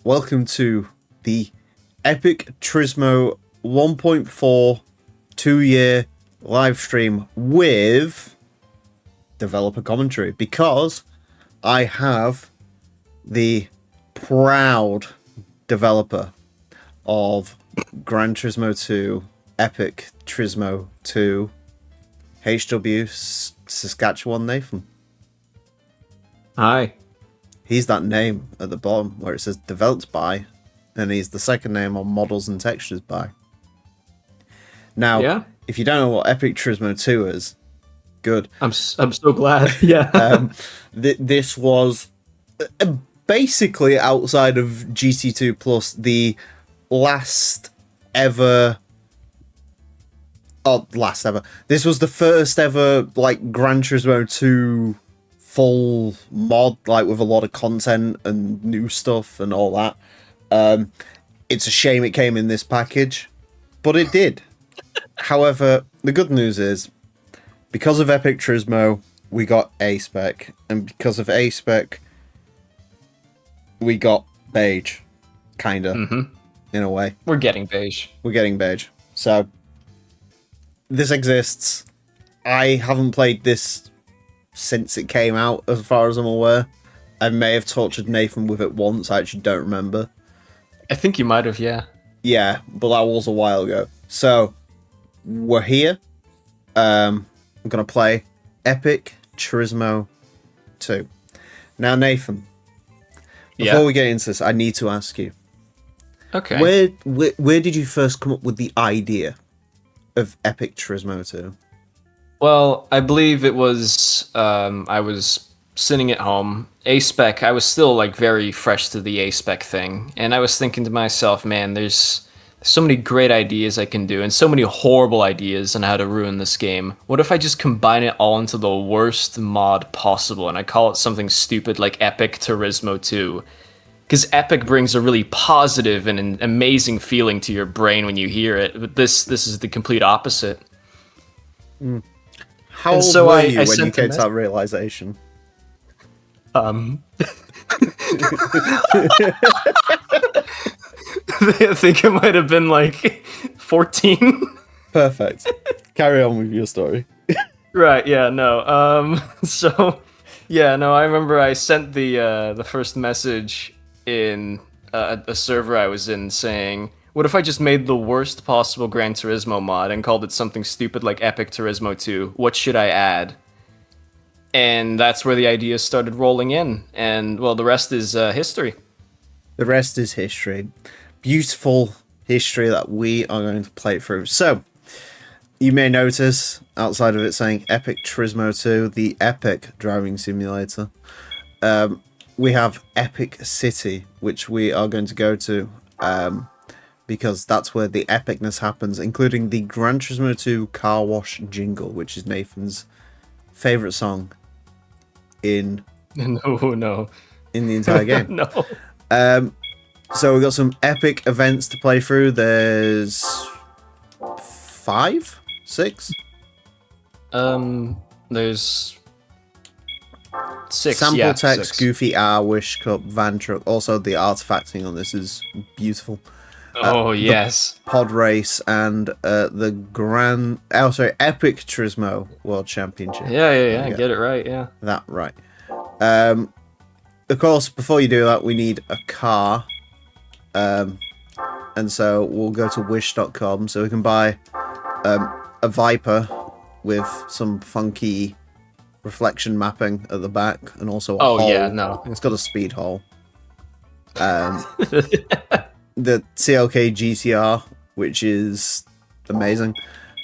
welcome to the Epic Turismo 1.4 2-year live stream with developer commentary, because I have the proud developer of Gran Turismo 2, Epic Turismo 2, HW Saskatchewan, Nathan. Hi. He's that name at the bottom where it says developed by, and he's the second name on models and textures by. Now, if you don't know what Epic Turismo 2 is, good. I'm so glad. Yeah. This was basically, outside of GT2 Plus, the last ever. This was the first ever Gran Turismo 2 full mod, with a lot of content and new stuff and all that. It's a shame it came in this package, but it did. However, the good news is, because of Epic Turismo, we got A-Spec, and because of A-Spec, we got beige, kinda, in a way. We're getting beige. So, this exists. I haven't played this since it came out, as far as I'm aware. I may have tortured Nathan with it once, I actually don't remember. I think you might have, yeah. Yeah, but that was a while ago. So, we're here. I'm going to play Epic Turismo 2. Now, Nathan, before we get into this, I need to ask you. Okay. Where did you first come up with the idea of Epic Turismo 2? Well, I believe it was, I was sitting at home. A-Spec, I was still, very fresh to the A-Spec thing. And I was thinking to myself, man, there's so many great ideas I can do, and so many horrible ideas on how to ruin this game. What if I just combine it all into the worst mod possible, and I call it something stupid like Epic Turismo 2? Because Epic brings a really positive and an amazing feeling to your brain when you hear it, but this is the complete opposite. How old were you when you came to that realization? I think it might have been 14. Perfect. Carry on with your story. Right, yeah, no. I remember I sent the first message in a server I was in saying, what if I just made the worst possible Gran Turismo mod and called it something stupid like Epic Turismo 2? What should I add? And that's where the ideas started rolling in. And, well, the rest is history. The rest is history. Beautiful history that we are going to play through. So, you may notice, outside of it saying Epic Turismo 2, the Epic driving simulator, we have Epic City, which we are going to go to, because that's where the epicness happens, including the Gran Turismo 2 car wash jingle, which is Nathan's favourite song in the entire game. No. So we've got some epic events to play through. There's 5? 6? There's 6. Sample text, 6. Goofy R, Wish Cup, Van Truck. Also, the artifacting on this is beautiful. Oh, yes. Pod Race and the Epic Turismo World Championship. Yeah. Get it right, yeah. That right. Of course, before you do that, we need a car. And so we'll go to wish.com so we can buy a Viper with some funky reflection mapping at the back, and also a hole. Yeah, no. It's got a speed hole. The CLK GTR, which is amazing.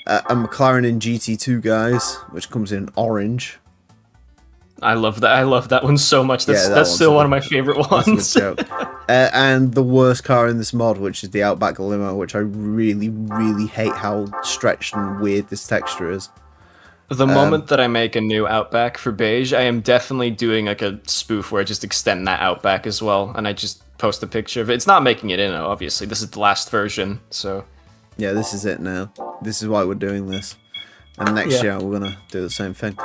A McLaren in GT2, guys, which comes in orange. I love that. I love that one so much. That's still one of my favorite ones. And the worst car in this mod, which is the Outback Limo, which I really, really hate how stretched and weird this texture is. The moment that I make a new Outback for beige, I am definitely doing a spoof where I just extend that Outback as well, and I just post a picture of it. It's not making it in, obviously. This is the last version, so... Yeah, this is it now. This is why we're doing this. And next year we're going to do the same thing.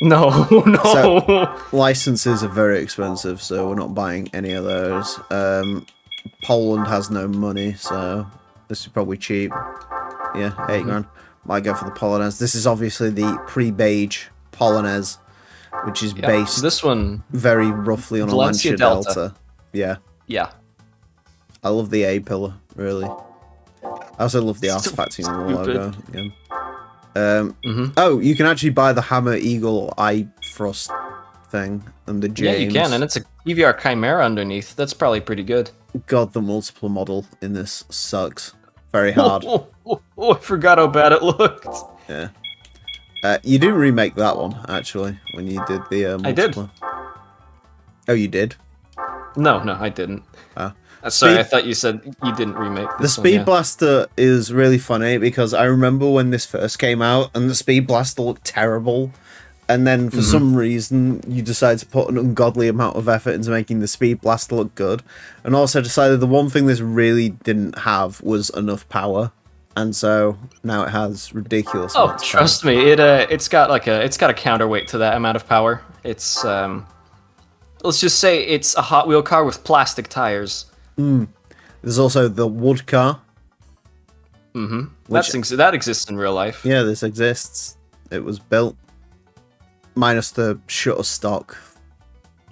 No, So no. licenses are very expensive, so we're not buying any of those. Poland has no money, so this is probably cheap. Yeah, 8 grand. Might go for the Polonaise. This is obviously the pre-beige Polonaise, which is Yep. based This one, very roughly on a Valencia Lancia Delta. Delta. Yeah, Yeah. I love the A pillar, really. I also love the So artifacting on the stupid. logo again. Oh, you can actually buy the Hammer Eagle Eye Frost thing and the Yeah, James. you can, and it's a EVR Chimera underneath. That's probably pretty good. God, the multiple model in this sucks. Very hard. I forgot how bad it looked. Yeah. You didn't remake that one, actually, when you did the I did. multiple. Oh, you did? No, I didn't. Sorry, I thought you said you didn't remake The this one. Speed Yeah. Blaster is really funny because I remember when this first came out and the Speed Blaster looked terrible. And then for some reason, you decided to put an ungodly amount of effort into making the Speed Blaster look good. And also decided the one thing this really didn't have was enough power. And so now it has ridiculous Oh, amounts of trust me, it's got a counterweight to that amount of power. It's let's just say it's a Hot Wheel car with plastic tires. There's also the wood car. That exists in real life. Yeah, this exists. It was built. Minus the Shutterstock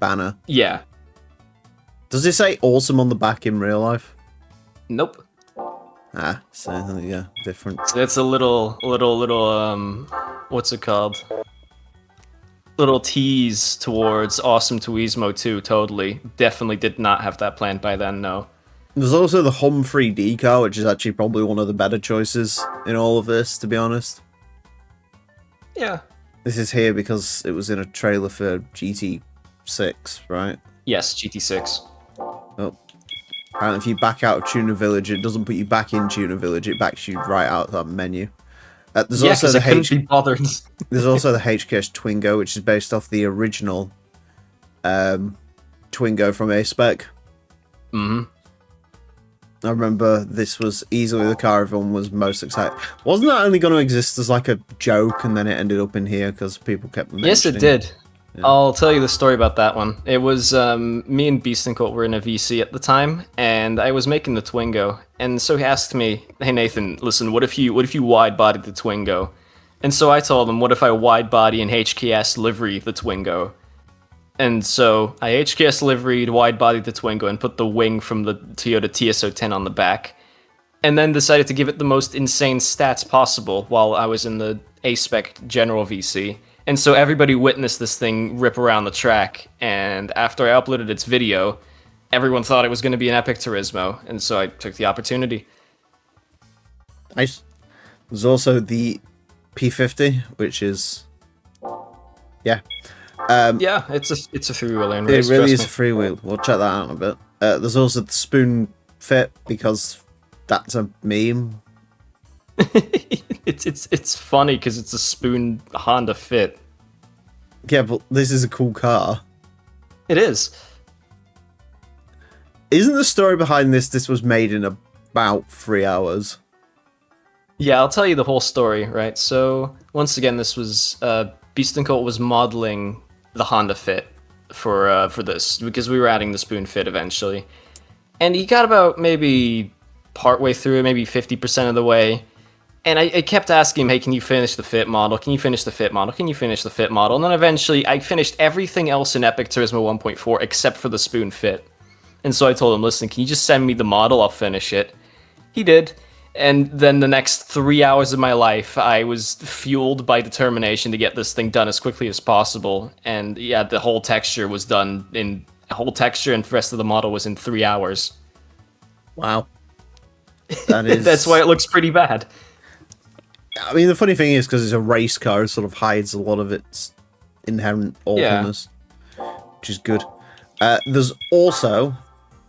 banner. Yeah. Does it say awesome on the back in real life? Nope. Ah, so yeah, different. It's a little what's it called? Little tease towards Awesome Turismo 2, totally. Definitely did not have that planned by then, no. There's also the Hum 3D car, which is actually probably one of the better choices in all of this, to be honest. Yeah. This is here because it was in a trailer for GT6, right? Yes, GT6. Oh. Apparently if you back out of Tuna Village, it doesn't put you back in Tuna Village, it backs you right out of that menu. There's Yeah, also because the I couldn't be bothered. There's also the HKS Twingo, which is based off the original Twingo from A-Spec. I remember this was easily the car everyone was most excited. Wasn't that only going to exist as like a joke, and then it ended up in here because people kept mentioning? Yes, it did. Yeah. I'll tell you the story about that one. It was me and Beastincourt were in a VC at the time, and I was making the Twingo. And so he asked me, "Hey Nathan, listen, what if you wide-bodied the Twingo?" And so I told him, "What if I wide-body and HKS livery the Twingo?" And so I HKS liveried, wide-bodied the Twingo, and put the wing from the Toyota TS010 on the back. And then decided to give it the most insane stats possible while I was in the A-Spec General VC. And so everybody witnessed this thing rip around the track, and after I uploaded its video, everyone thought it was going to be an epic Turismo, and so I took the opportunity. Nice. There's also the P50, which is... yeah. Yeah, it's a three-wheeler in race. It really is a freewheel. We'll check that out in a bit. There's also the spoon fit, because that's a meme. It's funny because it's a spoon Honda Fit. Yeah, but this is a cool car. It is. Isn't the story behind this was made in about 3 hours? Yeah, I'll tell you the whole story, right? So, once again, this was... Beastincourt was modeling the Honda Fit for this, because we were adding the spoon fit eventually. And he got about maybe partway through, maybe 50% of the way, and I kept asking him, "Hey, can you finish the fit model? Can you finish the fit model? Can you finish the fit model?" And then eventually I finished everything else in Epic Turismo 1.4 except for the spoon fit. And so I told him, "Listen, can you just send me the model? I'll finish it." He did. And then the next 3 hours of my life, I was fueled by determination to get this thing done as quickly as possible. And yeah, the whole texture was done in... whole texture and the rest of the model was in 3 hours. Wow. That is... That's why it looks pretty bad. I mean, the funny thing is, because it's a race car, it sort of hides a lot of its inherent awfulness, which is good. There's also,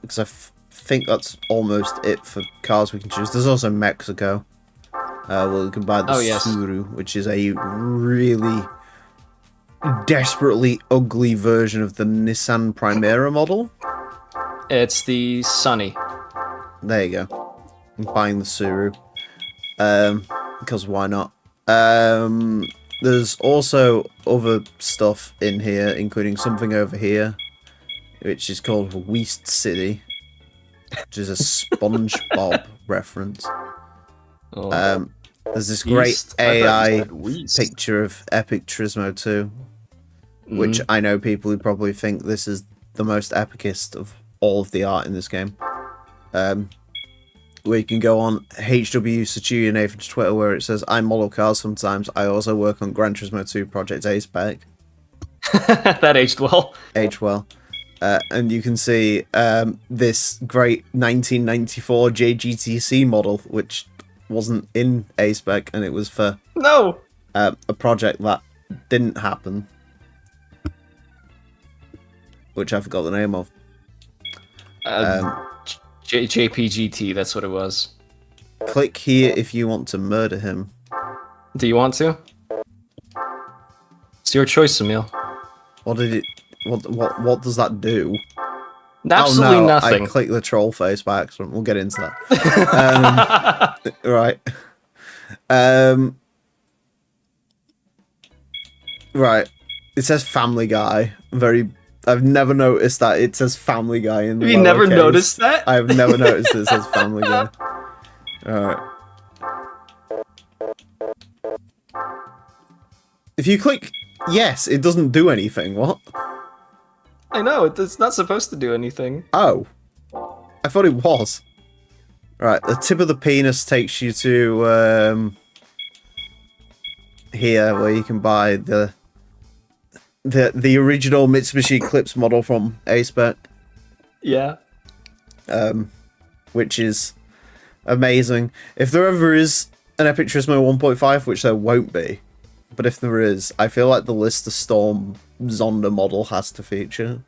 because I think that's almost it for cars we can choose, there's also Mexico. Well, you can buy the Suru, which is a really desperately ugly version of the Nissan Primera model. It's the Sunny. There you go. I'm buying the Suru. Because why not? There's also other stuff in here, including something over here, which is called Weast City, which is a SpongeBob reference. Oh. There's this great Yeast? I thought you AI said Weast. picture of Epic Turismo 2, which I know people who probably think this is the most epicest of all of the art in this game. Where you can go on HW Sachuya Nathan's Twitter, where it says, I model cars sometimes. I also work on Gran Turismo 2 Project A-Spec. That aged well. Aged well. And you can see this great 1994 JGTC model, which wasn't in A-Spec, and it was for No. a project that didn't happen, which I forgot the name of. JPGT, that's what it was. Click here if you want to murder him. Do you want to? It's your choice, Emil. What did it? What does that do? Absolutely oh, no, nothing. I clicked the troll face by accident. We'll get into that. Right. Right. It says Family Guy. I've never noticed that it says Family Guy in the Have you never lowercase. noticed that? I've never noticed it says Family Guy. Alright. If you click yes, it doesn't do anything. What? I know, it's not supposed to do anything. Oh. I thought it was. Right, the tip of the penis takes you to here where you can buy the original Mitsubishi Eclipse model from A-Spec. Yeah. Which is amazing. If there ever is an Epic Turismo 1.5, which there won't be, but if there is, I feel like the Lister Storm Zonda model has to feature.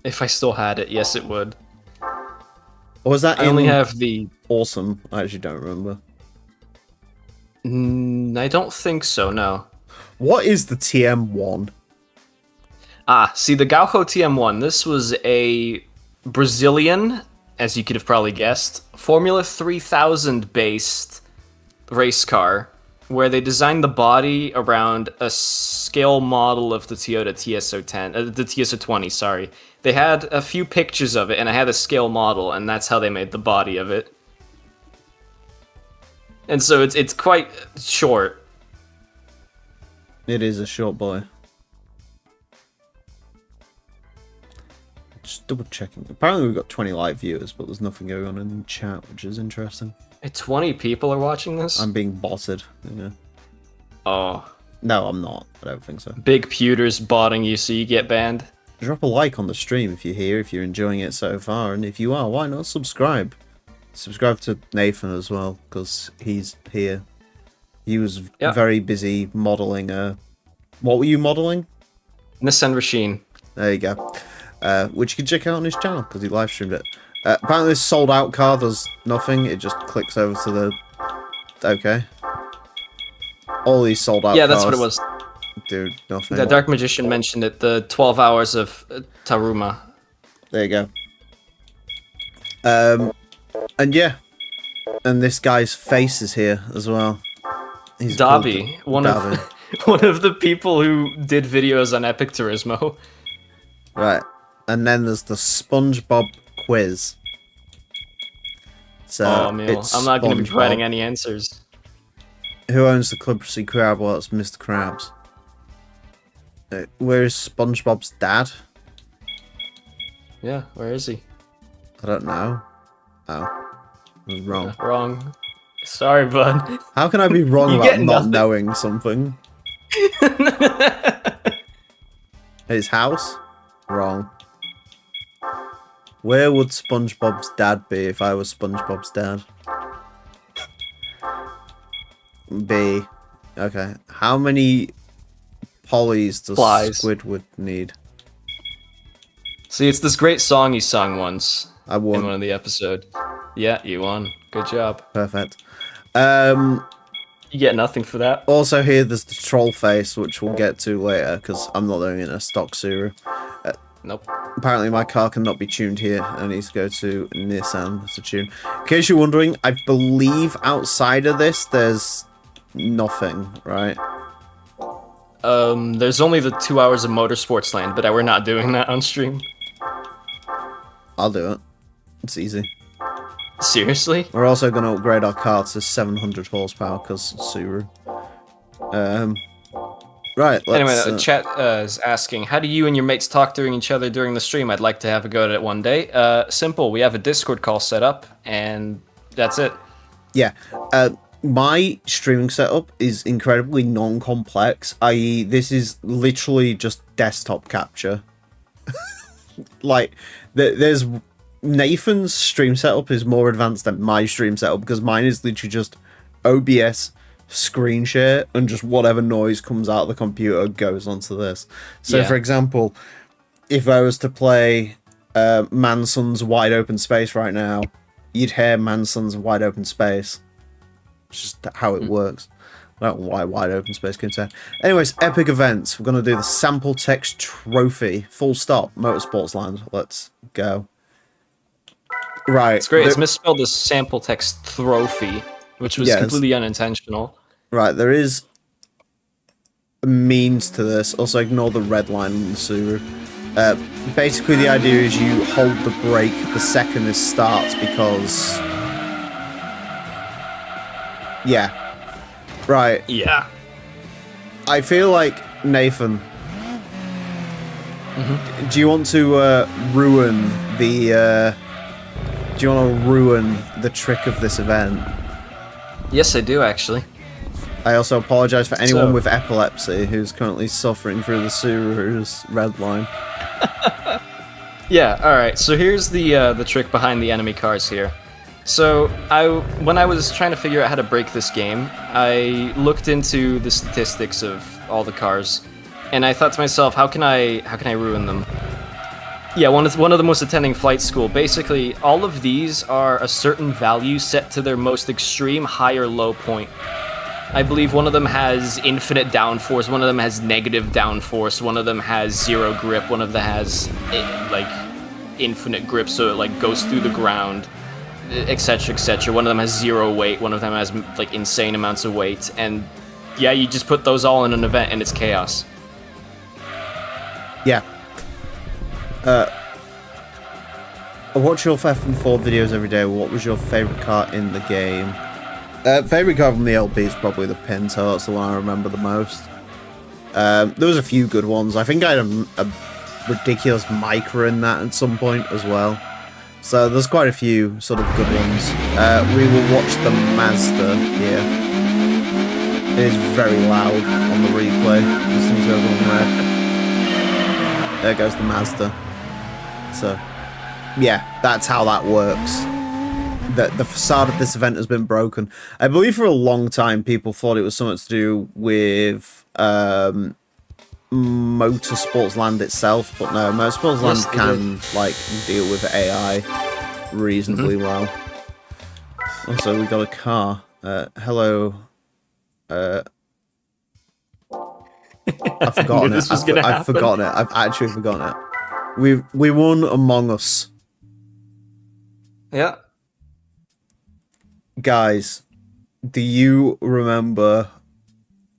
If I still had it, yes, it would. Or was that I only have the... Awesome? I actually don't remember. I don't think so, no. What is the TM1? See, the Gaucho TM1, this was a Brazilian, as you could have probably guessed, Formula 3000 based race car, where they designed the body around a scale model of the Toyota TS010, the TS020, sorry. They had a few pictures of it, and I had a scale model, and that's how they made the body of it. And so it's quite short. It is a short boy. Just double checking. Apparently we've got 20 live viewers, but there's nothing going on in the chat, which is interesting. 20 people are watching this? I'm being botted, you know. Oh. No, I'm not. I don't think so. Big pewters botting you so you get banned. Drop a like on the stream if you're here, if you're enjoying it so far, and if you are, why not subscribe? Subscribe to Nathan as well, because he's here. He was very busy modelling a... What were you modelling? Nissan Machine. There you go. Which you can check out on his channel, because he live streamed it. Apparently this sold out car does nothing, it just clicks over to the... Okay. All these sold out Yeah, cars that's what it was. do nothing. The Dark Magician mentioned it, the 12 hours of Taruma. There you go. And yeah. And this guy's face is here as well. He's Dobby, one of the people who did videos on Epic Turismo. Right. And then there's the SpongeBob quiz. So I'm not going to be providing SpongeBob. any answers. Who owns the Club Sea Crab? Well, it's Mr. Krabs. Where is SpongeBob's dad? Yeah, where is he? I don't know. Oh. I was wrong. Wrong. Sorry, bud. How can I be wrong You about get not nothing. knowing something? His house? Wrong. Where would SpongeBob's dad be if I was SpongeBob's dad? B. Okay. How many polys does Flies. Squidward need? See, it's this great song he sung once I in one won. of the episodes. Yeah, you won. Good job. Perfect. You get nothing for that. Also here there's the troll face, which we'll get to later, because I'm not doing it in a stock Subaru. Nope. Apparently my car cannot be tuned here. I need to go to Nissan to tune. In case you're wondering, I believe outside of this there's nothing, right? There's only the 2 hours of Motorsports Land, but we're not doing that on stream. I'll do it. It's easy. Seriously? We're also going to upgrade our car to 700 horsepower because Subaru. Right, let's... Anyway, chat is asking, how do you and your mates talk during each other during the stream? I'd like to have a go at it one day. Simple. We have a Discord call set up, and that's it. Yeah. My streaming setup is incredibly non-complex, i.e. this is literally just desktop capture. Like, there's... Nathan's stream setup is more advanced than my stream setup because mine is literally just OBS, screen share, and just whatever noise comes out of the computer goes onto this. So, for example, if I was to play Manson's Wide Open Space right now, you'd hear Manson's Wide Open Space. It's just how it works. I don't know why Wide Open Space came to. Anyways, epic events. We're going to do the Sample Text Trophy. Full stop. Motorsports Land. Let's go. Right. It's great. It's misspelled as Sample Text Trophy, which was completely unintentional. Right, there is a means to this. Also, ignore the red line in the Subaru. Basically, the idea is you hold the brake the second this starts because... Yeah. Right. Yeah. I feel like, Nathan, do you want to ruin the... Do you want to ruin the trick of this event? Yes, I do, actually. I also apologise for anyone with epilepsy who's currently suffering through the Subaru's red line. Yeah, alright, so here's the trick behind the enemy cars here. So, when I was trying to figure out how to break this game, I looked into the statistics of all the cars, and I thought to myself, how can I ruin them? Yeah, one of the most attending flight school. Basically, all of these are a certain value set to their most extreme high or low point. I believe one of them has infinite downforce, one of them has negative downforce, one of them has zero grip, one of them has like infinite grip, so it like goes through the ground, etc., etc. One of them has zero weight, one of them has like insane amounts of weight, and yeah, you just put those all in an event and it's chaos. Yeah. I watch your F4 videos every day. What was your favourite car in the game? Favourite car from the LP is probably the Pinto. That's the one I remember the most. There was a few good ones. I think I had a ridiculous Micra in that at some point as well. So there's quite a few sort of good ones. We will watch the Mazda here. It is very loud on the replay. This thing's over on red. There goes the Mazda. So, yeah, that's how that works. The facade of this event has been broken. I believe for a long time people thought it was something to do with Motorsports Land itself, but no, Motorsports Land can like deal with AI reasonably well. Also, we got a car. Hello. I've forgotten it. I've forgotten it. I've actually forgotten it. We won Among Us. Yeah. Guys, do you remember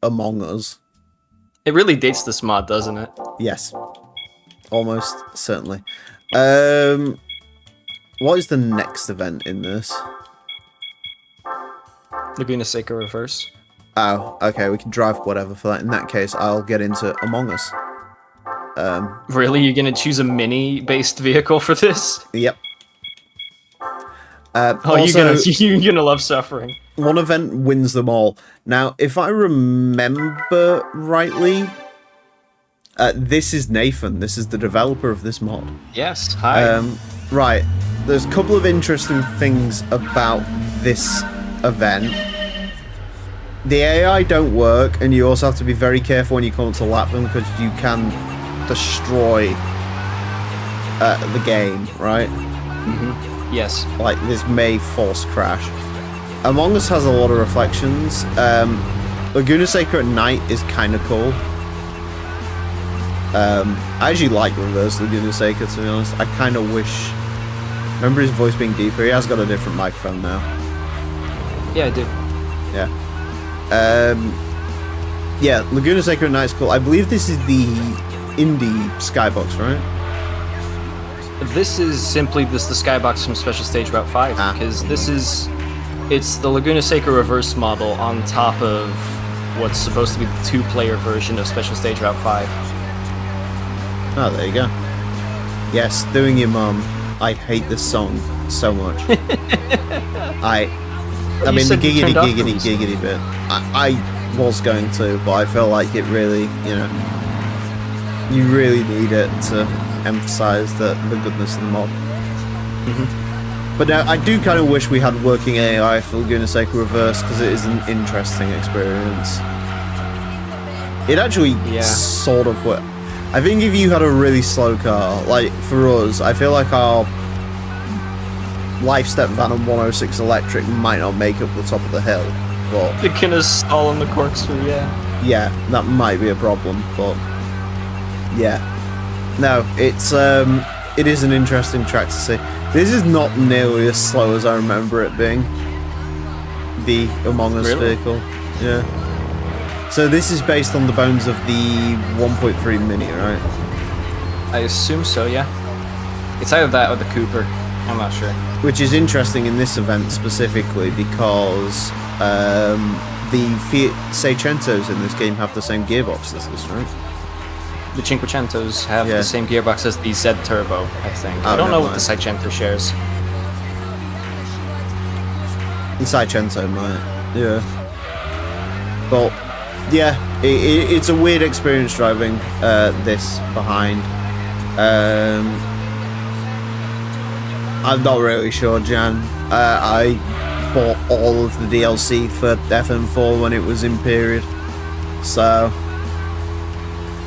Among Us? It really dates this mod, doesn't it? Yes. Almost certainly. What is the next event in this? Laguna Seca Reverse. Oh, okay, we can drive whatever for that. In that case, I'll get into Among Us. Really? You're gonna choose a mini-based vehicle for this? Yep. Also, you're gonna love suffering. One event wins them all. Now, if I remember rightly, this is Nathan. This is the developer of this mod. Yes, hi. Right. There's a couple of interesting things about this event. The AI don't work, and you also have to be very careful when you come to lap them because you can destroy the game, right? Mm-hmm. Yes. Like, this may force crash. Among Us has a lot of reflections. Laguna Seca at night is kind of cool. I actually like reverse Laguna Seca, to be honest. I kind of wish... Remember his voice being deeper? He has got a different microphone now. Yeah, I do. Yeah. Yeah, Laguna Seca and Night School. I believe this is the indie skybox, right? This is simply the skybox from Special Stage Route 5, because it's the Laguna Seca reverse model on top of what's supposed to be the 2-player version of Special Stage Route 5. Oh, there you go. Yes, Doing Your Mum. I hate this song so much. I mean, the giggity bit. I was going to, but I feel like it really, you really need it to emphasize the goodness of the mod. But now, I do kind of wish we had working AI for Laguna Seca Reverse, because it is an interesting experience. It actually sort of works. I think if you had a really slow car, like for us, I feel like our Life Step Venom 106 Electric might not make up the top of the hill, but It can stall on the corkscrew, yeah, that might be a problem, but yeah. No, it is an interesting track to see. This is not nearly as slow as I remember it being. The Among Us vehicle. Yeah. So this is based on the bones of the 1.3 Mini, right? I assume so, yeah. It's either that or the Cooper. I'm not sure. Which is interesting in this event specifically because the Fiat Seicentos in this game have the same gearbox as this, right? The Cinquecentos have the same gearbox as the Z Turbo, I think. I don't know what the Seicento shares. The Seicento might, yeah. But yeah, it's a weird experience driving this behind. I'm not really sure, Jan. I bought all of the DLC for FM4 when it was in period. So,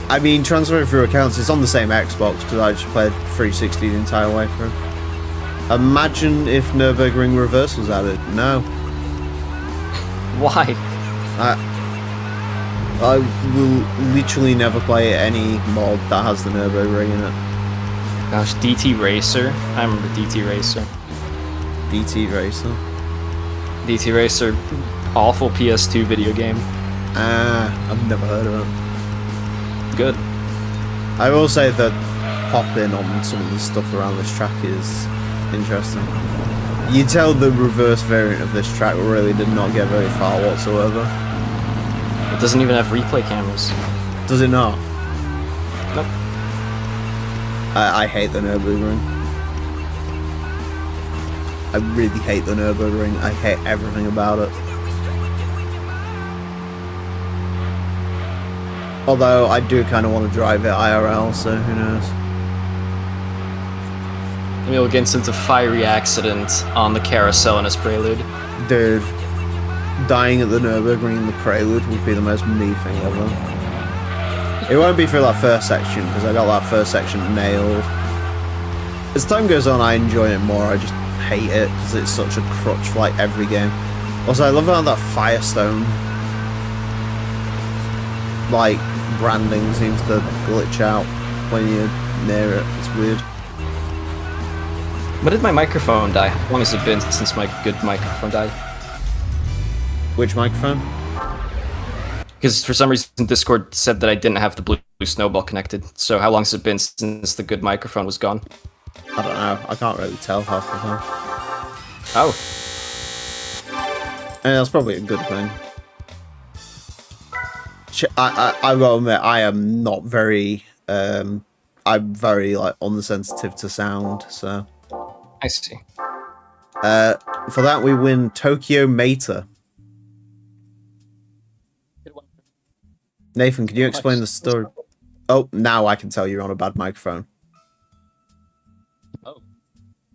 I mean, transferring through accounts, it's on the same Xbox because I just played 360 the entire way through. Imagine if Nürburgring Reverse was added. No. Why? I will literally never play any mod that has the Nürburgring in it. Gosh, DT Racer. I remember DT Racer. DT Racer? DT Racer, awful PS2 video game. I've never heard of it. Good. I will say that popping on some of the stuff around this track is interesting. You tell the reverse variant of this track really did not get very far whatsoever. It doesn't even have replay cameras. Does it not? Nope. I hate the Nürburgring. I really hate the Nürburgring. I hate everything about it. Although I do kind of want to drive it IRL, so who knows. Emil gets into fiery accident on the carousel in his Prelude. Dude, dying at the Nürburgring in the Prelude would be the most me thing ever. It won't be for that first section, because I got that first section nailed. As time goes on, I enjoy it more. I just hate it, because it's such a crutch for like every game. Also, I love how that Firestone like branding seems to glitch out when you're near it. It's weird. When did my microphone die? How long has it been since my good microphone died? Which microphone? Because for some reason Discord said that I didn't have the blue snowball connected. So how long has it been since the good microphone was gone? I don't know. I can't really tell half the time. Oh. And that's probably a good thing. I will admit, I am not very, I'm very, like, unsensitive to sound, so. I see. For that, we win Tokyo Meta. Nathan, can you explain the story? Oh, now I can tell you're on a bad microphone. Oh.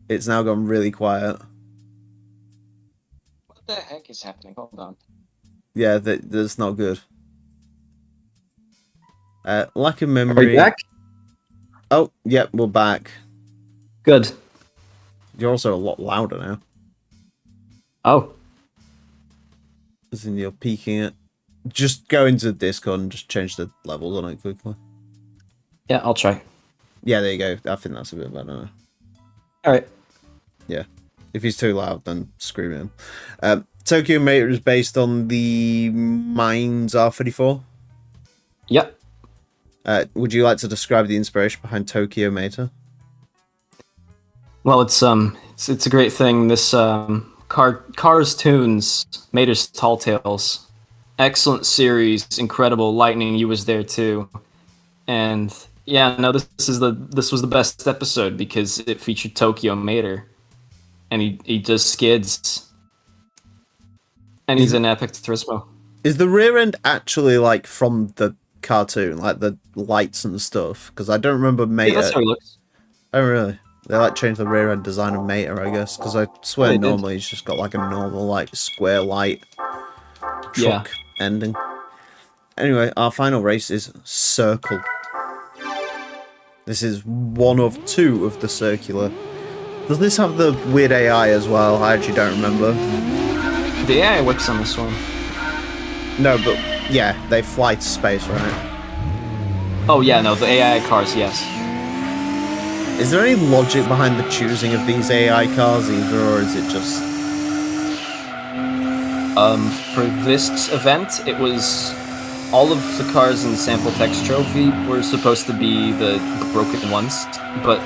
It's now gone really quiet. What the heck is happening? Hold on. Yeah, that's not good. Lack of memory. Are we back? Oh, yep, we're back. Good. You're also a lot louder now. Oh. As in you're peaking it. Just go into Discord and just change the levels on it quickly. Yeah, I'll try. Yeah, there you go. I think that's a bit better now. Alright. Yeah. If he's too loud, then scream him. Tokyo Meta is based on the Mines R34. Yep. Would you like to describe the inspiration behind Tokyo Meta? Well, it's a great thing. This Cars Tunes, Mater's Tall Tales, excellent series, incredible. Lightning, you was there too, and yeah, no, this was the best episode because it featured Tokyo Mater, and he does skids, and he's Is an epic Turismo. is the rear end actually like from the cartoon, like the lights and stuff? Because I don't remember Yeah, that's Meta. how he looks. Oh really? They like changed the rear end design of Meta, I guess. Because I swear They did. normally it's just got like a normal like square light Yeah. truck ending. Anyway, our final race is Circle. This is one of two of the circular. Does this have the weird AI as well? I actually don't remember. The AI works on this one. No, but yeah, they fly to space, right? Oh yeah, no, the AI cars, yes. Is there any logic behind the choosing of these AI cars either, or is it just... For this event, it was all of the cars in Sample Text Trophy were supposed to be the broken ones, but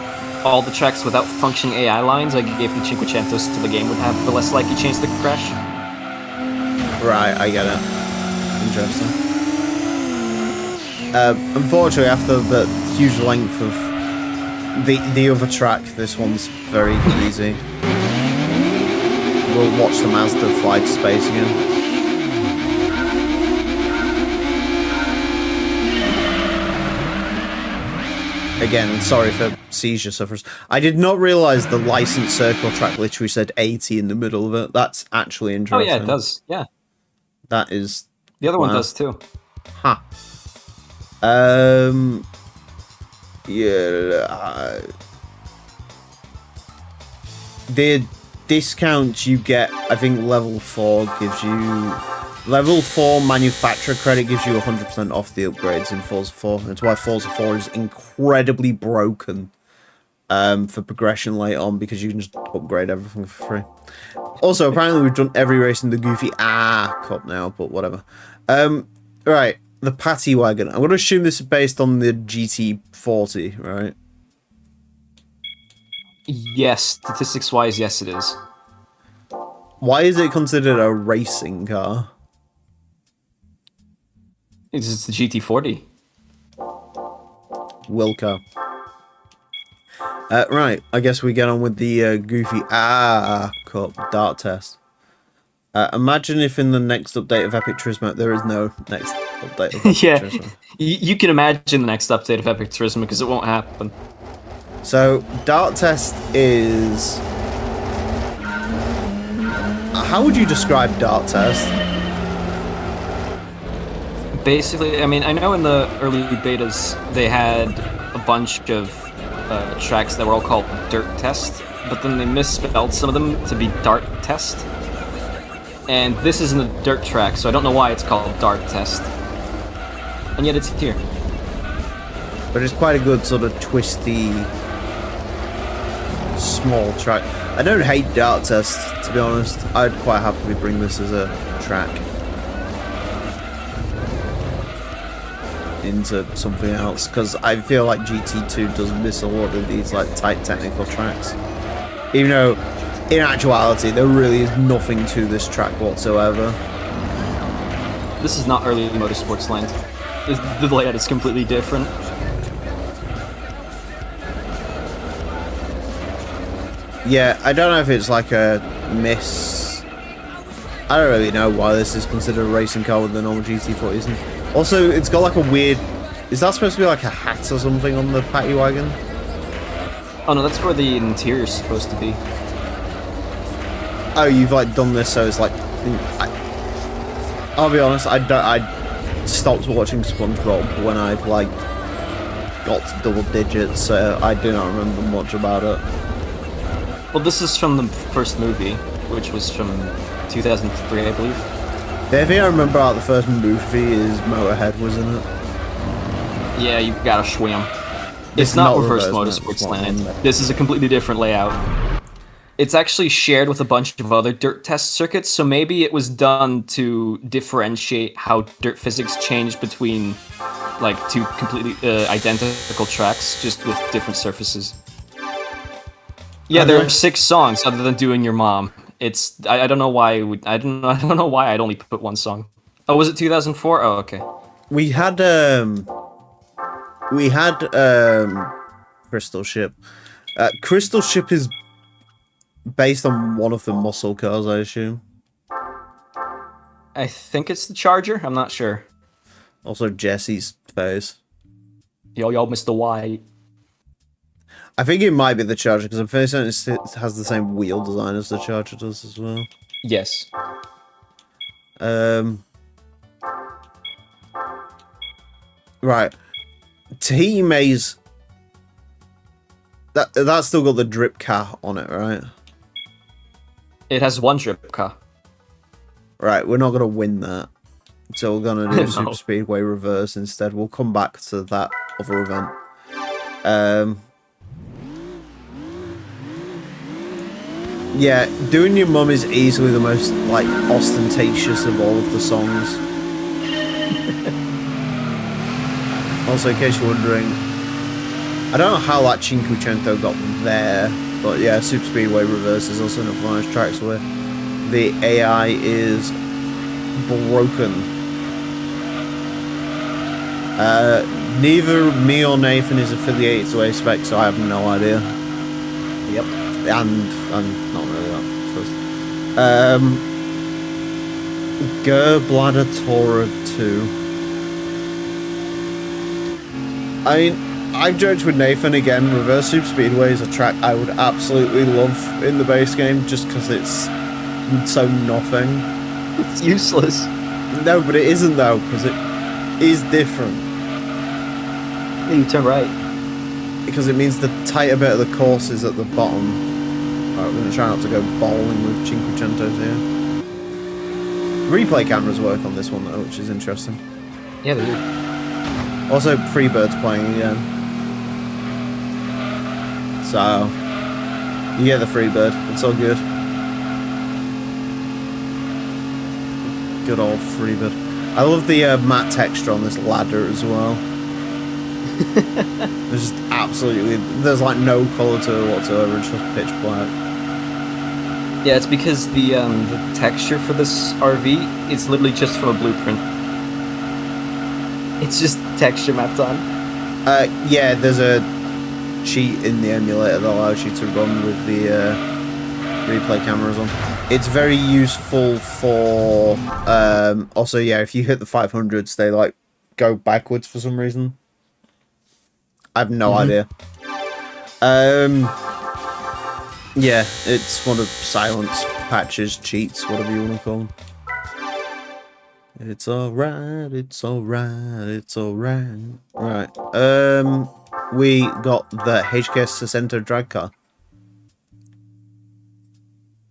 all the tracks without functioning AI lines I gave the Cinquecentos to the game would have the less likely chance to crash. Right, I get it. Interesting. Unfortunately, after the huge length of the other track, this one's very easy. We'll watch the Mazda fly to space again. Again, sorry for seizure sufferers. I did not realise the licensed circle track literally said 80 in the middle of it. That's actually Oh interesting. yeah, it does. Yeah. That is... The other one wow. does too. Huh. Yeah. The discount you get, I think level 4 gives you... Level 4 manufacturer credit gives you 100% off the upgrades in Forza 4. That's why Forza 4 is incredibly broken for progression later on, because you can just upgrade everything for free. Also, apparently we've done every race in the Goofy Cup now, but whatever. Right, the Patty Wagon. I'm going to assume this is based on the GT40, right? Yes, statistics-wise, yes it is. Why is it considered a racing car? It's the GT40. Wilco. Right, I guess we get on with the Goofy Cup dart test. Imagine if in the next update of Epic Turismo, there is no next update of Epic Yeah, Turismo. you can imagine the next update of Epic Turismo because it won't happen. So, dart test is... How would you describe dart test? Basically, I mean, I know in the early betas they had a bunch of tracks that were all called Dirt Test, but then they misspelled some of them to be Dart Test. And this isn't a dirt track, so I don't know why it's called Dart Test. And yet it's here. But it's quite a good sort of twisty, small track. I don't hate dart test, to be honest. I'd quite happily bring this as a track into something else, because I feel like GT2 does miss a lot of these like tight technical tracks, even though in actuality there really is nothing to this track whatsoever. This is not early Motorsports Land. The layout is completely different. Yeah, I don't know if it's like a miss. I don't really know why this is considered a racing car with the normal GT40, isn't it? Also, it's got like a weird... Is that supposed to be like a hat or something on the Patty Wagon? Oh no, that's where the interior's supposed to be. Oh, you've like done this so it's like... I'll be honest, I stopped watching SpongeBob when I like got to double digits, so I do not remember much about it. Well, this is from the first movie, which was from 2003, I believe. The thing I remember about the first movie is Motorhead was in it. Yeah, you gotta swim. It's It's not not Reverse Reverse Motorsports Motorsports Land. Land. This is a completely different layout. It's actually shared with a bunch of other dirt test circuits, so maybe it was done to differentiate how dirt physics changed between like two completely identical tracks, just with different surfaces. Yeah, there are 6 songs other than "Doing Your Mom." I don't know why I don't know why I'd only put one song. Oh, was it 2004? Oh, okay. We had Crystal Ship. Crystal Ship is based on one of the muscle cars, I assume. I think it's the Charger. I'm not sure. Also, Jesse's face. Yo, Mr. White. I think it might be the Charger because I'm fairly certain it has the same wheel design as the Charger does as well. Yes. Right. Tahiti Maze. That's still got the drip car on it, right? It has one drip car. Right, we're not gonna win that. So we're gonna do No. Super Speedway Reverse instead. We'll come back to that other event. Yeah, Doing Your Mum is easily the most, like, ostentatious of all of the songs. Also, in case you're wondering, I don't know how that Cinquecento got there, but yeah, Super Speedway Reverse is also one of those tracks where the AI is broken. Neither me or Nathan is affiliated to A-Spec, so I have no idea. Yep. And I'm not really that first. Gladiatora 2. I mean, I've joked with Nathan again, Reverse Super Speedway is a track I would absolutely love in the base game just because it's so nothing. It's useless. No, but it isn't though, because it is different. Yeah, you turn right. Because it means the tighter bit of the course is at the bottom. Alright, we're going to try not to go bowling with Cinquecentos here. Replay cameras work on this one though, which is interesting. Yeah, they do. Also, Freebird's playing again. So, you get the Freebird. It's all good. Good old Freebird. I love the matte texture on this ladder as well. There's just absolutely... There's like no colour to it whatsoever. It's just pitch black. Yeah, it's because the texture for this RV is literally just from a blueprint. It's just texture mapped on. Yeah, there's a cheat in the emulator that allows you to run with the replay cameras on. It's very useful for... also, yeah, if you hit the 500s, they, like, go backwards for some reason. I have no idea. Yeah, it's one of silence patches, cheats, whatever you want to call them. It's alright, it's alright, it's alright. Right. We got the HKS Sesento drag car.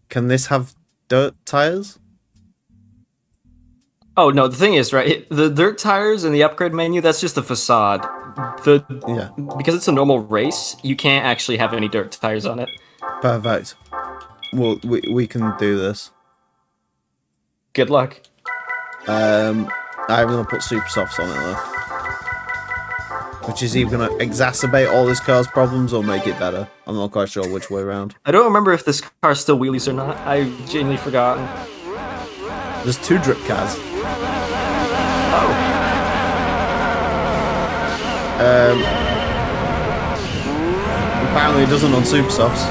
Can this have dirt tires? Oh no, the thing is, right, the dirt tires in the upgrade menu, that's just a facade. Yeah. Because it's a normal race, you can't actually have any dirt tires on it. Perfect. Well, we can do this. Good luck. I'm gonna put super softs on it though. Which is either gonna exacerbate all this car's problems or make it better. I'm not quite sure which way around. I don't remember if this car still wheelies or not. I've genuinely forgotten. There's 2 drip cars. Oh. Apparently it doesn't on super softs.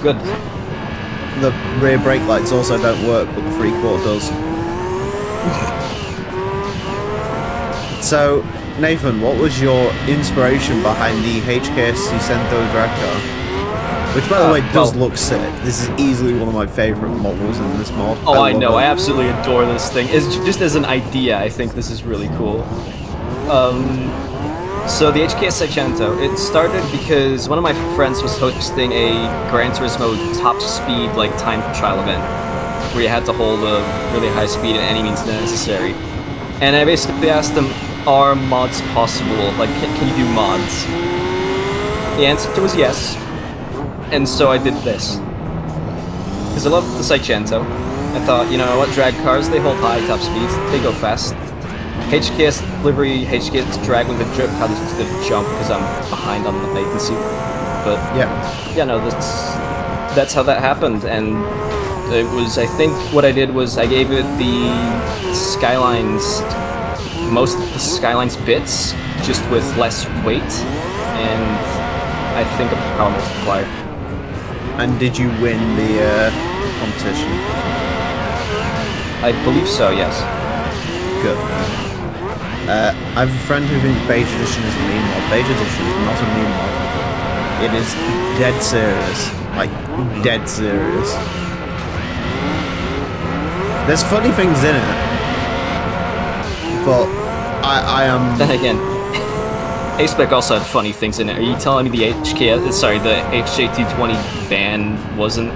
Good. The rear brake lights also don't work, but the 3/4 does. So, Nathan, what was your inspiration behind the HKS Cento drag car? Which, by the way, does look sick. This is easily one of my favourite models in this mod. Oh, I know. I absolutely adore this thing. It's just as an idea, I think this is really cool. So the HKS Seicento, it started because one of my friends was hosting a Gran Turismo top speed like time trial event where you had to hold a really high speed at any means necessary. And I basically asked him, are mods possible? Like, can you do mods? The answer was yes. And so I did this. Because I love the Seicento. I thought, you know what, drag cars, they hold high top speeds, they go fast. HKS livery, HKS drag with the drip, how this is the jump because I'm behind on the latency. But Yeah. yeah, no, that's how that happened, and it was. I think what I did was I gave it the Skylines, most of the Skylines bits, just with less weight, and I think a power multiplier. And did you win the competition? I believe so. Yes. Good. I have a friend who thinks Beige Edition is a meme mod. Beige Edition is not a meme mod. It is dead serious. Like, dead serious. There's funny things in it. But I am... Then again, A-Spec also had funny things in it. Are you telling me the the HJ220 van wasn't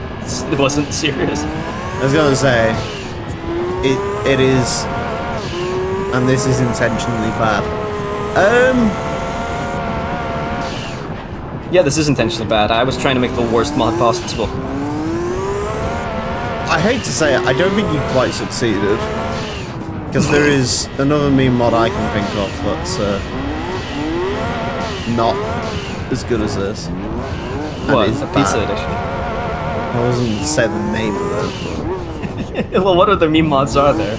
serious? I was gonna say... It is... And this is intentionally bad. Yeah, this is intentionally bad. I was trying to make the worst mod possible. I hate to say it, I don't think you quite succeeded. Because there is another meme mod I can think of that's not as good as this. What? The Pizza Edition? I wasn't going to say the name of it, but... Well, what other meme mods are there?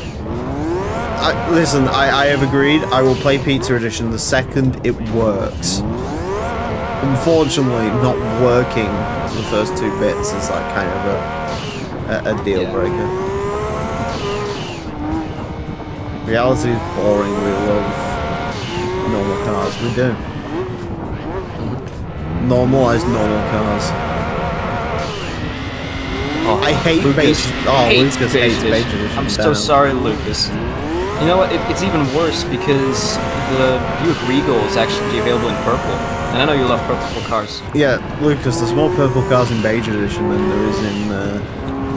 Listen, I have agreed. I will play Pizza Edition the second it works. Unfortunately, not working for the first 2 bits is like kind of a deal breaker. Reality is boring. We love normal cars. We do. Normalize normal cars. Oh, I hate Lucas. Lucas hates Beige Edition. I'm so sorry, Lucas. You know what? It's even worse because the Buick Regal is actually available in purple, and I know you love purple cars. Yeah, Lucas, there's more purple cars in Beige Edition than there is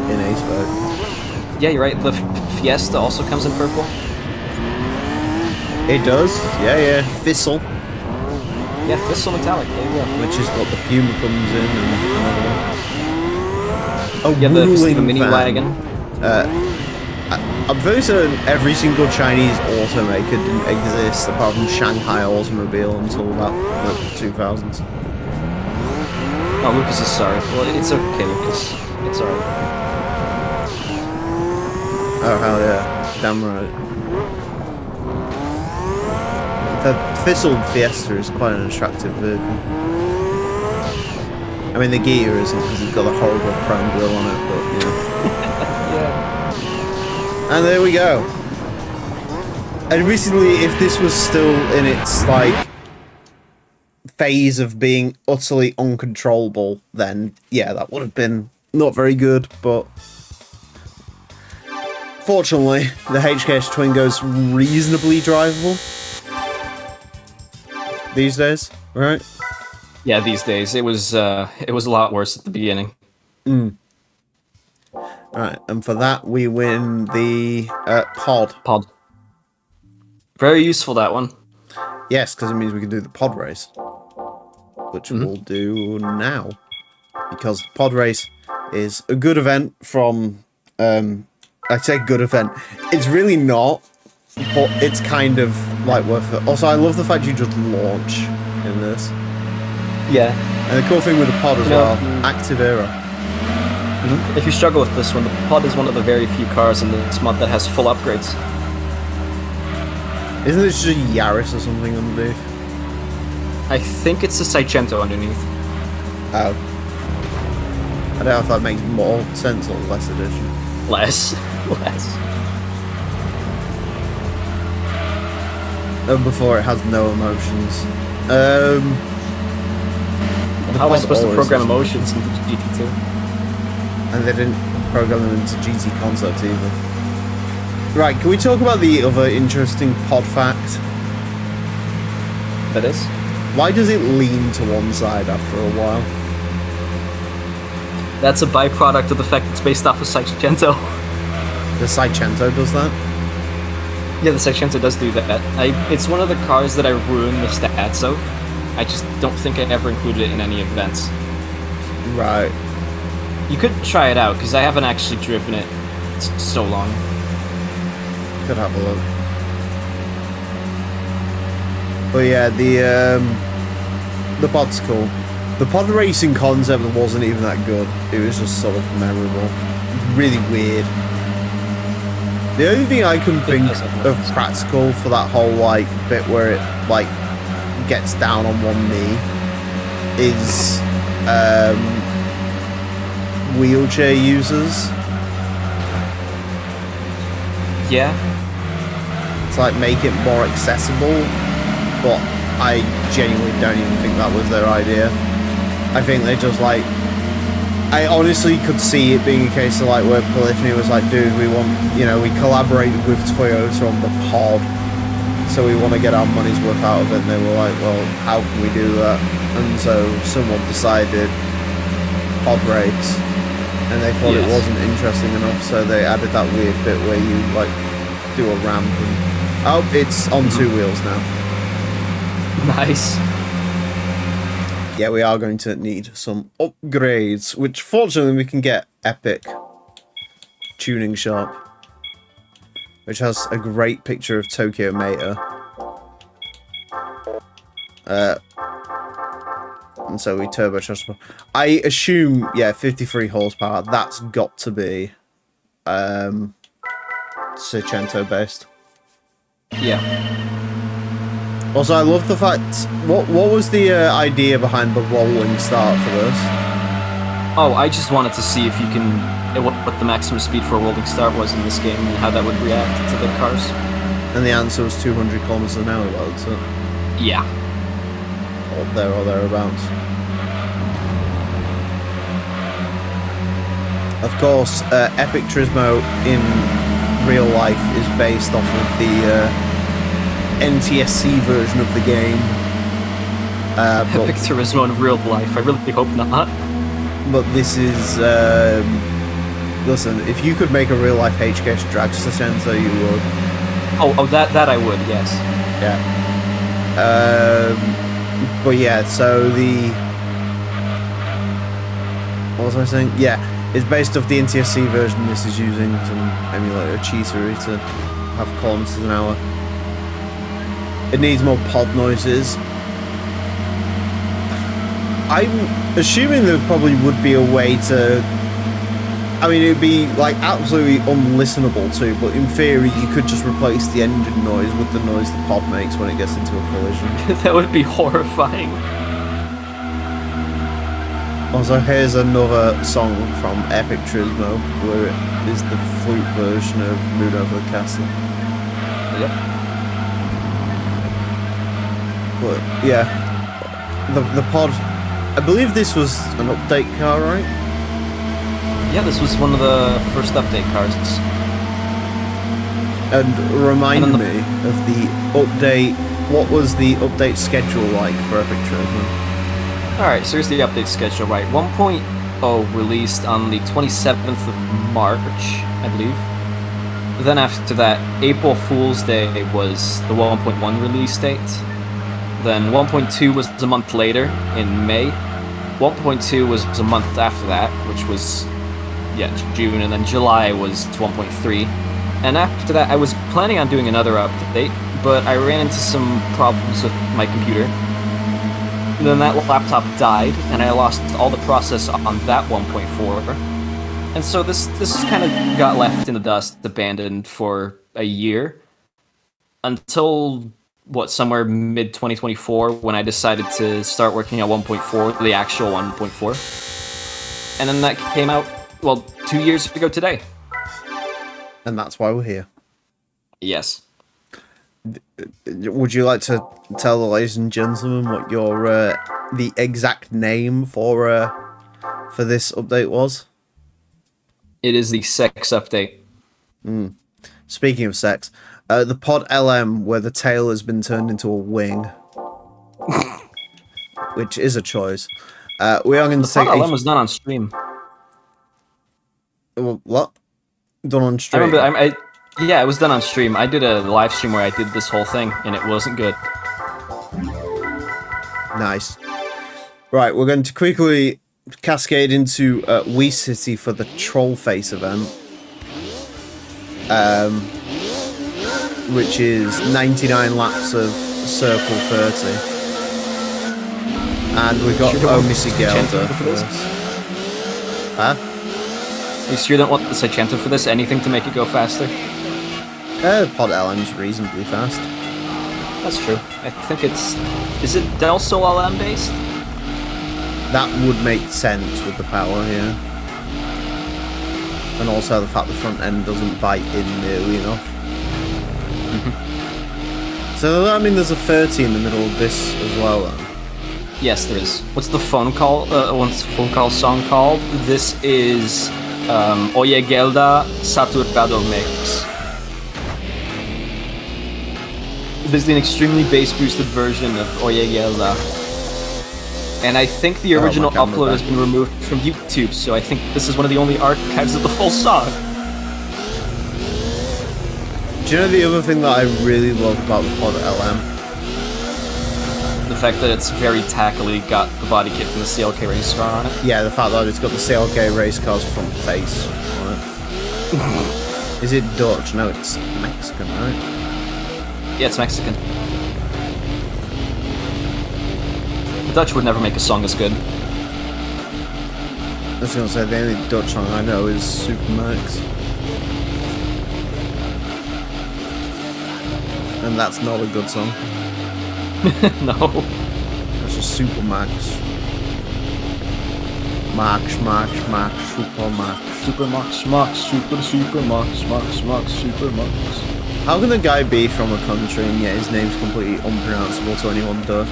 in A-Spec. Yeah, you're right. The Fiesta also comes in purple. It does? Yeah. Thistle. Yeah, Thistle Metallic. There you go. Which is what the Puma comes in and Yeah, the Festiva ruling Mini van. Wagon. I'm very certain every single Chinese automaker didn't exist apart from Shanghai Automobile until about the 2000s. Oh, Lucas is sorry. Well, it's okay, Lucas. It's alright. Oh, hell yeah. Damn right. The Thistle Fiesta is quite an attractive vehicle. I mean, the gear isn't because it's got a horrible chrome grille on it, but, you know. Yeah. And there we go. And recently, if this was still in its, like, phase of being utterly uncontrollable, then, yeah, that would have been not very good, but... Fortunately, the HKS Twingo's reasonably drivable. These days, right? Yeah, these days. It was a lot worse at the beginning. Alright, and for that we win the pod. Pod. Very useful, that one. Yes, because it means we can do the pod race. Which we'll do now. Because the pod race is a good event from... I say good event. It's really not, but it's kind of like worth it. Also, I love the fact you just launch in this. Yeah. And the cool thing with the pod as well, active era. If you struggle with this one, the pod is one of the very few cars in this mod that has full upgrades. Isn't this just a Yaris or something underneath? I think it's a Seicento underneath. Oh. I don't know if that makes more sense or less edition. Less. Before it has no emotions. How am I supposed to always program has- emotions into GT2? And they didn't program them into GT Concept either. Right, can we talk about the other interesting pod fact? That is? Why does it lean to one side after a while? That's a byproduct of the fact it's based off of Seicento. The Seicento does that? Yeah, the Seicento does do that. It's one of the cars that I ruin the stats of. I just don't think I ever included it in any events. Right. You could try it out, because I haven't actually driven it so long. Could have a look. But yeah, the pod's cool. The pod racing concept wasn't even that good. It was just sort of memorable. Really weird. The only thing I can think of practical for that whole like bit where it like gets down on one knee is wheelchair users. Yeah. To like make it more accessible, but I genuinely don't even think that was their idea. I think they just like, I honestly could see it being a case of like where Polyphony was like, dude, we want, you know, we collaborated with Toyota on the pod, so we want to get our money's worth out of it, and they were like, well, how can we do that? And so someone decided pod race, and they thought it wasn't interesting enough, so they added that weird bit where you like do a ramp and oh, it's on 2 wheels now. Nice. Yeah, we are going to need some upgrades, which fortunately we can get Epic Tuning Shop, which has a great picture of Tokyo Meta. And so we turbocharge. I assume, yeah, 53 horsepower. That's got to be Seicento based. Yeah. Also, I love the fact. What was the idea behind the rolling start for this? Oh, I just wanted to see if you can what the maximum speed for a rolling start was in this game and how that would react to the cars. And the answer was 200 kilometers an hour. That's it. Yeah. Or there or thereabouts. Of course, Epic Turismo in real life is based off of the NTSC version of the game. Epic Turismo in real life. I really hope not. But this is listen. If you could make a real life HKS Dragster Center, you would. Oh, that I would. Yes. Yeah. But yeah. So what was I saying? Yeah, it's based off the NTSC version. This is using some emulator cheatery to have kilometers an hour. It needs more pod noises. I'm assuming there probably would be a way to... I mean, it would be like absolutely unlistenable too, but in theory you could just replace the engine noise with the noise the pod makes when it gets into a collision. That would be horrifying. Also, here's another song from Epic Turismo, where it is the flute version of Moon Over the Castle. Yep. But yeah, the pod, I believe this was an update car, right? Yeah, this was one of the first update cars. And remind me of the update, what was the update schedule like for Epic Turismo? Alright, so here's the update schedule, right? 1.0 released on the 27th of March, I believe. Then after that, April Fool's Day was the 1.1 release date. Then 1.2 was a month later, in May. 1.2 was a month after that, which was, yeah, June, and then July was 1.3. And after that, I was planning on doing another update, but I ran into some problems with my computer. And then that laptop died, and I lost all the process on that 1.4. And so this kind of got left in the dust, abandoned for a year, until, somewhere mid-2024, when I decided to start working on 1.4, the actual 1.4. And then that came out, 2 years ago today. And that's why we're here. Yes. Would you like to tell the ladies and gentlemen what your the exact name for this update was? It is the sex update. Speaking of sex, the Pod LM, where the tail has been turned into a wing, which is a choice. We are going to take. The Pod LM was done on stream. What? Done on stream? I remember. Yeah, it was done on stream. I did a live stream where I did this whole thing, and it wasn't good. Nice. Right, we're going to quickly cascade into Wii City for the Troll Face event. Which is 99 laps of Circle 30. And we got Sure don't want Omisi the Gelder Sargento for for this? this. Huh? You sure don't want the Sargento for this? Anything to make it go faster? Pod LM's reasonably fast. That's true. I think it's... Is it Delso LM based? That would make sense with the power, yeah. And also the fact the front end doesn't bite in nearly enough. So that means there's a 30 in the middle of this as well then? Yes, there is. What's the phone call? What's the phone call song called? This is Oye Gelda Saturado Mix. This is an extremely bass boosted version of Oye Gelda. And I think the original upload has been removed from YouTube, so I think this is one of the only archives of the full song. Do you know the other thing that I really love about the Pod LM? The fact that it's very tackily got the body kit from the CLK race car on it. Yeah, the fact that it's got the CLK race car's front face on it. Is it Dutch? No, it's Mexican, right? Yeah, it's Mexican. The Dutch would never make a song as good. I was going to say, the only Dutch song I know is Supermax. And that's not a good song. No. That's just Supermax. Max, Max, Max, Supermax. Supermax, Max, Supermax, Max, Max, Supermax. How can a guy be from a country and yet his name's completely unpronounceable to anyone Dutch?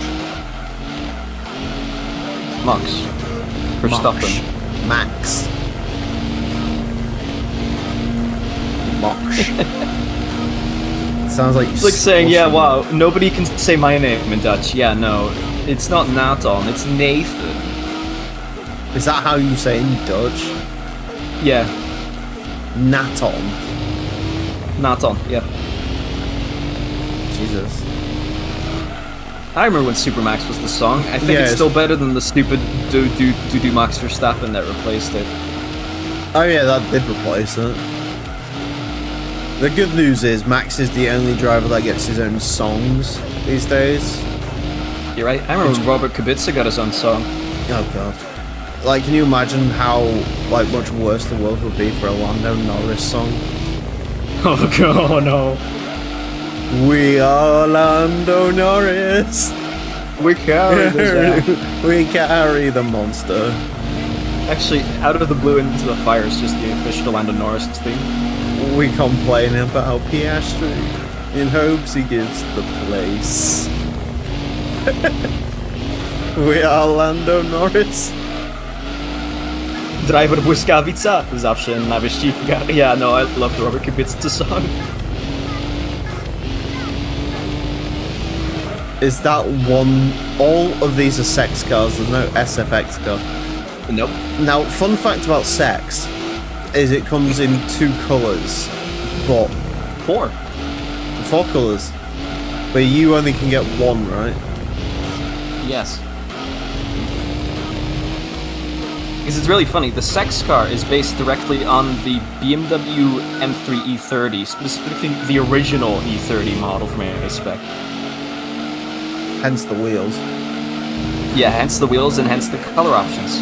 Max. Verstappen. Max. Max. Sounds like It's like saying, yeah, wow, nobody can say my name in Dutch. Yeah, no, it's not Nathan, it's Nathan. Is that how you say it in Dutch? Yeah, Naton. Nathan, yeah. Jesus. I remember when Supermax was the song. I think Yeah, it's still better than the stupid do Max Verstappen that replaced it. Oh yeah, that did replace it. The good news is Max is the only driver that gets his own songs these days. You're right. I remember when Robert Kubica got his own song. Oh god. Like, can you imagine how much worse the world would be for a Lando Norris song? Oh god, no. We are Lando Norris. We carry this We carry the monster. Actually, Out of the Blue Into the Fire is just the official Lando Norris theme. We complain about Piastri in hopes he gives the place. We are Lando Norris. Driver Błyskawica zawsze na wyścigach. Yeah, no, I love the Robert Kubica song. Is that one? All of these are sex cars. There's no SFX car. Nope. Now, fun fact about sex is it comes in 2 colours, but 4 colours. But you only can get 1, right? Yes. Because it's really funny, the sex car is based directly on the BMW M3 E30, specifically the original E30 model from A-Spec. Hence the wheels. Yeah, hence the wheels and hence the color options.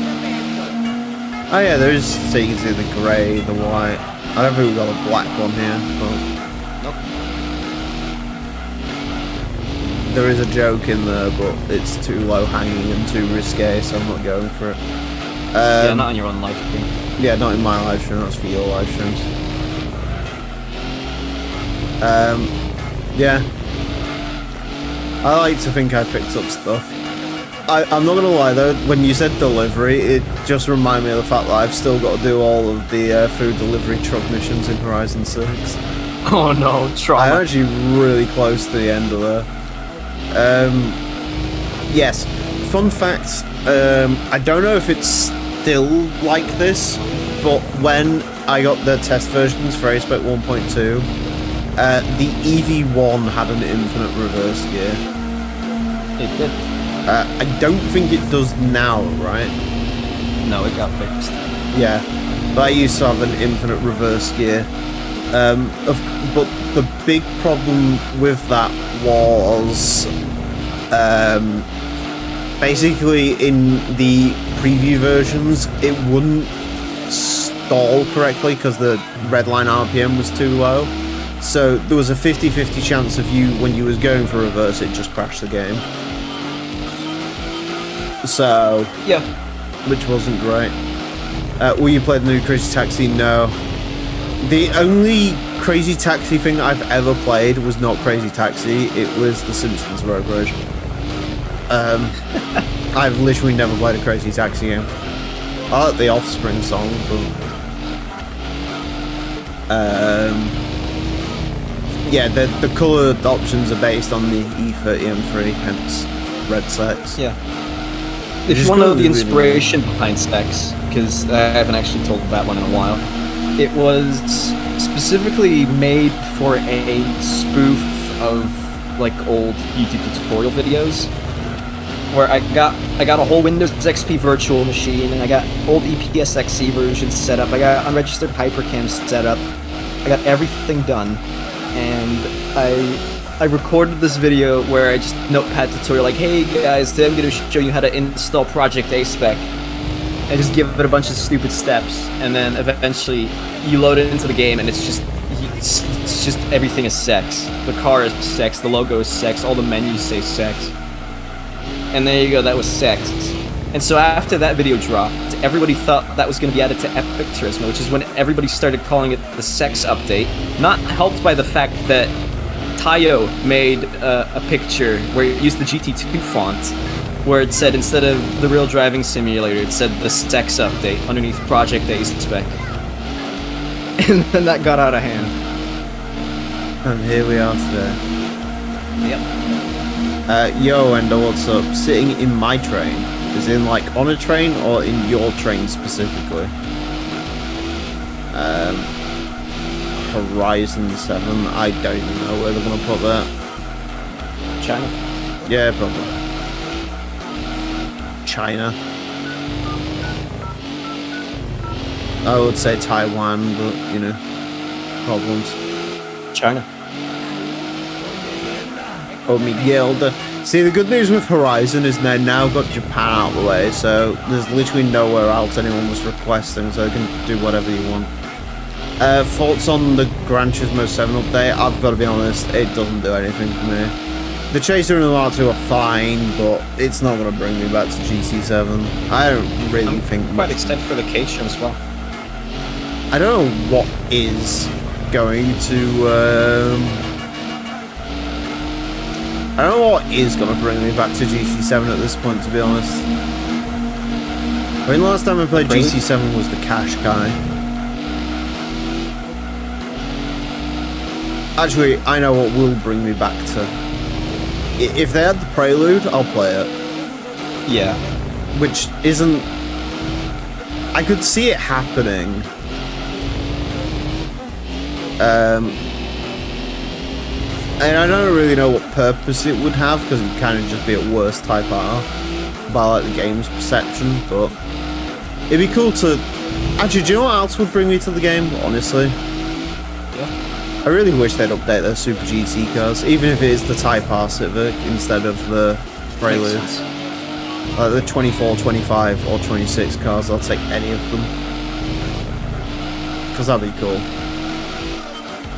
Oh yeah, there is. So you can see the grey, the white. I don't think we've got a black one here, but Nope. there is a joke in there, but it's too low hanging and too risque, so I'm not going for it. Yeah, not on your own live stream. Yeah, not in my live stream. That's for your live streams. Yeah. I like to think I picked up stuff. I'm not gonna lie though, when you said delivery, it just reminded me of the fact that I've still got to do all of the food delivery truck missions in Horizon 6. Oh no, trauma. I'm actually really close to the end of there. Yes, fun fact, I don't know if it's still like this, but when I got the test versions for A-Spec 1.2, the EV1 had an infinite reverse gear. It did. I don't think it does now, right? No, it got fixed. Yeah, but I used to have an infinite reverse gear, But the big problem with that was basically in the preview versions it wouldn't stall correctly because the red line RPM was too low. So there was a 50-50 chance of you, when you was going for reverse, it just crashed the game. So Yeah. which wasn't great. Will you play the new Crazy Taxi? No. The only Crazy Taxi thing I've ever played was not Crazy Taxi, it was The Simpsons Road Rage. I've literally never played a Crazy Taxi game. I like the Offspring song, but... yeah, the colour options are based on the E30M3, hence red sex. Yeah. If you want to know the inspiration behind Specs, because I haven't actually told that one in a while, it was specifically made for a spoof of like old YouTube tutorial videos, where I got a whole Windows XP virtual machine, and I got old EPSXE versions set up, I got unregistered hypercams set up, I got everything done, and I recorded this video where I just notepad tutorial like, hey guys, today I'm going to show you how to install Project A-Spec. I just give it a bunch of stupid steps, and then eventually you load it into the game, and it's just everything is sex. The car is sex, the logo is sex, all the menus say sex. And there you go, that was sex. And so after that video dropped, everybody thought that was going to be added to Epic Turismo, which is when everybody started calling it the sex update, not helped by the fact that Tayo made a picture where it used the GT2 font, where it said, instead of the real driving simulator, it said the sex update underneath Project A-Spec. And then that got out of hand. And here we are today. Yep. Yo, Endo, what's up? Sitting in my train. Is in like on a train or in your train specifically? Horizon 7, I don't even know where they're gonna put that. China. Yeah, probably. China. I would say Taiwan, but you know, problems. China. Oh, Miguel. See, the good news with Horizon is they now got Japan out of the way, so there's literally nowhere else anyone was requesting, so they can do whatever you want. Thoughts on the Gran Turismo 7 update? I've got to be honest, it doesn't do anything for me. The Chaser and the Mark II are fine, but it's not going to bring me back to GT7. I don't really think... Quite excited for the K-Show as well. I don't know what is going to... I don't know what is going to bring me back to GT7 at this point, to be honest. I mean, last time I played GT7 was the Qashqai. Actually, I know what will bring me back to... If they had the Prelude, I'll play it. Yeah. Which isn't... I could see it happening. And I don't really know what purpose it would have, because it would kind of just be at worst Type R by like the game's perception, but it'd be cool to... Actually, do you know what else would bring me to the game, honestly? Yeah. I really wish they'd update their Super GT cars, even if it is the Type R Civic instead of the Preludes. Like the 24, 25 or 26 cars, I'll take any of them. Because that'd be cool.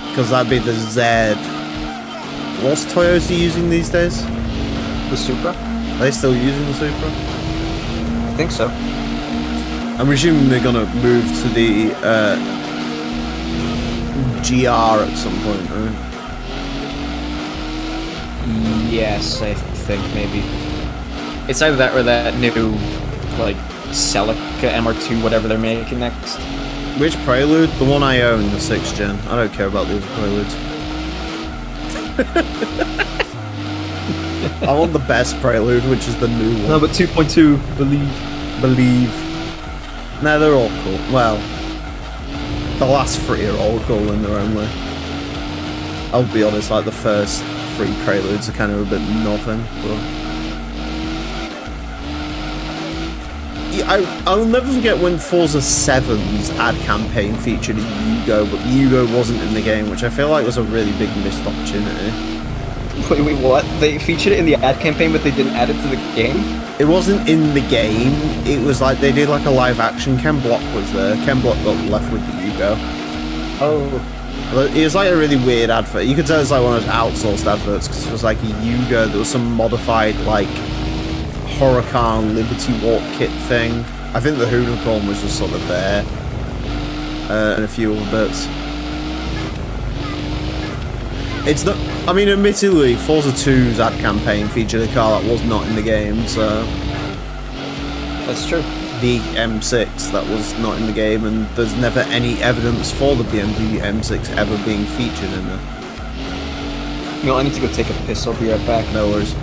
Because that'd be the Z... What's Toyota using these days? The Supra? Are they still using the Supra? I think so. I'm assuming they're gonna move to the GR at some point, right? Yes, I think maybe. It's either that or that new, like, Celica MR2, whatever they're making next. Which Prelude? The one I own, the 6th gen. I don't care about the other Preludes. I want the best Prelude, which is the new one. No, but 2.2, believe. No, they're all cool. Well, the last 3 are all cool in their own way. I'll be honest, like the first 3 Preludes are kind of a bit nothing, but... I'll never forget when Forza 7's ad campaign featured Yugo, but Yugo wasn't in the game, which I feel like was a really big missed opportunity. Wait, what? They featured it in the ad campaign, but they didn't add it to the game? It wasn't in the game. It was like they did like a live action. Ken Block was there. Ken Block got left with the Yugo. Oh. It was like a really weird advert. You could tell it's like one of those outsourced adverts because it was like a Yugo. There was some modified like Huracan Liberty Walk kit thing. I think the Hoonicorn was just sort of there. And a few other bits. It's not. I mean, admittedly, Forza 2's ad campaign featured a car that was not in the game, so. That's true. The M6 that was not in the game, and there's never any evidence for the BMW M6 ever being featured in it. No, I need to go take a piss. I'll be right back. No worries.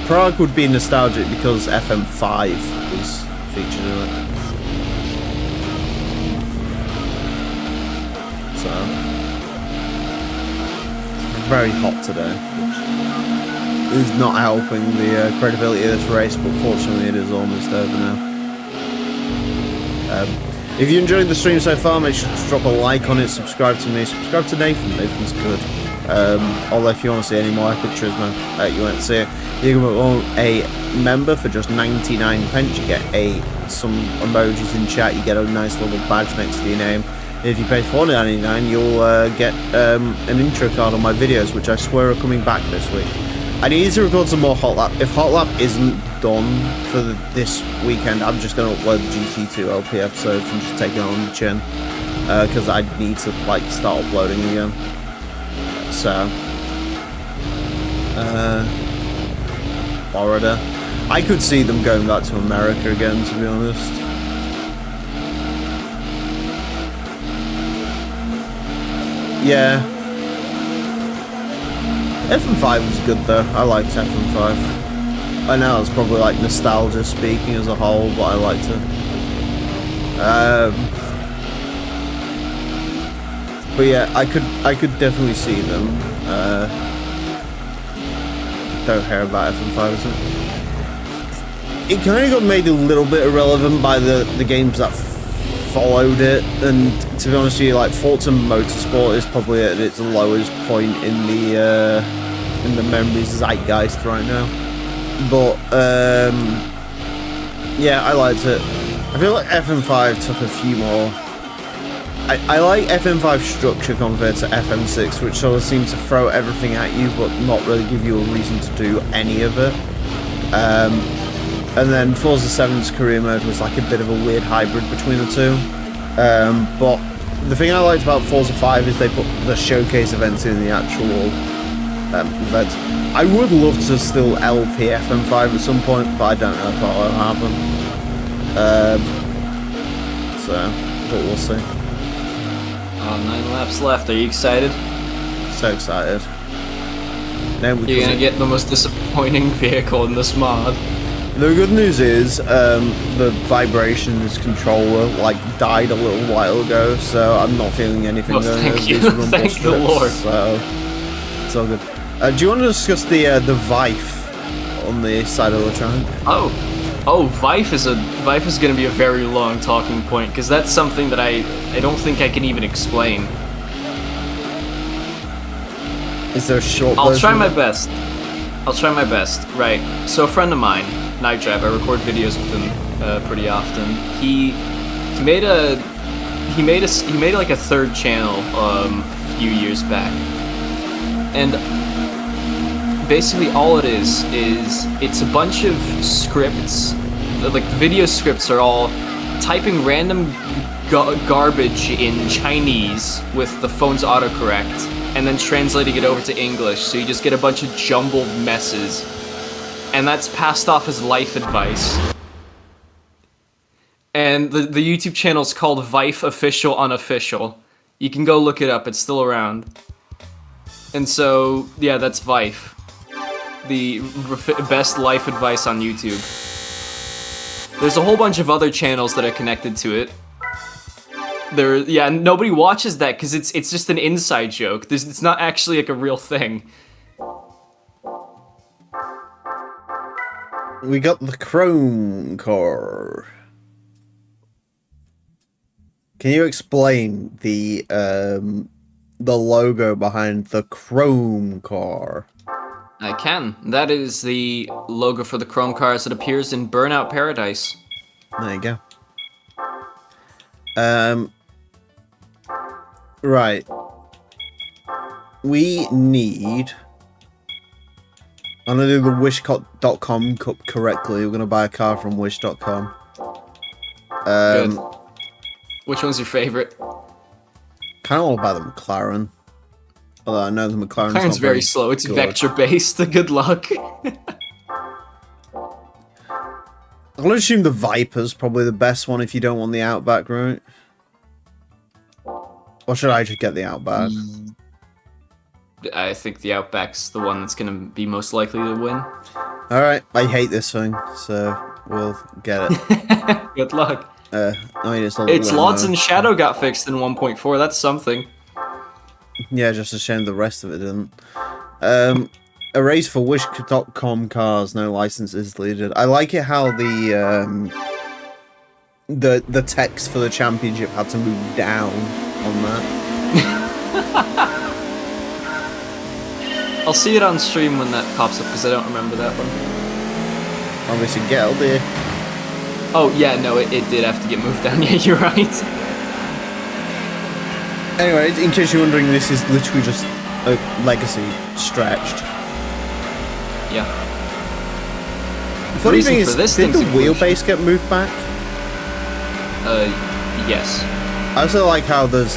Prague would be nostalgic because FM5 was featured in it. So. Very hot today, which is not helping the credibility of this race, but fortunately it is almost over now. If you enjoyed the stream so far, make sure to drop a like on it, subscribe to me, subscribe to Nathan. Nathan's good. Although if you want to see any more Epic Turismo, you won't see it. You can become a member for just 99 pence. You get some emojis in chat. You get a nice little badge next to your name. If you pay $4.99, you'll get an intro card on my videos, which I swear are coming back this week. I need to record some more Hot Lap. If Hot Lap isn't done for this weekend, I'm just going to upload the GT2 LP episodes and just take it on the chin. Because I need to like start uploading again. So, Florida. I could see them going back to America again, to be honest. Yeah. FM5 was good though. I liked FM5. I know it's probably like nostalgia speaking as a whole, but I liked it. But yeah, I could definitely see them. Don't care about FM5, is it? It kind of got made a little bit irrelevant by the games that followed it, and to be honest with you, like Forza Motorsport is probably at its lowest point in the memory zeitgeist right now. But yeah, I liked it. I feel like FM5 took a few more. I like FM5 structure compared to FM6, which sort of seems to throw everything at you but not really give you a reason to do any of it. And then Forza 7's career mode was like a bit of a weird hybrid between the two. But the thing I liked about Forza 5 is they put the showcase events in the actual events. I would love to still LP FM5 at some point, but I don't know if that will happen. But we'll see. 9 laps left. Are you excited? So excited. You're gonna get the most disappointing vehicle in this mod. The good news is the vibrations controller like died a little while ago, so I'm not feeling anything. Oh, thank you. Thank the Lord. So it's all good. Do you want to discuss the Vife on the side of the trunk? Oh, Vife is gonna be a very long talking point because that's something that I don't think I can even explain. Is there a short? I'll try my best. Right. So a friend of mine, Night Drive, I record videos with him pretty often. He made like a third channel a few years back, and basically all it is it's a bunch of scripts. Like the video scripts are all typing random garbage in Chinese with the phone's autocorrect, and then translating it over to English, so you just get a bunch of jumbled messes. And that's passed off as life advice. And the YouTube channel is called Vife Official Unofficial. You can go look it up, it's still around. And so, yeah, that's Vife. The best life advice on YouTube. There's a whole bunch of other channels that are connected to it. Yeah, nobody watches that because it's just an inside joke. It's not actually like a real thing. We got the Chrome car. Can you explain the logo behind the Chrome car? I can. That is the logo for the Chrome cars that appears in Burnout Paradise. There you go. Right. We need... I'm gonna do the wish.com cup correctly. We're gonna buy a car from wish.com. Good. Which one's your favorite? Kind of want to buy the McLaren. Although I know the McLaren's McLaren's not very slow. It's good. vector-based. Good luck. I'm gonna assume the Viper's probably the best one if you don't want the Outback, right? Or should I just get the Outback? I think the Outback's the one that's gonna be most likely to win. Alright, I hate this thing, so we'll get it. Good luck. I mean, it's not Its limo. LODs and Shadow got fixed in 1.4. That's something. Yeah, just a shame the rest of it didn't. A race for wish.com cars, no licenses needed. I like it how the text for the championship had to move down on that. I'll see it on stream when that pops up because I don't remember that one. Obviously, get out there. Oh yeah, no, it did have to get moved down. Yeah, you're right. Anyway, in case you're wondering, this is literally just a legacy stretched. Yeah. Funny reason thing for is, this did the thing's inclusion- wheelbase get moved back? Yes. I also like how there's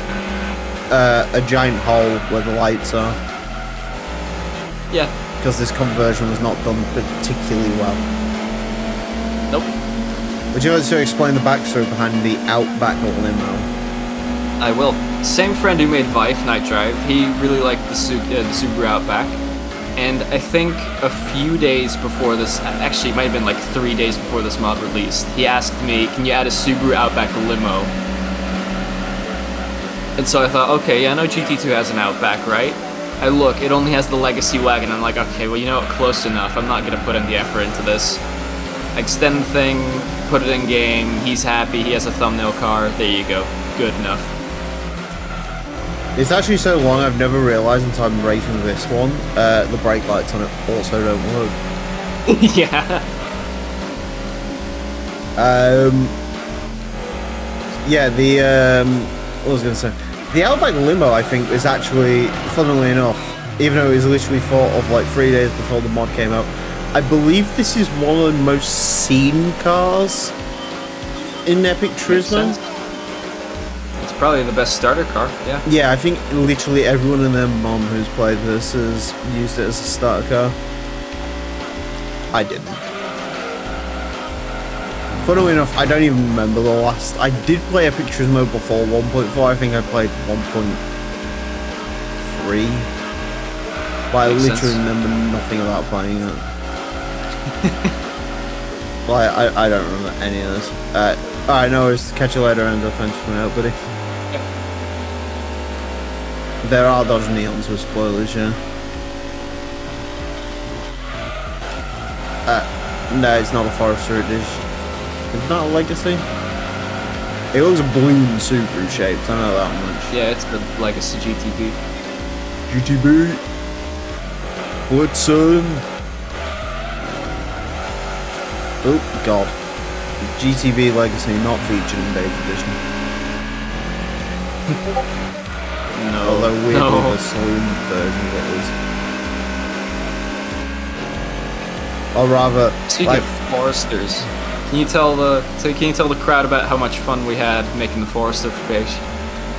a giant hole where the lights are, Yeah. because this conversion was not done particularly well. Nope. Would you like to explain the backstory behind the Outback limo? I will. Same friend who made Vive Night Drive. He really liked the Subaru Outback. And I think a few days before this, actually it might have been like 3 days before this mod released, he asked me, can you add a Subaru Outback limo? And so I thought, okay, yeah, I know GT2 has an Outback, right? I look, it only has the Legacy wagon. I'm like, okay, well, you know what, close enough. I'm not going to put in the effort into this. I extend the thing, put it in game, he's happy, he has a thumbnail car, there you go. Good enough. It's actually so long I've never realised until I'm racing this one, the brake lights on it also don't work. Yeah. Yeah, what was I going to say? The Outback limo, I think, is actually, funnily enough, even though it was literally thought of like 3 days before the mod came out, I believe this is one of the most seen cars in Epic Turismo. It's probably the best starter car, yeah. Yeah, I think literally everyone and their mom who's played this has used it as a starter car. I didn't. Funnily enough, I don't even remember the last... I did play Epic Turismo before 1.4, I think I played 1.3. But I Makes literally sense. remember nothing about playing it. Like, I don't remember any of this. Alright, no worries. Catch you later, and thanks for coming out, buddy. There are Dodge Neons with spoilers, yeah. No, it's not a Forester edition. It's not a Legacy. It looks blue and Subaru shaped, I know that much. Yeah, it's the Legacy GTB. GTB. Blitzen. Oh, God. GTB Legacy not featured in Beta Edition. No. Although weirdly no. the saloon version of it is. Or rather, Speaking like, of Foresters, can you tell the crowd about how much fun we had making the Forester for page?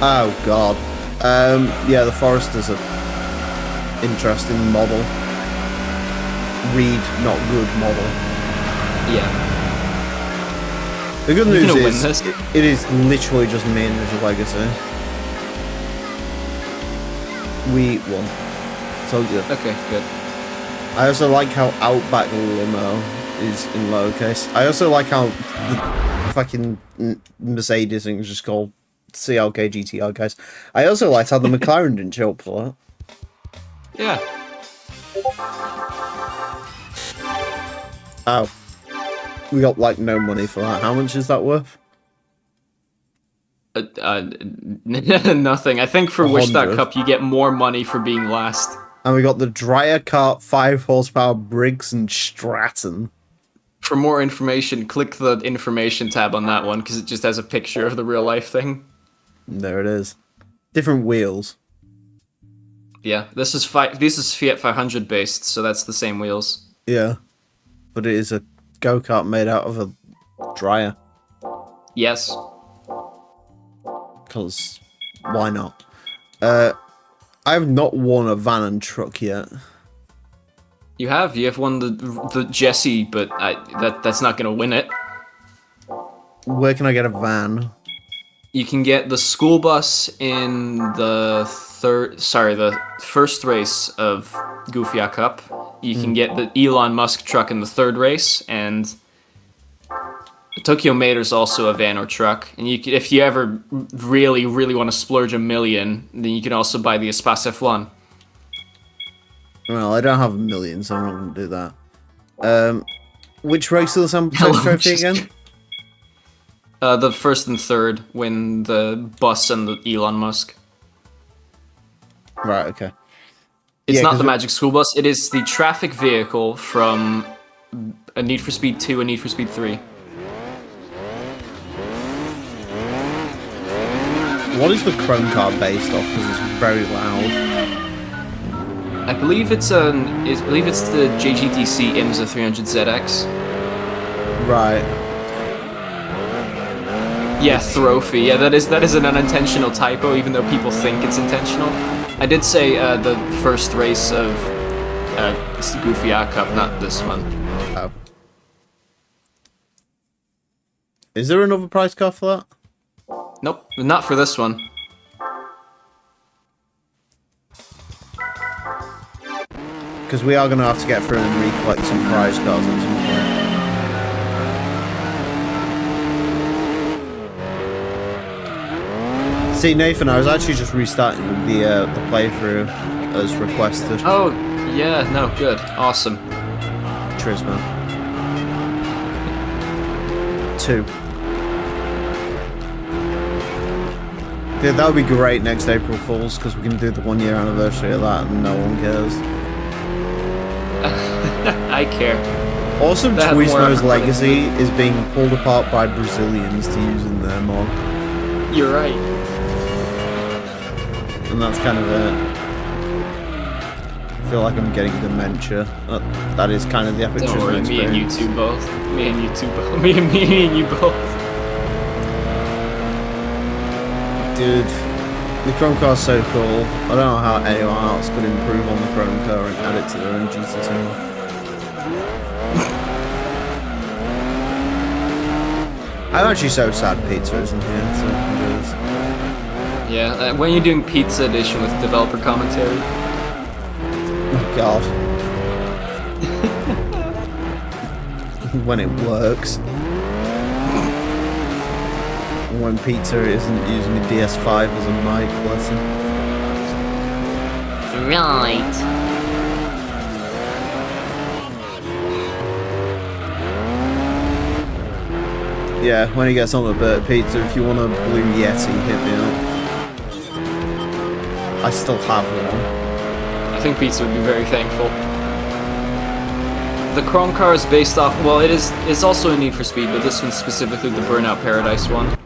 oh God. Yeah, the Forester's a interesting model. Read, not good model. Yeah. The good You news gonna win is, this? it is literally just me and the Legacy. We won. So good. Okay, good. I also like how Outback Limo is in lowercase. I also like how the fucking Mercedes thing is just called CLK GTR, guys. I also like how the McLaren didn't show up for that. Yeah. Oh. We got, like, no money for that. How much is that worth? Nothing. I think for Wish That 100. Cup, you get more money for being last. And we got the Dryer Cart 5 horsepower Briggs and Stratton. For more information, click the information tab on that one because it just has a picture of the real life thing. There it is. Different wheels. Yeah, this is Fiat 500 based, so that's the same wheels. Yeah. But it is a go-kart made out of a dryer. Yes. Because why not? I have not won a van and truck yet. You have won the Jesse, but that's not gonna win it. Where can I get a van? You can get the school bus in the first race of Goofy Cup. You can get the Elon Musk truck in the third race, and Tokyo Mater's also a van or truck. And you can, if you ever really, really want to splurge $1 million, then you can also buy the Espace F1. Well, I don't have $1 million, so I'm not going to do that. Which race of the Sample Hello, Trophy just- again? The first and third win the bus and the Elon Musk. Right, okay. It's Yeah, not 'cause the Magic School Bus, it is the traffic vehicle from a Need for Speed 2 and Need for Speed 3. What is the Chrome car based off? Because it's very loud. I believe it's the JGTC IMSA 300ZX. Right. Yeah, Trophy. Yeah, that is an unintentional typo, even though people think it's intentional. I did say the first race of Goofy Cup, not this one. Oh. Is there another prize car for that? Nope, not for this one. Because we are going to have to get through and recollect some prize cars at some point. See, Nathan, I was actually just restarting the playthrough as requested. Oh, yeah, no, good. Awesome. Turismo 2. Dude, that would be great next April Fools, because we can do the 1 year anniversary of that and no one cares. I care. Also, That had more Turismo's effort. legacy is being pulled apart by Brazilians to use in their mod. You're right. And that's kind of it. I feel like I'm getting dementia. That is kind of the Epic Don't Turismo worry, me and you experience. two both. Me and you two both. Me and you both. Dude, the Chrome car's so cool. I don't know how anyone else could improve on the Chrome car and add it to their own GT2. I'm actually so sad Pizza isn't here to do this. Yeah, when you're doing Pizza Edition with developer commentary. Oh god. When it works. When Pizza isn't using the DS5 as a mic, bless him. Right. Yeah, when he gets on the bit of Pizza, if you want a blue Yeti, hit me up. I still have one. I think Pizza would be very thankful. The Chrome car is based off, well, it's also a Need for Speed, but this one's specifically the Burnout Paradise one.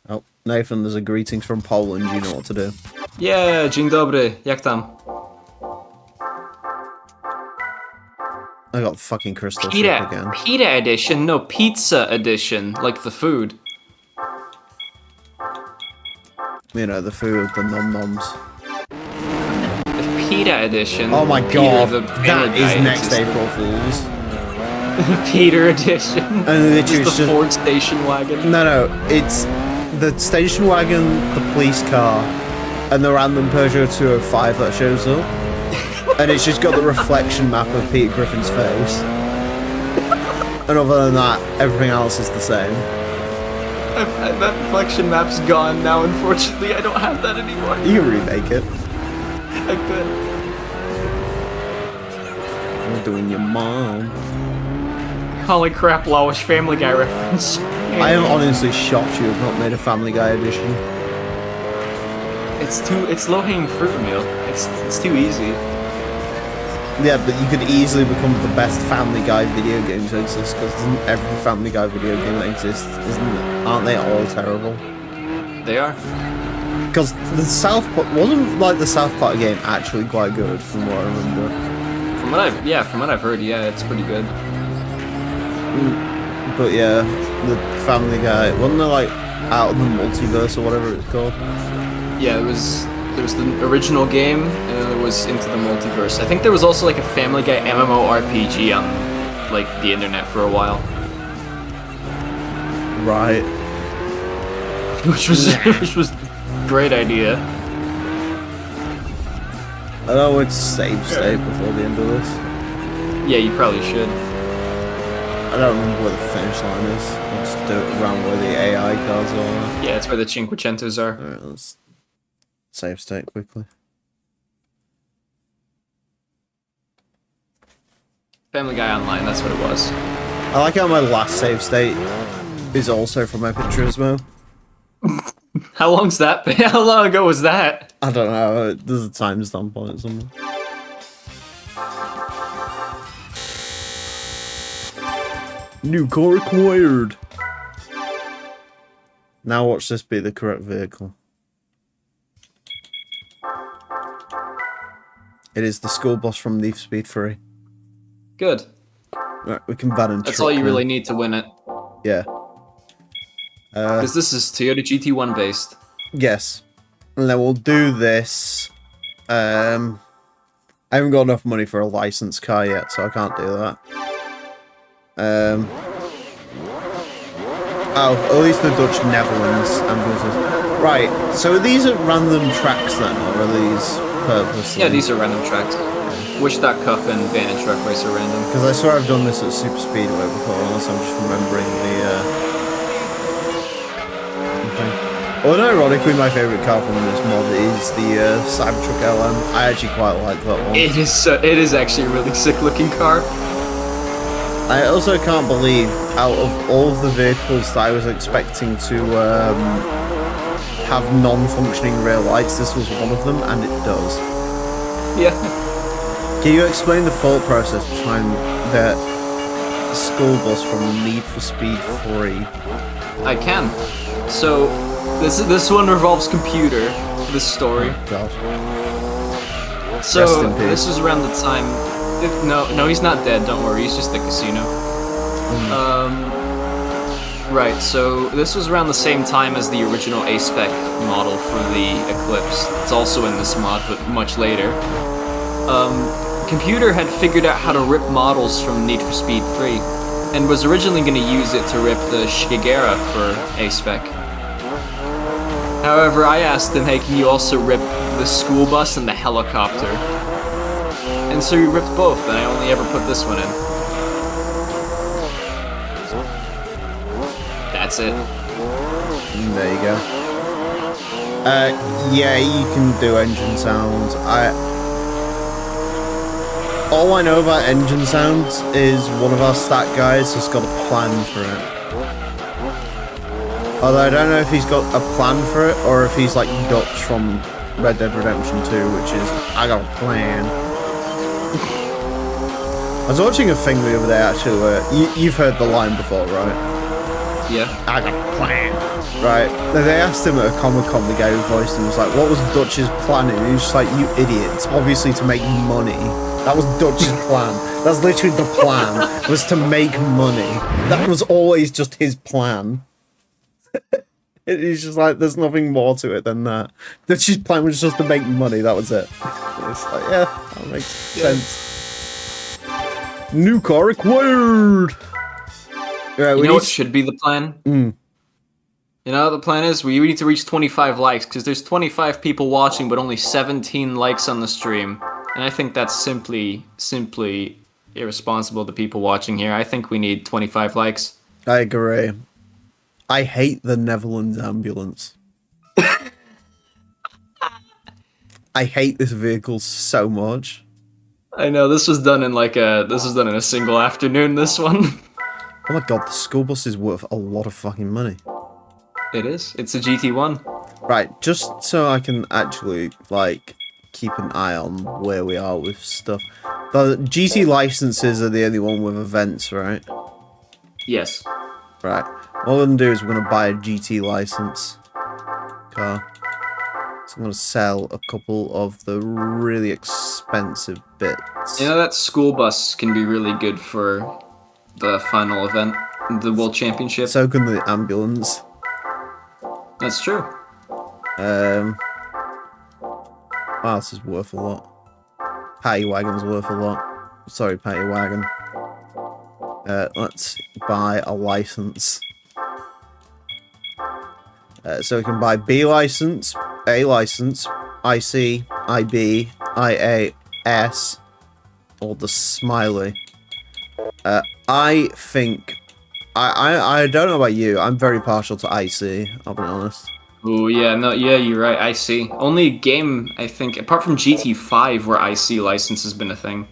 Oh, Nathan, there's a greetings from Poland, you know what to do. Yeah, dzień dobry, jak tam? I got the fucking crystal ship again. Pita Edition? No, Pizza Edition, like the food. You know, the food, the nom-noms. The Pita Edition. Oh my Peter god, the that is Paradise next is the- April Fools. Peter Edition. And literally Just it's the just... Ford station wagon. No, it's the station wagon, the police car, and the random Peugeot 205 that shows up. And it's just got the reflection map of Peter Griffin's face. And other than that, everything else is the same. That reflection map's gone now, unfortunately. I don't have that anymore. You can remake it. I could. I'm doing your mom. Holy crap, Lawish Family Guy reference. I am honestly shocked you have not made a Family Guy edition. It's low-hanging fruit, Emil. It's too easy. Yeah, but you could easily become the best Family Guy video game to exist, because isn't every Family Guy video game that exists, aren't they all terrible? They are. Because the South Park wasn't like the South Park game actually quite good, from what I remember. From what I've heard, yeah, it's pretty good. But yeah, the Family Guy wasn't there like Out of the Multiverse or whatever it's called? Yeah, there was the original game, and then there was Into the Multiverse. I think there was also like a Family Guy MMORPG on like the internet for a while, Right. which was great idea. I know it's save state before the end of this. Yeah, you probably should. I don't remember where the finish line is. I'll just do it around where the AI cards are. Yeah, it's where the Cinquecentos are. Alright, let's save state quickly. Family Guy Online, that's what it was. I like how my last save state is also from Epic Turismo. How long's that been? How long ago was that? I don't know, there's a timestamp on it somewhere. New car acquired! Now watch this be the correct vehicle. It is the school bus from Need for Speed 3. Good. Right, we can ban and That's trick all you now. really need to win it. Yeah. Because this is Toyota GT1 based. Yes. And then we'll do this. I haven't got enough money for a licensed car yet, so I can't do that. Oh, at least the Dutch Netherlands ambulances. Right, so these are random tracks then, or are these purposely? Yeah, these are random tracks. Wish That Cup and Van and Truck Race are random. Because I swear I've done this at Super Speedway before, unless I'm just remembering the, thing. Well, ironically, my favourite car from this mod is the Cybertruck LM. I actually quite like that one. It is actually a really sick looking car. I also can't believe, out of all of the vehicles that I was expecting to have non-functioning rear lights, this was one of them, and it does. Yeah. Can you explain the thought process behind the school bus from Need for Speed 3? I can. So, this one revolves computer, this story. God. So, Rest in peace. this is around the time... No, he's not dead, don't worry, he's just at the casino. Right, so this was around the same time as the original A-Spec model for the Eclipse. It's also in this mod, but much later. Computer had figured out how to rip models from Need for Speed 3, and was originally going to use it to rip the Shigera for A-Spec. However, I asked him, hey, can you also rip the school bus and the helicopter? And so he ripped both, and I only ever put this one in. That's it. There you go. Yeah, you can do engine sounds. All I know about engine sounds is one of our stat guys has got a plan for it. Although I don't know if he's got a plan for it, or if he's like Dutch from Red Dead Redemption 2, which is, I got a plan. I was watching a thing the other day actually where, you've heard the line before, right? Yeah. I got a plan. Right. They asked him at a Comic-Con, the guy who voiced him was like, what was Dutch's plan? And he was just like, you idiot, it's obviously to make money. That was Dutch's plan. That's literally the plan, was to make money. That was always just his plan. He's just like, there's nothing more to it than that. Dutch's plan was just to make money, that was it. It's like, yeah, that makes sense. New car acquired! Right, You know what should be the plan? You know what the plan is? We need to reach 25 likes, because there's 25 people watching, but only 17 likes on the stream. And I think that's simply irresponsible to people watching here. I think we need 25 likes. I agree. I hate the Netherlands ambulance. I hate this vehicle so much. I know, this was done in a single afternoon, this one. Oh my god, the school bus is worth a lot of fucking money. It is. It's a GT1. Right, just so I can actually, like, keep an eye on where we are with stuff. The GT licenses are the only one with events, right? Yes. Right. What we're going to do is we're going to buy a GT license car. So I'm going to sell a couple of the really expensive bits. You know, that school bus can be really good for the final event, the World Championship. So can the ambulance. That's true. What else is worth a lot? Paddy Wagon's worth a lot. Sorry, Paddy Wagon. Let's buy a license. So we can buy B license, A license, IC, IB, IA, S, or the Smiley. I think... I don't know about you, I'm very partial to IC, I'll be honest. Oh yeah, no, yeah, you're right. I see. Only game, I think, apart from GT5, where IC license has been a thing.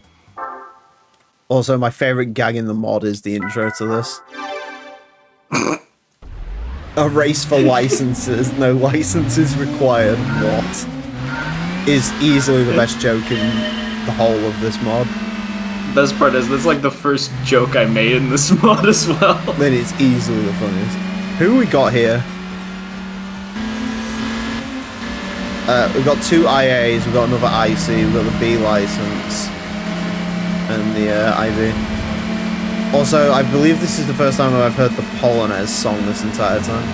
Also, my favourite gag in the mod is the intro to this. A race for licenses, no licenses required. What? Is easily the best joke in the whole of this mod. Best part is, that's like the first joke I made in this mod as well. Then it's easily the funniest. Who we got here? We've got 2 IAs, we've got another IC, we've got the B license, and the IB. Also, I believe this is the first time I've heard the Polonaise song this entire time.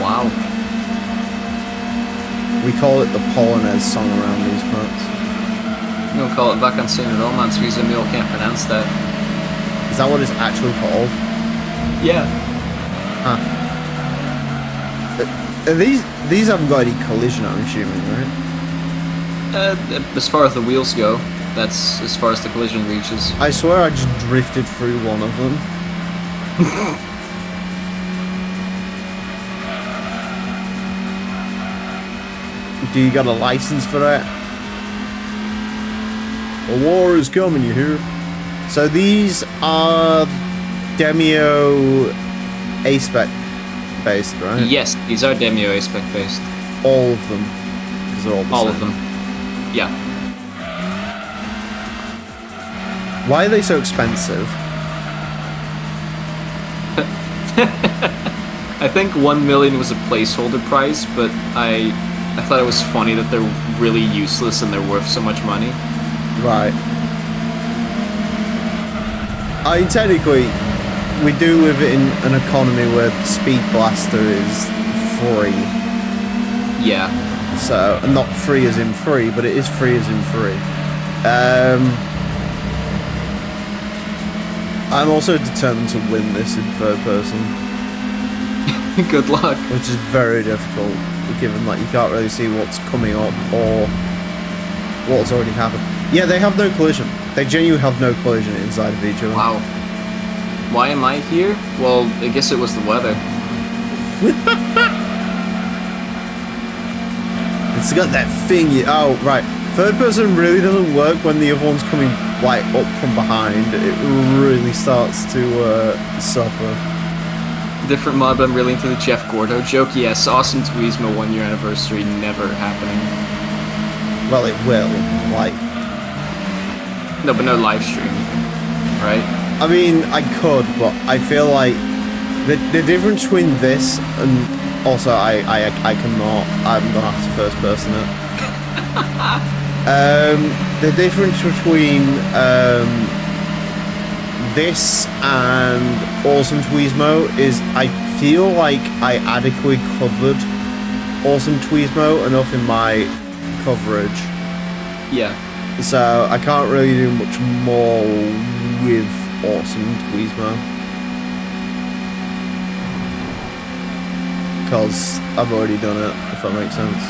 Wow. We call it the Polonaise song around these parts. You don't call it Vacancy in Romance because Emil can't pronounce that. Is that what it's actually called? Yeah. Huh. These haven't got any collision, I'm assuming, right? As far as the wheels go, that's as far as the collision reaches. I swear I just drifted through one of them. Do you got a license for that? A war is coming, you hear? So these are Demio A-Spec based, right? Yes, these are Demio A-Spec based. All of them. Because they're all the All same. of them. Yeah. Why are they so expensive? I think 1 million was a placeholder price, but I thought it was funny that they're really useless and they're worth so much money. Right. I mean, technically, we do live in an economy where Speed Blaster is free. Yeah. So, not free as in free, but it is free as in free. I'm also determined to win this in third person. Good luck. Which is very difficult, given that you can't really see what's coming up or what's already happened. Yeah, they have no collision. They genuinely have no collision inside of each other. Wow. Why am I here? Well, I guess it was the weather. It's got that thing. Oh, right. Third person really doesn't work when the other one's coming like up from behind. It really starts to suffer. Different mod, but I'm really into the Jeff Gordo joke. Yes, awesome Turismo 1 year anniversary never happening. Well, it will. Like, no, but no live stream, right? I mean, I could, but I feel like the difference between this and also I cannot. I'm gonna have to first person it. The difference between this and Awesome Turismo is I feel like I adequately covered Awesome Turismo enough in my coverage. Yeah. So I can't really do much more with Awesome Turismo. Because I've already done it, if that makes sense.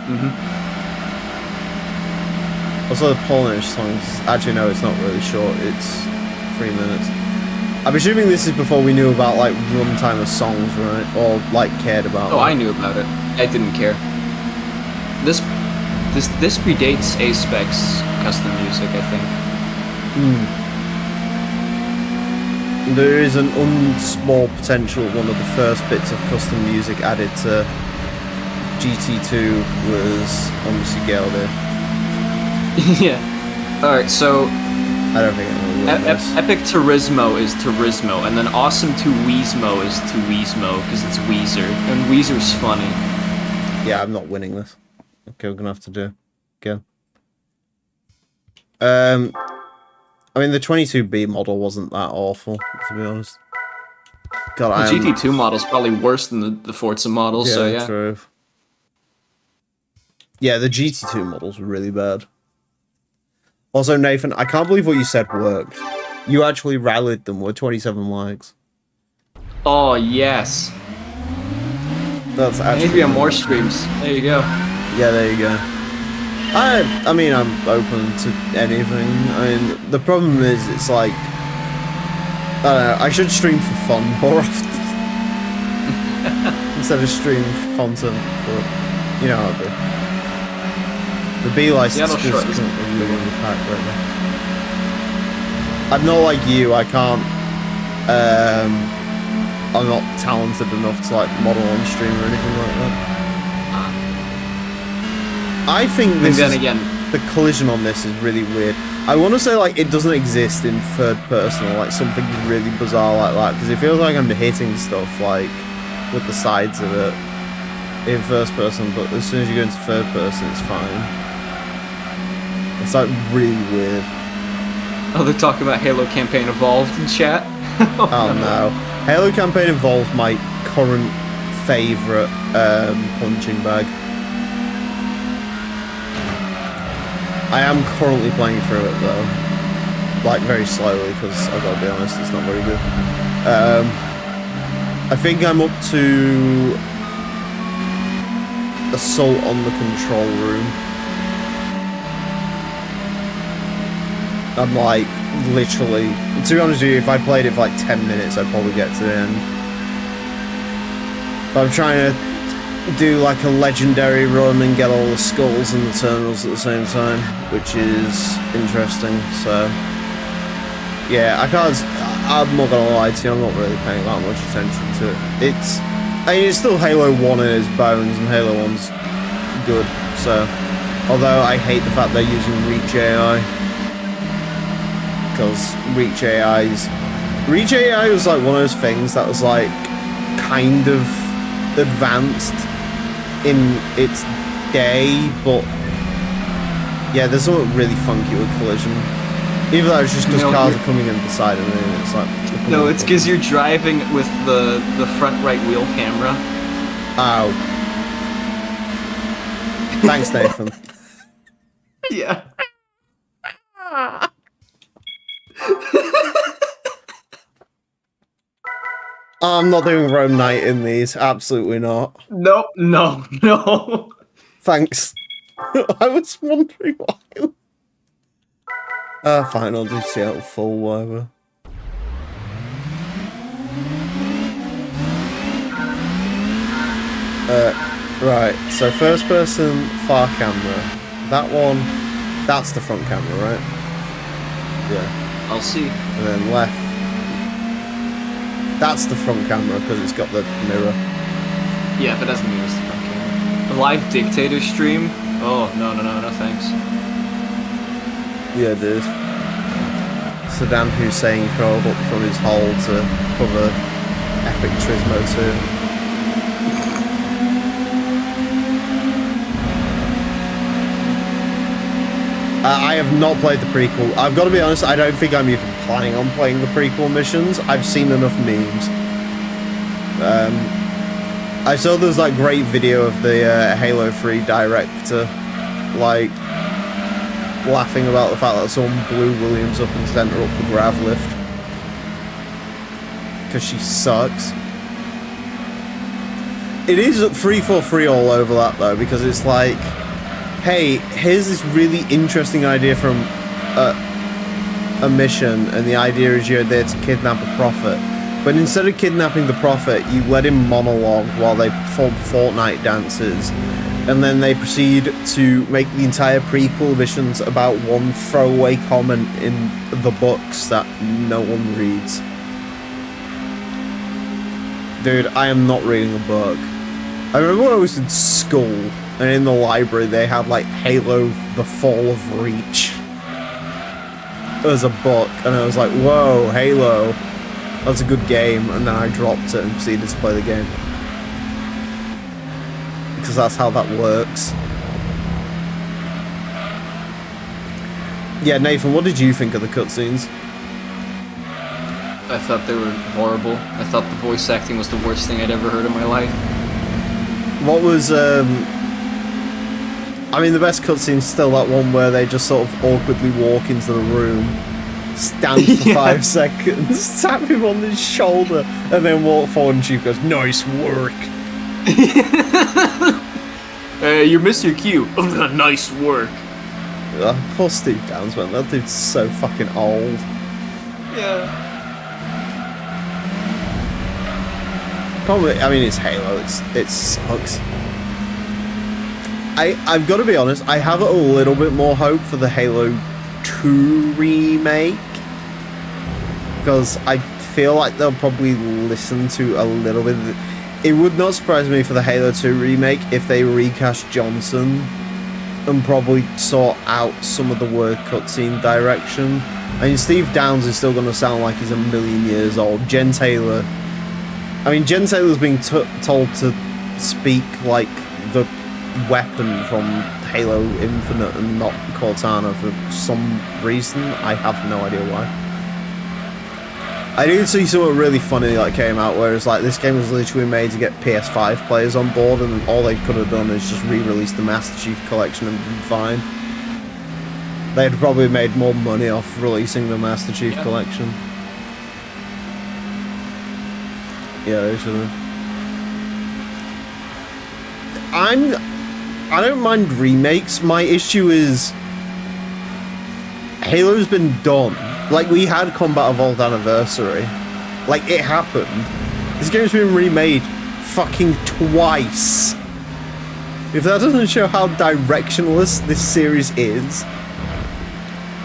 Mm-hmm. Also, the Polish songs, actually no, it's not really short, it's 3 minutes. I'm assuming this is before we knew about, like, runtime of songs, right? Or, like, cared about Oh, it. I knew about it. I didn't care. This predates A-Spec's custom music, I think. There is an unsmall potential one of the first bits of custom music added to GT2 was obviously Gilded. Yeah. Alright, so I don't think I'm gonna win this. Epic Turismo is Turismo, and then Awesome Turismo is Turismo, because it's Weezer, and Weezer's funny. Yeah, I'm not winning this. Okay, we're gonna have to do again. I mean, the 22B model wasn't that awful, to be honest. God, The GT2 model's probably worse than the Forza model, yeah, so yeah. True. Yeah, the GT2 model's really bad. Also, Nathan, I can't believe what you said worked. You actually rallied them with 27 likes. Oh, yes. That's actually... I need to be on more streams. There you go. Yeah, there you go. I mean, I'm open to anything. I mean, the problem is, it's like... I don't know, I should stream for fun more often. Instead of stream content, but... You know how I do. The B license is currently really in the pack right now. I'm not like you, I can't... I'm not talented enough to like model on stream or anything like that. I think this is, the collision on this is really weird. I want to say like it doesn't exist in third person or like something really bizarre like that, because it feels like I'm hitting stuff like with the sides of it in first person, but as soon as you go into third person it's fine. It's like really weird. Oh, they're talking about Halo Campaign Evolved in chat? Oh no. Halo Campaign Evolved my current favourite punching bag. I am currently playing through it though. Like very slowly, because I've got to be honest, it's not very good. I think I'm up to Assault on the Control Room. I'm like, literally, to be honest with you, if I played it for like 10 minutes, I'd probably get to the end. But I'm trying to do like a legendary run and get all the skulls and the terminals at the same time, which is interesting, so... Yeah, I'm not gonna lie to you, I'm not really paying that much attention to it. It's still Halo 1 in its bones, and Halo 1's good, so... Although I hate the fact they're using Reach AI. Because Reach AI was like one of those things that was like kind of advanced in its day, but yeah, there's something really funky with collision. Either that was just because cars are coming in beside of me and it's like... No, it's because you're driving with the front right wheel camera. Ow. Thanks, Nathan. Yeah. I'm not doing Rome Knight in these, absolutely not. Nope, no. Thanks. I was wondering why. Fine, I'll do Seattle full, whatever. Right, so first person, far camera. That one, that's the front camera, right? Yeah. I'll see. And then left. That's the front camera because it's got the mirror. Yeah, if it doesn't mean it's the front camera. A live Dictator stream? Oh, no thanks. Yeah, dude. Saddam Hussein crawled up from his hole to cover Epic Turismo 2. I have not played the prequel. I've got to be honest, I don't think I'm even planning on playing the prequel missions. I've seen enough memes. I saw there's like great video of the Halo 3 director, like, laughing about the fact that someone blew Williams up and sent her up the grav lift. Because she sucks. It is 343 all over that though, because it's like, hey, here's this really interesting idea from a mission, and the idea is you're there to kidnap a prophet. But instead of kidnapping the prophet, you let him monologue while they perform Fortnite dances, and then they proceed to make the entire prequel missions about one throwaway comment in the books that no one reads. Dude, I am not reading a book. I remember when I was in school, and in the library they had like Halo: The Fall of Reach as a book, and I was like, whoa, Halo, that's a good game, and then I dropped it and proceeded to play the game. Because that's how that works. Yeah, Nathan, what did you think of the cutscenes? I thought they were horrible. I thought the voice acting was the worst thing I'd ever heard in my life. What was, I mean, the best cutscene's still that one where they just sort of awkwardly walk into the room, stand for 5 seconds, tap him on his shoulder, and then walk forward, and Chief goes, "Nice work." You missed your cue. Nice work. Poor Steve Downes, man. That dude's so fucking old. Yeah. Probably, I mean, it's Halo. It sucks. I've got to be honest. I have a little bit more hope for the Halo 2 remake, because I feel like they'll probably listen to a little bit. It would not surprise me for the Halo 2 remake if they recast Johnson and probably sort out some of the word cutscene direction. I mean, Steve Downes is still going to sound like he's a million years old. Jen Taylor's being told to speak like the weapon from Halo Infinite and not Cortana for some reason. I have no idea why. I did see something really funny that came out where it's like this game was literally made to get PS5 players on board, and all they could have done is just re-release the Master Chief Collection and been fine. They'd probably made more money off releasing the Master Chief Collection. Yeah, they should have. I don't mind remakes. My issue is Halo's been done. Like, we had Combat Evolved Anniversary. Like, it happened. This game's been remade fucking twice. If that doesn't show how directionless this series is,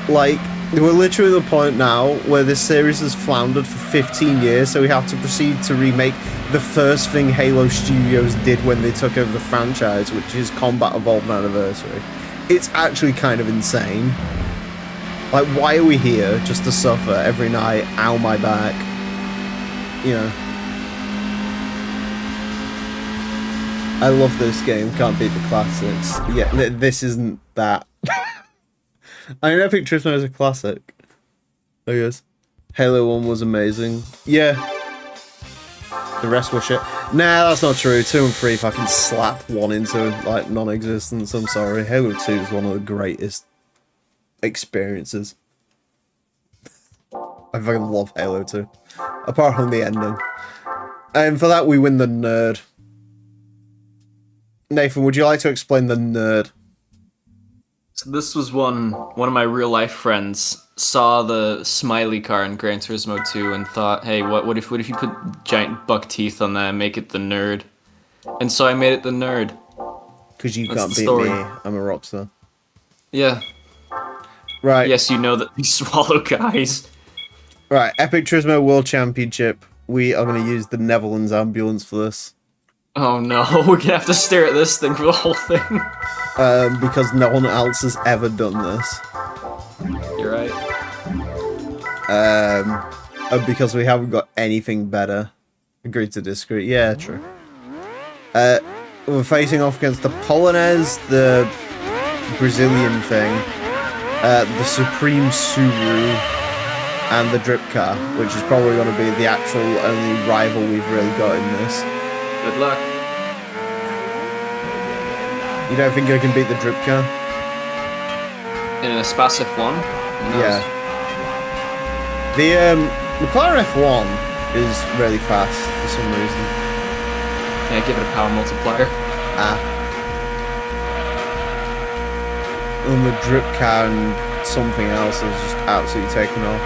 like, we're literally at the point now where this series has floundered for 15 years, so we have to proceed to remake the first thing Halo Studios did when they took over the franchise, which is Combat Evolved Anniversary. It's actually kind of insane. Like, why are we here just to suffer every night? Ow, my back. You know. I love this game. Can't beat the classics. Yeah, this isn't that. I mean, Epic Turismo is a classic, I guess. Halo 1 was amazing. Yeah. The rest were shit. Nah, that's not true. 2 and 3 fucking slap 1 into, like, non-existence. I'm sorry. Halo 2 is one of the greatest experiences. I fucking love Halo 2. Apart from the ending. And for that, we win the nerd. Nathan, would you like to explain the nerd? So this was one of my real life friends saw the smiley car in Gran Turismo 2 and thought, hey, what if you put giant buck teeth on that and make it the nerd? And so I made it the nerd. Because you That's can't the beat story. me. I'm a rockstar. Yeah. Right. Yes, you know that we swallow guys. Right, Epic Turismo World Championship. We are going to use the Netherlands ambulance for this. Oh no, we're gonna have to stare at this thing for the whole thing. Because no one else has ever done this. You're right. And because we haven't got anything better. Agree to disagree. Yeah, true. We're facing off against the Polonaise, the Brazilian thing, the Supreme Suru, and the Drip Car, which is probably going to be the actual only rival we've really got in this. Good luck. You don't think I can beat the Drip Car? In an Espace F1? Yeah. The McLaren F1 is really fast for some reason. Can I give it a power multiplier? And the Drip Car and something else is just absolutely taken off.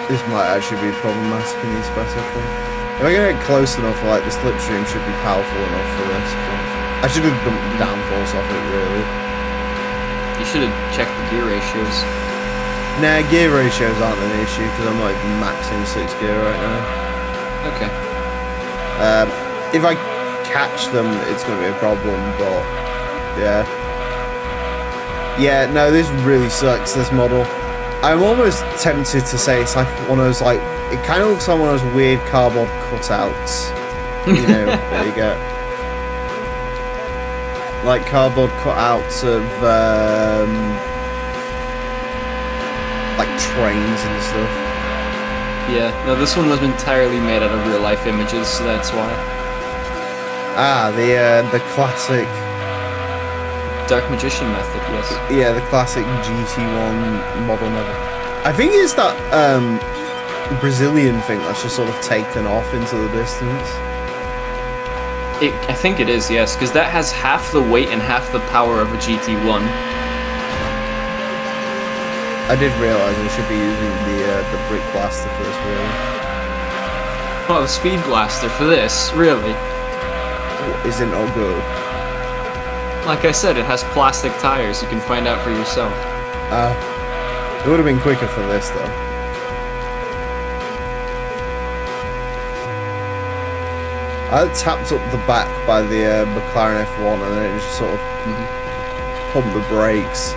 This might actually be problematic in these better thing. If I get close enough, like, the slipstream should be powerful enough for this. But I should have dumped the downforce off it, really. You should have checked the gear ratios. Nah, gear ratios aren't an issue because I'm like maxing 6 gear right now. Okay. If I catch them, it's going to be a problem, but yeah. Yeah, no, this really sucks, this model. I'm almost tempted to say it's like one of those, like, it kind of looks like one of those weird cardboard cutouts. You know, there you go. Like cardboard cutouts of, like trains and stuff. Yeah, no, this one was entirely made out of real life images, so that's why. Ah, the classic. Dark Magician method, yes. Yeah, the classic GT1 model. I think it's that Brazilian thing that's just sort of taken off into the distance. I think it is, yes, because that has half the weight and half the power of a GT1. I did realise I should be using the brick blaster for this really. Oh, the speed blaster for this, really? Isn't all good. Like I said, it has plastic tires. You can find out for yourself. It would have been quicker for this though. I tapped up the back by the McLaren F1 and then it just sort of pumped the brakes.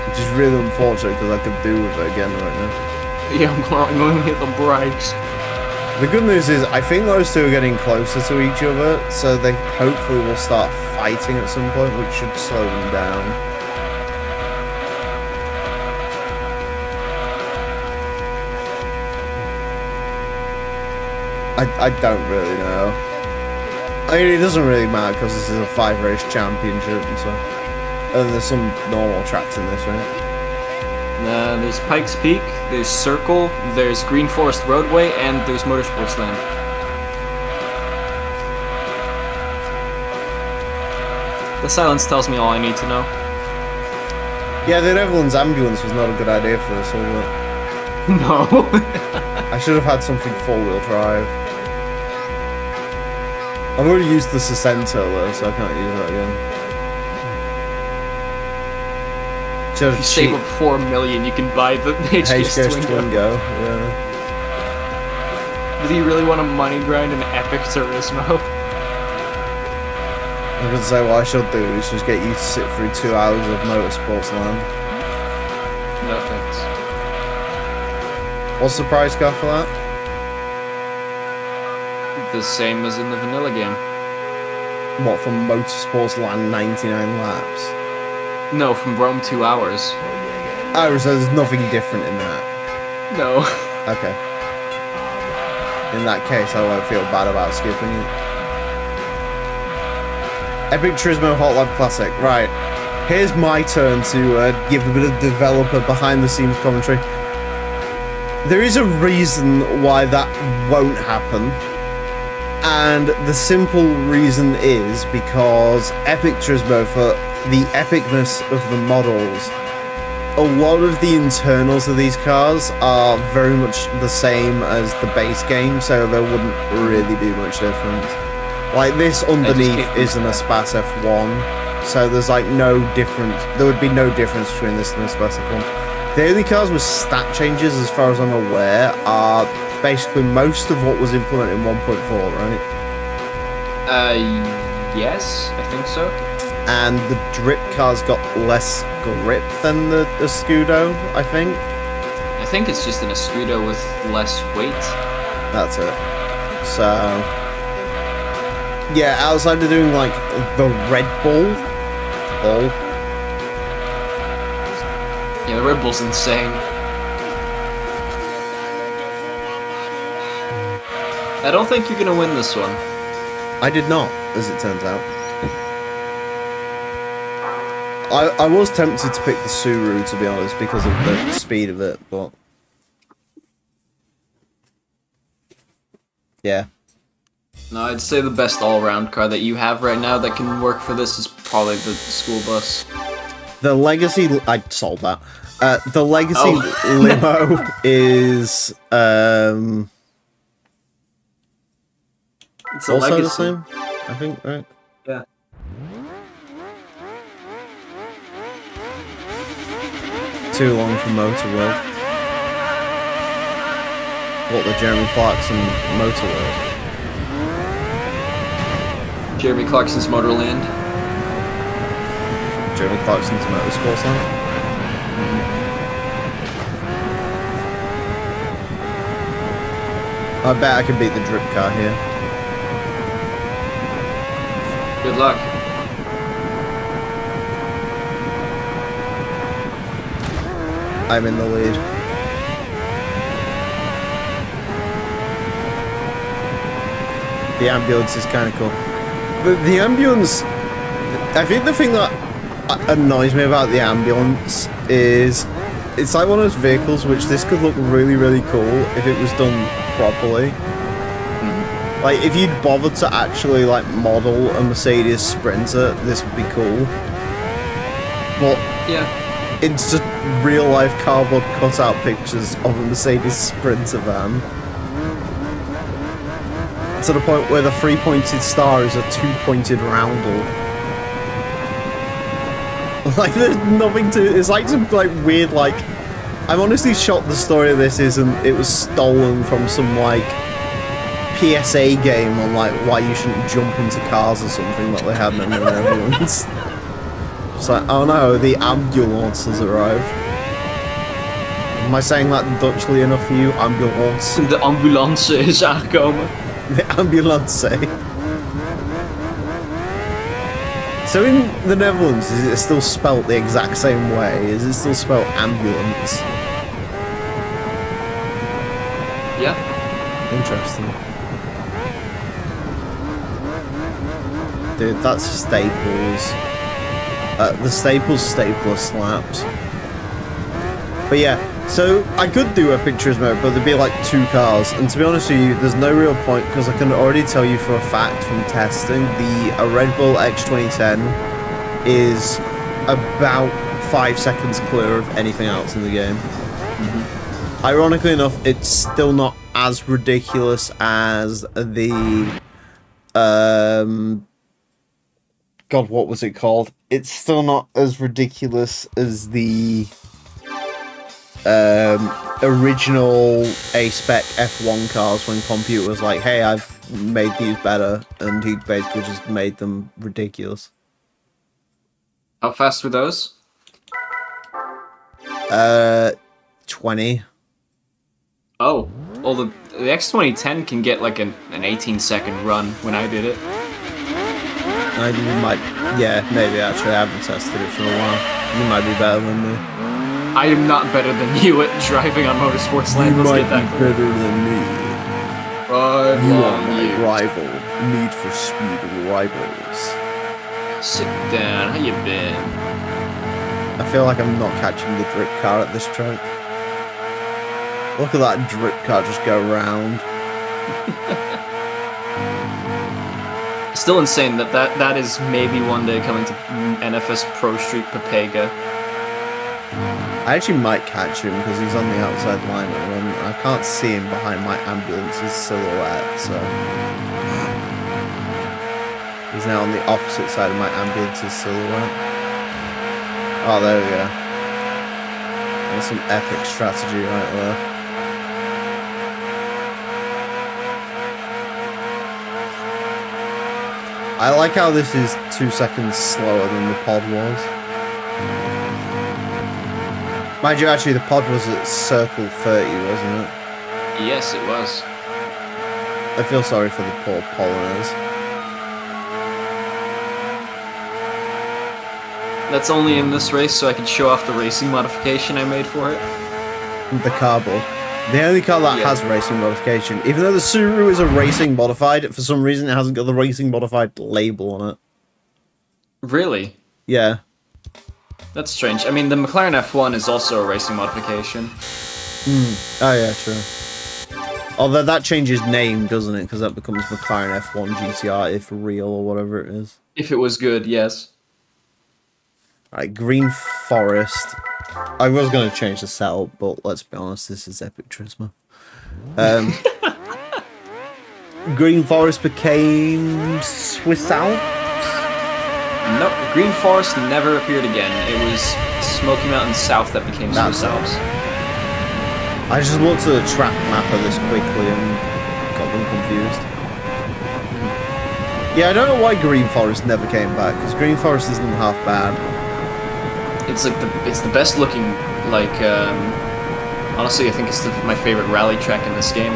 Which is really unfortunate because I could do with it again right now. Yeah, I'm going to hit the brakes. The good news is I think those two are getting closer to each other, so they hopefully will start fighting at some point, which should slow them down. I don't really know. I mean, it doesn't really matter because this is a 5-race championship and so. And there's some normal tracks in this, right? There's Pikes Peak, there's Circle, there's Green Forest Roadway, and there's Motorsports Land. The silence tells me all I need to know. Yeah, the Netherlands ambulance was not a good idea for this, was it? No. I should have had something 4-wheel drive. I've already used the Sesento though, so I can't use that again. If you save up 4 million, you can buy the HGS Twingo. Yeah. Do you really want to money grind an epic Turismo? I was gonna say what I should do is just get you to sit through 2 hours of Motorsports Land. No thanks. What's the price car for that? The same as in the vanilla game. What, from Motorsports Land 99 laps? No, from Rome 2 hours. Oh, so there's nothing different in that? No. Okay. In that case, I won't feel bad about skipping it. Epic Turismo Hot Lab Classic. Right. Here's my turn to give a bit of developer behind-the-scenes commentary. There is a reason why that won't happen. And the simple reason is because Epic Turismo, for the epicness of the models, a lot of the internals of these cars are very much the same as the base game, so there wouldn't really be much difference. Like, this underneath isn't a Spas F1, so there's like no difference. There would be no difference between this and the Spas F1. The only cars with stat changes, as far as I'm aware, are basically most of what was implemented in 1.4, right? Yes, I think so. And the drip cars got less grip than the Scudo, I think. I think it's just an Escudo with less weight. That's it. So, yeah, outside of doing like the Red Bull, yeah, the Red Bull's insane. I don't think you're gonna win this one. I did not, as it turns out. I was tempted to pick the Suru, to be honest, because of the speed of it, but yeah. No, I'd say the best all-round car that you have right now that can work for this is probably the school bus. The Legacy, I sold that. The Legacy limo is it's a also Legacy. the same, I think, right? Yeah. too long for Motor World. What, the Jeremy Clarkson Motor World? Jeremy Clarkson's Motorland. Jeremy Clarkson's Motorsports Land? I bet I could beat the drip car here. Good luck. I'm in the lead. The ambulance is kind of cool. The ambulance... I think the thing that annoys me about the ambulance is... It's like one of those vehicles which this could look really, really cool if it was done properly. Like, if you'd bothered to actually, like, model a Mercedes Sprinter, this would be cool. But... Yeah. It's just real-life cardboard cutout pictures of a Mercedes Sprinter van. To the point where the three-pointed star is a two-pointed roundel. Like, there's nothing to... It's like some, like, weird, like... I'm honestly shocked the story of this isn't... It was stolen from some, like... PSA game on, like, why you shouldn't jump into cars or something that they had in the ambulance. It's like, oh no, the ambulance has arrived. Am I saying that Dutchly enough for you? Ambulance. De ambulance is aangekomen. The ambulance. So in the Netherlands, is it still spelt the exact same way? Is it still spelt ambulance? Yeah. Interesting. Dude, that's Staples. The Staples stapler slaps. But yeah, so I could do Epic Turismo, but there'd be like 2 cars. And to be honest with you, there's no real point because I can already tell you for a fact from testing, a Red Bull X2010 is about 5 seconds clear of anything else in the game. Ironically enough, it's still not as ridiculous as the God, what was it called? It's still not as ridiculous as the original A-Spec F1 cars when Compute was like, hey, I've made these better, and he basically just made them ridiculous. How fast were those? 20. Oh, well, the X2010 can get like an 18-second run when I did it. I might, yeah, maybe actually. I haven't tested it for a while. You might be better than me. I am not better than you at driving on Motorsports Land. You Let's might get that be clear. better than me. You are my rival. Need for Speed rivals. Sit down. How you been? I feel like I'm not catching the drip car at this track. Look at that drip car just go round. Still insane that is maybe one day coming to NFS Pro Street Papega. I actually might catch him because he's on the outside line at the moment. I can't see him behind my ambulance's silhouette, so... He's now on the opposite side of my ambulance's silhouette. Oh, there we go. That's some epic strategy right there. I like how this is 2 seconds slower than the pod was. Mind you, actually, the pod was at circle 30, wasn't it? Yes, it was. I feel sorry for the poor pollinators. That's only in this race so I can show off the racing modification I made for it. The carbo. The only car that has racing modification. Even though the Subaru is a racing modified, for some reason it hasn't got the racing modified label on it. Really? Yeah. That's strange. I mean, the McLaren F1 is also a racing modification. Oh yeah, true. Although that changes name, doesn't it? Because that becomes McLaren F1 GTR if real or whatever it is. If it was good, yes. Right, Green Forest. I was going to change the setup, but let's be honest, this is Epic Turismo. Green Forest became Swiss Alps? Nope, Green Forest never appeared again. It was Smoky Mountain South that became That's Swiss it. Alps. I just looked at the track map of this quickly and got them confused. Yeah, I don't know why Green Forest never came back, because Green Forest isn't half bad. It's like it's the best looking, like, honestly, I think it's my favorite rally track in this game.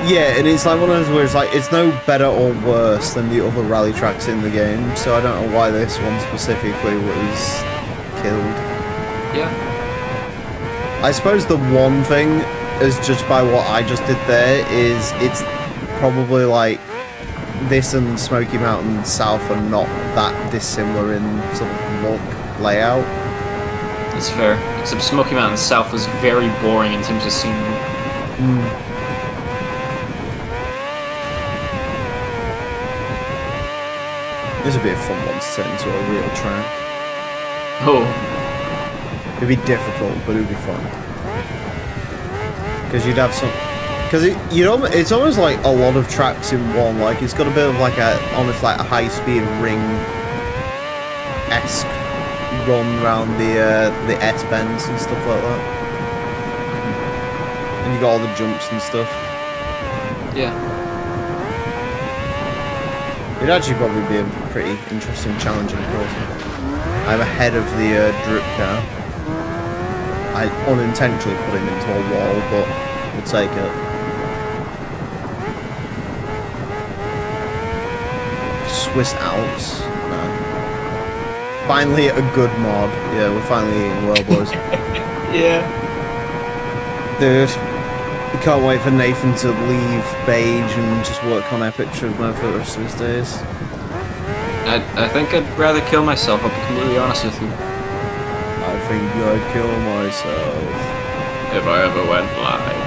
Yeah, and it's like one of those where it's like, it's no better or worse than the other rally tracks in the game, so I don't know why this one specifically was killed. Yeah. I suppose the one thing, is just by what I just did there, is it's probably like, this and Smoky Mountain South are not that dissimilar in sort of look, layout. That's fair. Except Smoky Mountain South was very boring in terms of scenery. This would be a fun one to turn into a real track. Oh. It'd be difficult, but it'd be fun. Because you'd have some... Because it's almost like a lot of tracks in one. Like, it's got a bit of like almost like a high-speed ring-esque run around the S-bends and stuff like that. And you got all the jumps and stuff. Yeah. It'd actually probably be a pretty interesting, challenging course. I'm ahead of the drip car. I unintentionally put him into a wall, but we'll take it. Swiss Alps? No. Finally a good mod. Yeah, we're finally eating well, boys. Yeah. Dude, I can't wait for Nathan to leave Beige and just work on Epic Turismo for the rest of his days. I think I'd rather kill myself, I'll be completely honest with you. I think I'd kill myself. If I ever went blind.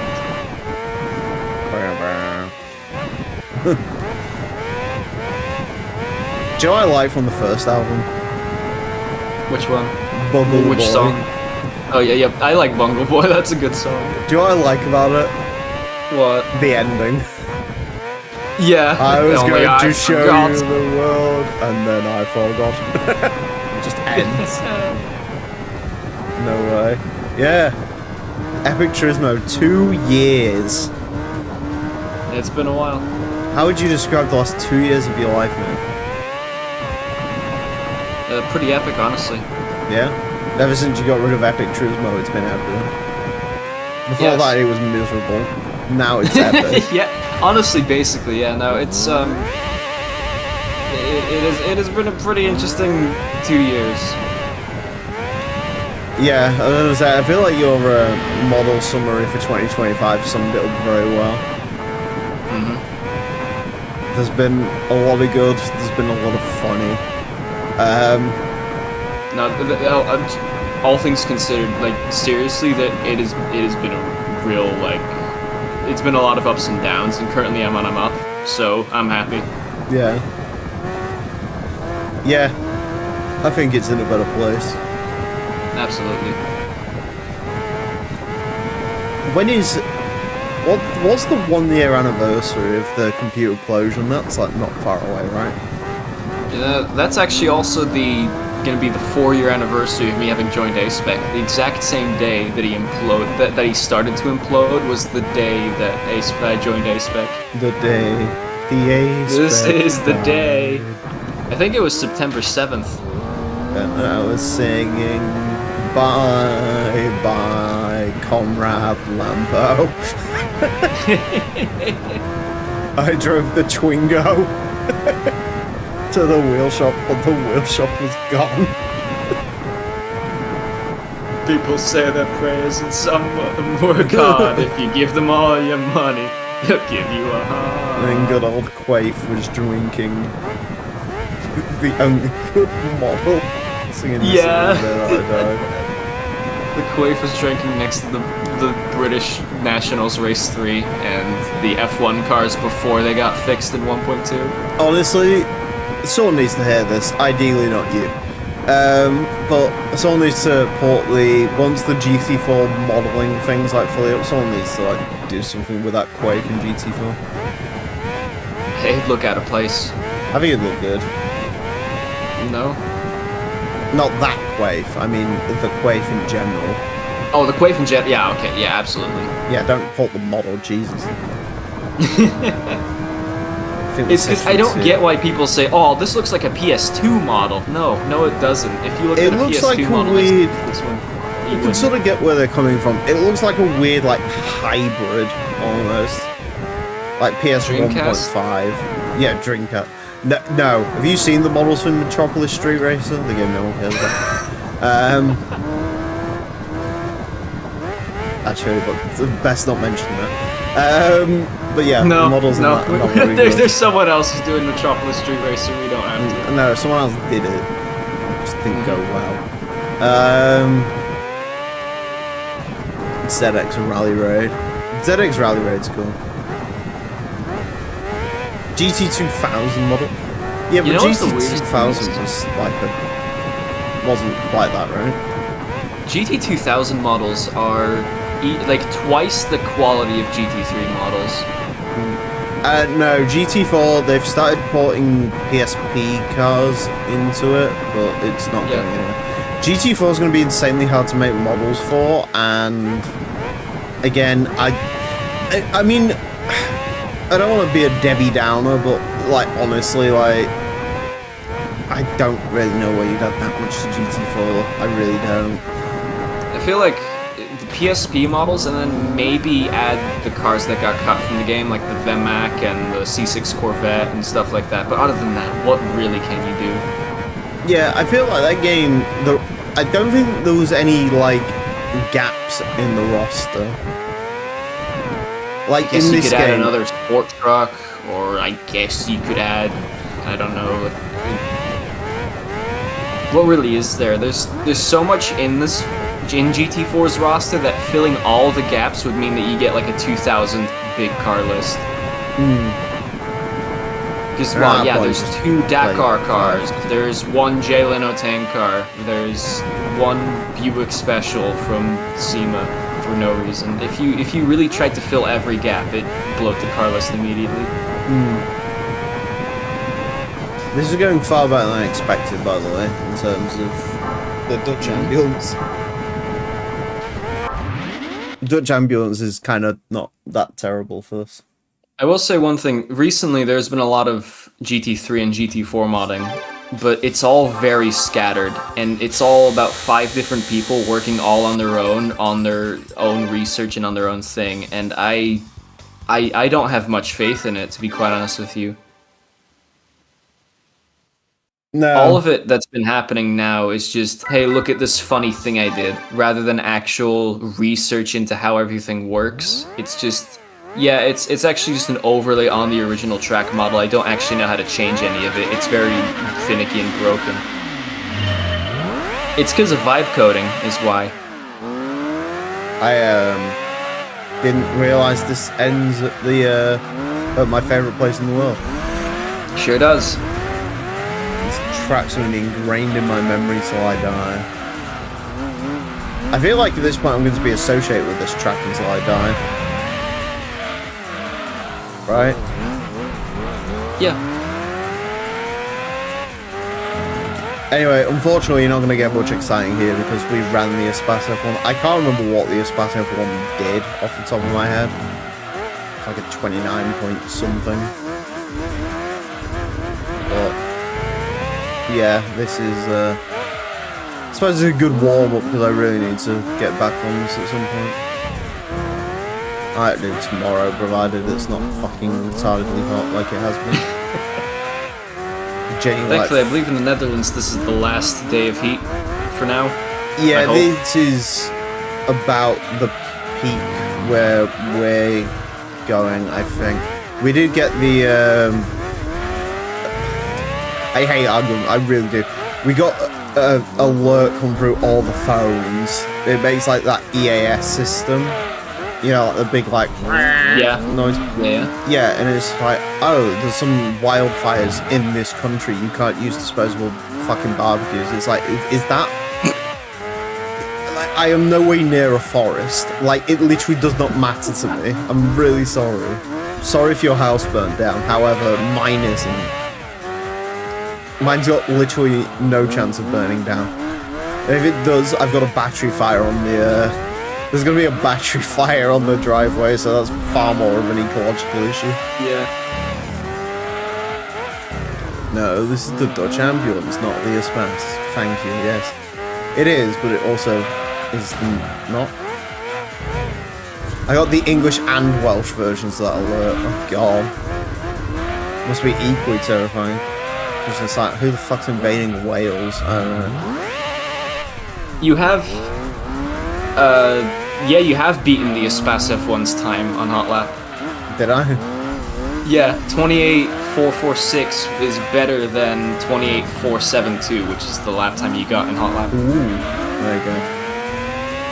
Do you know what I like from the first album? Which one? Bungle Which Boy. song? Oh yeah, I like Bungle Boy, that's a good song. Do you know what I like about it? What? The ending. Yeah. I was Only going to I show forgot. you the world, and then I forgot. It just ends. No way. Yeah. Epic Turismo, 2 years. It's been a while. How would you describe the last 2 years of your life, man? Pretty epic, honestly. Yeah? Ever since you got rid of Epic Turismo, it's been epic. Before Yes. that, it was miserable. Now it's epic. Yeah, honestly, basically, yeah. No, it's it has been a pretty interesting 2 years. Yeah, I was gonna say, I feel like your model summary for 2025 summed it up very well. There's been a lot of good, there's been a lot of funny. No, all things considered, like seriously, that it has been a real like, it's been a lot of ups and downs, and currently I'm up, so I'm happy. Yeah. Yeah. I think it's in a better place. Absolutely. When is... What's the 1 year anniversary of the computer implosion? That's like not far away, right? That's actually also going to be the 4-year anniversary of me having joined A-Spec. The exact same day that that he started to implode was the day that I joined A-Spec. The day the A-Spec This is the died. day. I think it was September 7th. And I was singing bye bye Conrad Lambo. I drove the Twingo to the wheel shop, but the wheel shop was gone. People say their prayers and some of them work hard. If you give them all your money, they'll give you a heart. And then good old Quaif was drinking the only good model. Singing the Yeah. song that I died. The Quaif was drinking next to the British Nationals Race 3 and the F1 cars before they got fixed in 1.2. Honestly, someone needs to hear this. Ideally, not you. But someone needs to port once the GT4 modelling thing's like fully up, someone needs to like do something with that Quake in GT4. Hey, look out of place. I think it'd look good. No? Not that Quaif. I mean the Quaif in general. Oh, the Quaif and Jet. Yeah, okay, yeah, absolutely. Yeah, don't call it the model, Jesus. It's because I don't get why people say, "Oh, this looks like a PS2 model." No, it doesn't. If you look at a looks PS2 like a model, weird. this one, You can sort of get where they're coming from. It looks like a weird, like hybrid almost, like PS 1.5. Yeah, Dreamcast. No, have you seen the models from Metropolis Street Racer? The game no one cares about. Actually, but best not mention that. But yeah, no, the models in that are not very good. There's someone else who's doing Metropolis Street Racer. We don't have to. No, someone else did it. Just didn't go well. ZX Rally Road. ZX Rally Road's cool. GT2000 model. Yeah, but GT2000 was like wasn't quite that, right? GT2000 models are like twice the quality of GT3 models. No, GT4, they've started porting PSP cars into it, but it's not going anywhere. GT4 is going to be insanely hard to make models for, and again, I mean, I don't want to be a Debbie Downer, but like honestly, like I don't really know why you'd add that much to GT4. I really don't. I feel like the PSP models, and then maybe add the cars that got cut from the game, like the Vemac and the C6 Corvette and stuff like that. But other than that, what really can you do? Yeah, I feel like that game, I don't think there was any, like, gaps in the roster. Like, I guess in this you could game... add another sport truck, or I guess you could add, I don't know, what really is there? There's so much in GT4's roster that filling all the gaps would mean that you get, like, a 2,000 big car list. Because, well, yeah, there's 2 Dakar cars, there's 1 Jay Leno tank car, there's 1 Buick Special from SEMA for no reason. If you really tried to fill every gap, it'd bloat the car list immediately. This is going far better than I expected, by the way, in terms of the Dutch ambulance. Dutch ambulance is kind of not that terrible for us. I will say one thing. Recently, there's been a lot of GT3 and GT4 modding, but it's all very scattered, and it's all about 5 different people working all on their own research and on their own thing, and I don't have much faith in it, to be quite honest with you. No. All of it that's been happening now is just, hey, look at this funny thing I did, rather than actual research into how everything works. It's just... yeah, it's actually just an overlay on the original track model. I don't actually know how to change any of it. It's very finicky and broken. It's because of vibe coding, is why. I didn't realize this ends at the at my favorite place in the world. Sure does. This track's going to be ingrained in my memory till I die. I feel like at this point I'm going to be associated with this track until I die. Right? Yeah. Anyway, unfortunately, you're not going to get much exciting here because we ran the Espace F1. I can't remember what the Espace F1 did off the top of my head. Like a 29 point something. But yeah, this is. I suppose it's a good warm up because I really need to get back on this at some point. I might do tomorrow, provided it's not fucking retardedly hot like it has been. Thankfully, I believe in the Netherlands this is the last day of heat for now. Yeah, this is about the peak where we're going, I think. We did get the... I hate argument, I really do. We got an alert come through all the phones. It makes like that EAS system. You know, like the big, like, noise. Yeah, and it's like, oh, there's some wildfires in this country. You can't use disposable fucking barbecues. It's like, is that... like, I am no way near a forest. Like, it literally does not matter to me. I'm really sorry. Sorry if your house burnt down. However, mine isn't. Mine's got literally no chance of burning down. And if it does, I've got a battery fire on the, there's gonna be a battery fire on the driveway, so that's far more of an ecological issue. Yeah. No, this is the Dutch ambulance, not the Espas. Thank you, yes. It is, but it also is not. I got the English and Welsh versions of that alert. Oh god. Must be equally terrifying. It's just like, who the fuck's invading Wales? I don't know. You have, yeah, you have beaten the Espas F1's time on Hot Lap. Did I? Yeah, 28.446 is better than 28.472, which is the lap time you got in Hot Lap. Ooh. There you go.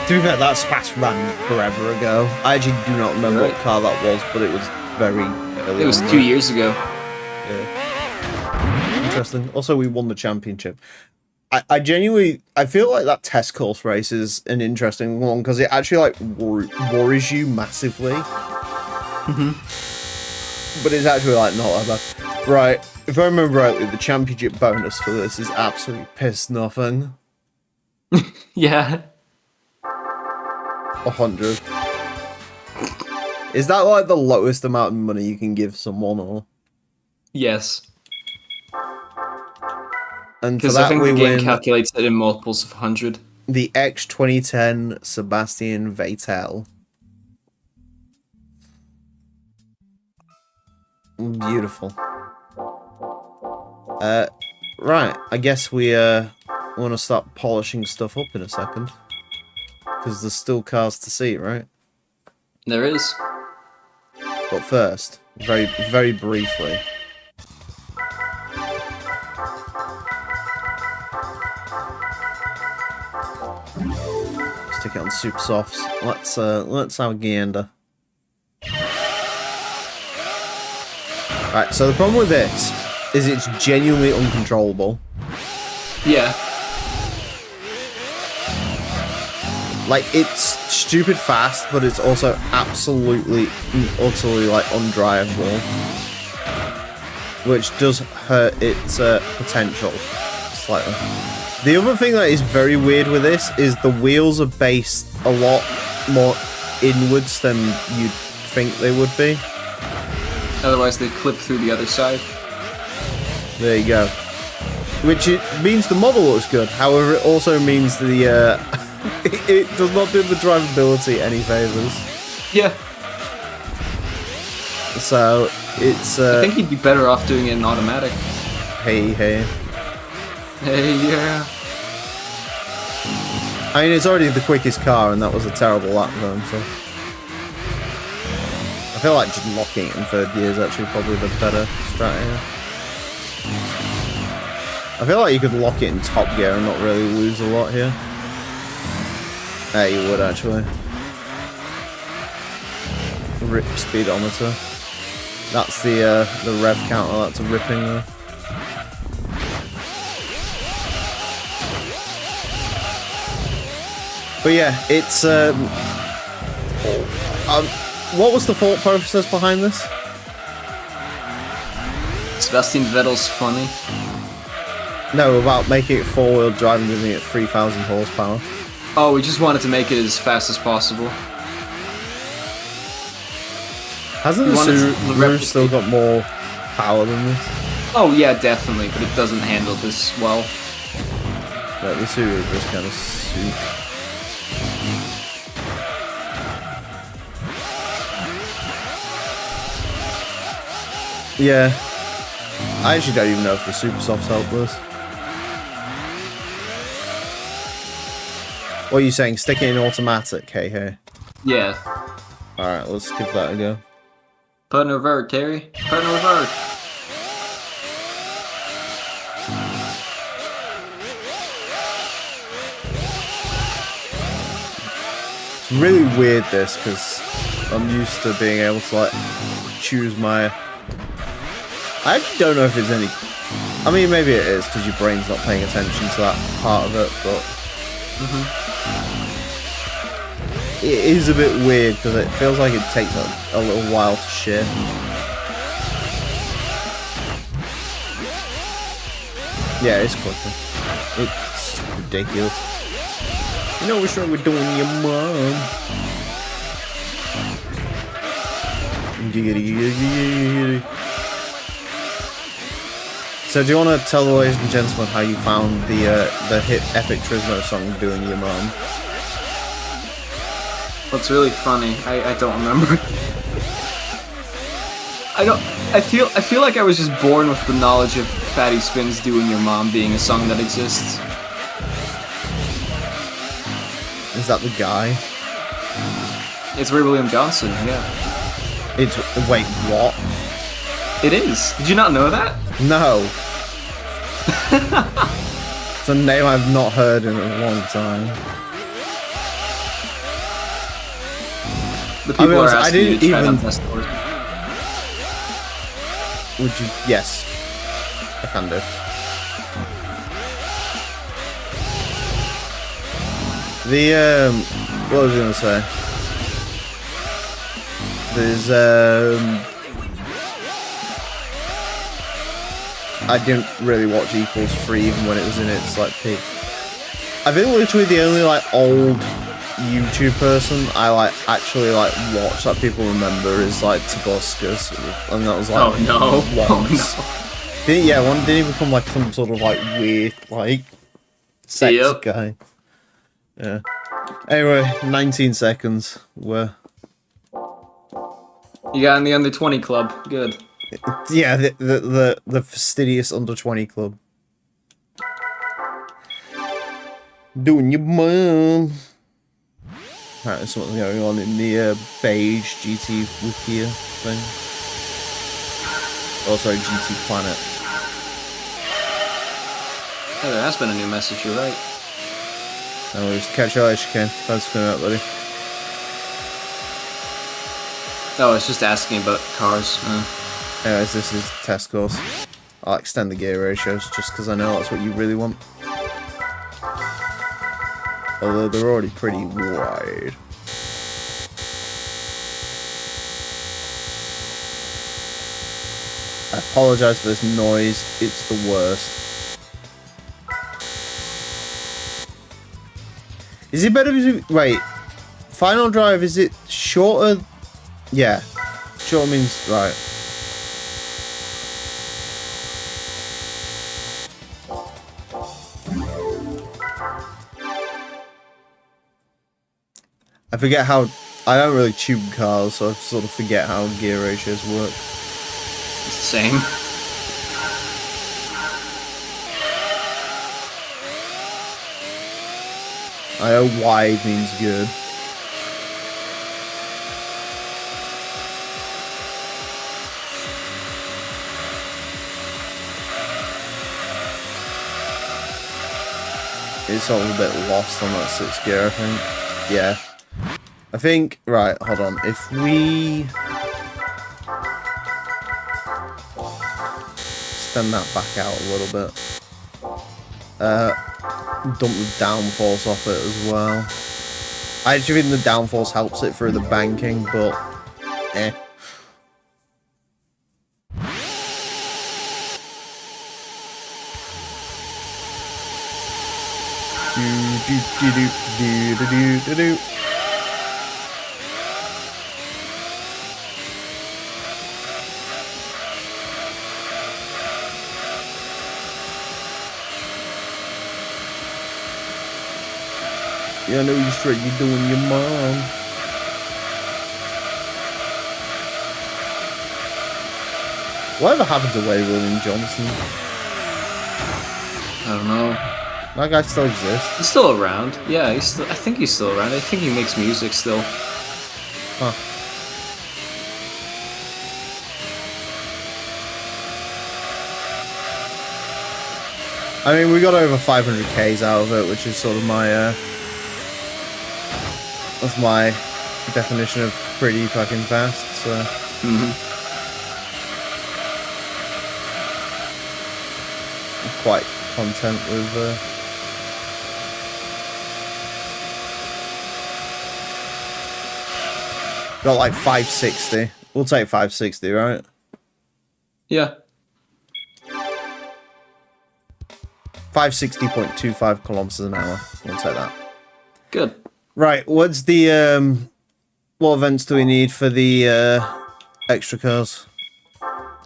To be fair, that Spas ran forever ago. I actually do not remember what car that was, but it was very early. It was on, 2 years ago. Yeah. Interesting. Also, we won the championship. I genuinely, I feel like that test course race is an interesting one because it actually like worries you massively. But it's actually like not that bad. Right, if I remember rightly, the championship bonus for this is absolutely piss nothing. Yeah. 100. Is that like the lowest amount of money you can give someone, or? Yes. And for Because that I think we the game win calculates it in multiples of 100. the X 2010 Sebastian Vettel. Beautiful. Right, I guess we want to start polishing stuff up in a second. Because there's still cars to see, right? There is. But first, very, very briefly. Stick it on super softs. Let's have a gander. Right, so the problem with this is it's genuinely uncontrollable. Yeah. Like, it's stupid fast, but it's also absolutely and utterly, like, undrivable. Which does hurt its potential slightly. The other thing that is very weird with this is the wheels are based a lot more inwards than you'd think they would be. Otherwise, they clip through the other side. There you go. Which it means the model looks good. However, it also means the it does not do the drivability any favors. Yeah. So it's I think you'd be better off doing it in automatic. hey. Hey, yeah. I mean, it's already the quickest car, and that was a terrible lap zone, so I feel like just locking it in third gear is actually probably the better strategy. I feel like you could lock it in top gear and not really lose a lot here. Yeah, you would actually. Rip speedometer. That's the rev counter. That's a ripping there. But yeah, it's what was the thought process behind this? Sebastian Vettel's funny. No, about making it four-wheel drive and giving it 3,000 horsepower. Oh, we just wanted to make it as fast as possible. Hasn't the Subaru still got more power than this? Oh yeah, definitely, but it doesn't handle this well. Yeah, the Subaru just kind of soup. Yeah. I actually don't even know if the Super Softs help this. What are you saying? Stick it in automatic, hey? Yeah. Alright, let's give that a go. Put in revert, Terry. Put in revert. It's really weird this, because I'm used to being able to like choose my... I actually don't know if it's any... I mean, maybe it is, because your brain's not paying attention to that part of it, but... It is a bit weird, because it feels like it takes a little while to shift. Yeah, it's quicker. It's ridiculous. You know what's wrong with doing your mom? So do you want to tell the ladies and gentlemen how you found the hit epic Turismo song "Doing Your Mom"? What's really funny, I don't remember. I feel like I was just born with the knowledge of Fatty Spin's "Doing Your Mom" being a song that exists. Is that the guy? It's Ray William Johnson, yeah. It's wait, what? It is. Did you not know that? No. It's a name I've not heard in a long time. The people are honest, asking you to try it on test scores. Would you? Yes, I can do. What was I gonna say? There's I didn't really watch Equals 3 even when it was in its like peak. I think literally the only like old YouTube person I like actually like watch that people remember is like Tabuscus, and that was like Oh no! once. Oh Yeah, one didn't he become like some sort of like weird like sex Yep. guy. Yeah. Anyway, 19 seconds. Where? no! You got in the under 20 club. Good. Yeah, the fastidious under 20 club. Doing your mom. Alright, there's something going on in the beige GT Wikia thing. Also GT Planet. Hey, there has been a new message. You're right. Anyways, catch you later, Ken. Thanks for coming out, buddy. Oh, it's just asking about cars. Anyways, this is test course. I'll extend the gear ratios just because I know that's what you really want. Although they're already pretty wide. I apologise for this noise, it's the worst. Is it better to... Wait. Final drive, is it shorter? Yeah. Short means... Right. I forget how... I don't really tune cars, so I sort of forget how gear ratios work. It's the same. I know wide means good. It's all a bit lost on that 6th gear, I think. Yeah. I think, right, hold on. If we extend that back out a little bit. Dump the downforce off it as well. I actually think the downforce helps it through the banking, but eh. Do. Yeah, I know you're straight, you're doing your mom. Whatever happened to Ray William Johnson? I don't know. That guy still exists. He's still around. Yeah, he's still. I think he's still around. I think he makes music still. Huh. I mean, we got over 500 Ks out of it, which is sort of my, that's my definition of pretty fucking fast, so. I'm quite content with, got like 560. We'll take 560, right? Yeah. 560.25 kilometers an hour. We'll take that. Good. Right, what's the what events do we need for the extra cars?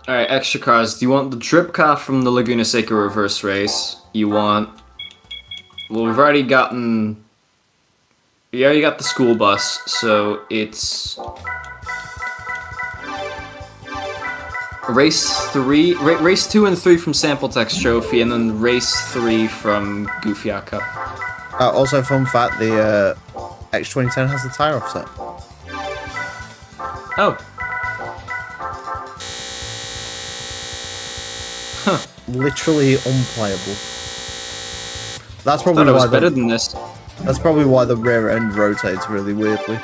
Alright, extra cars. Do you want the drip car from the Laguna Seca reverse race? You want... Well, we've already gotten... We already got the school bus, so it's... Race 3... race 2 and 3 from Sample Text Trophy, and then race 3 from Goofy Art Cup. Also, fun fact, the X2010 has the tire offset. Oh. Huh. Literally unplayable. That's I probably thought it was why better than this. that's probably why the rear end rotates really weirdly.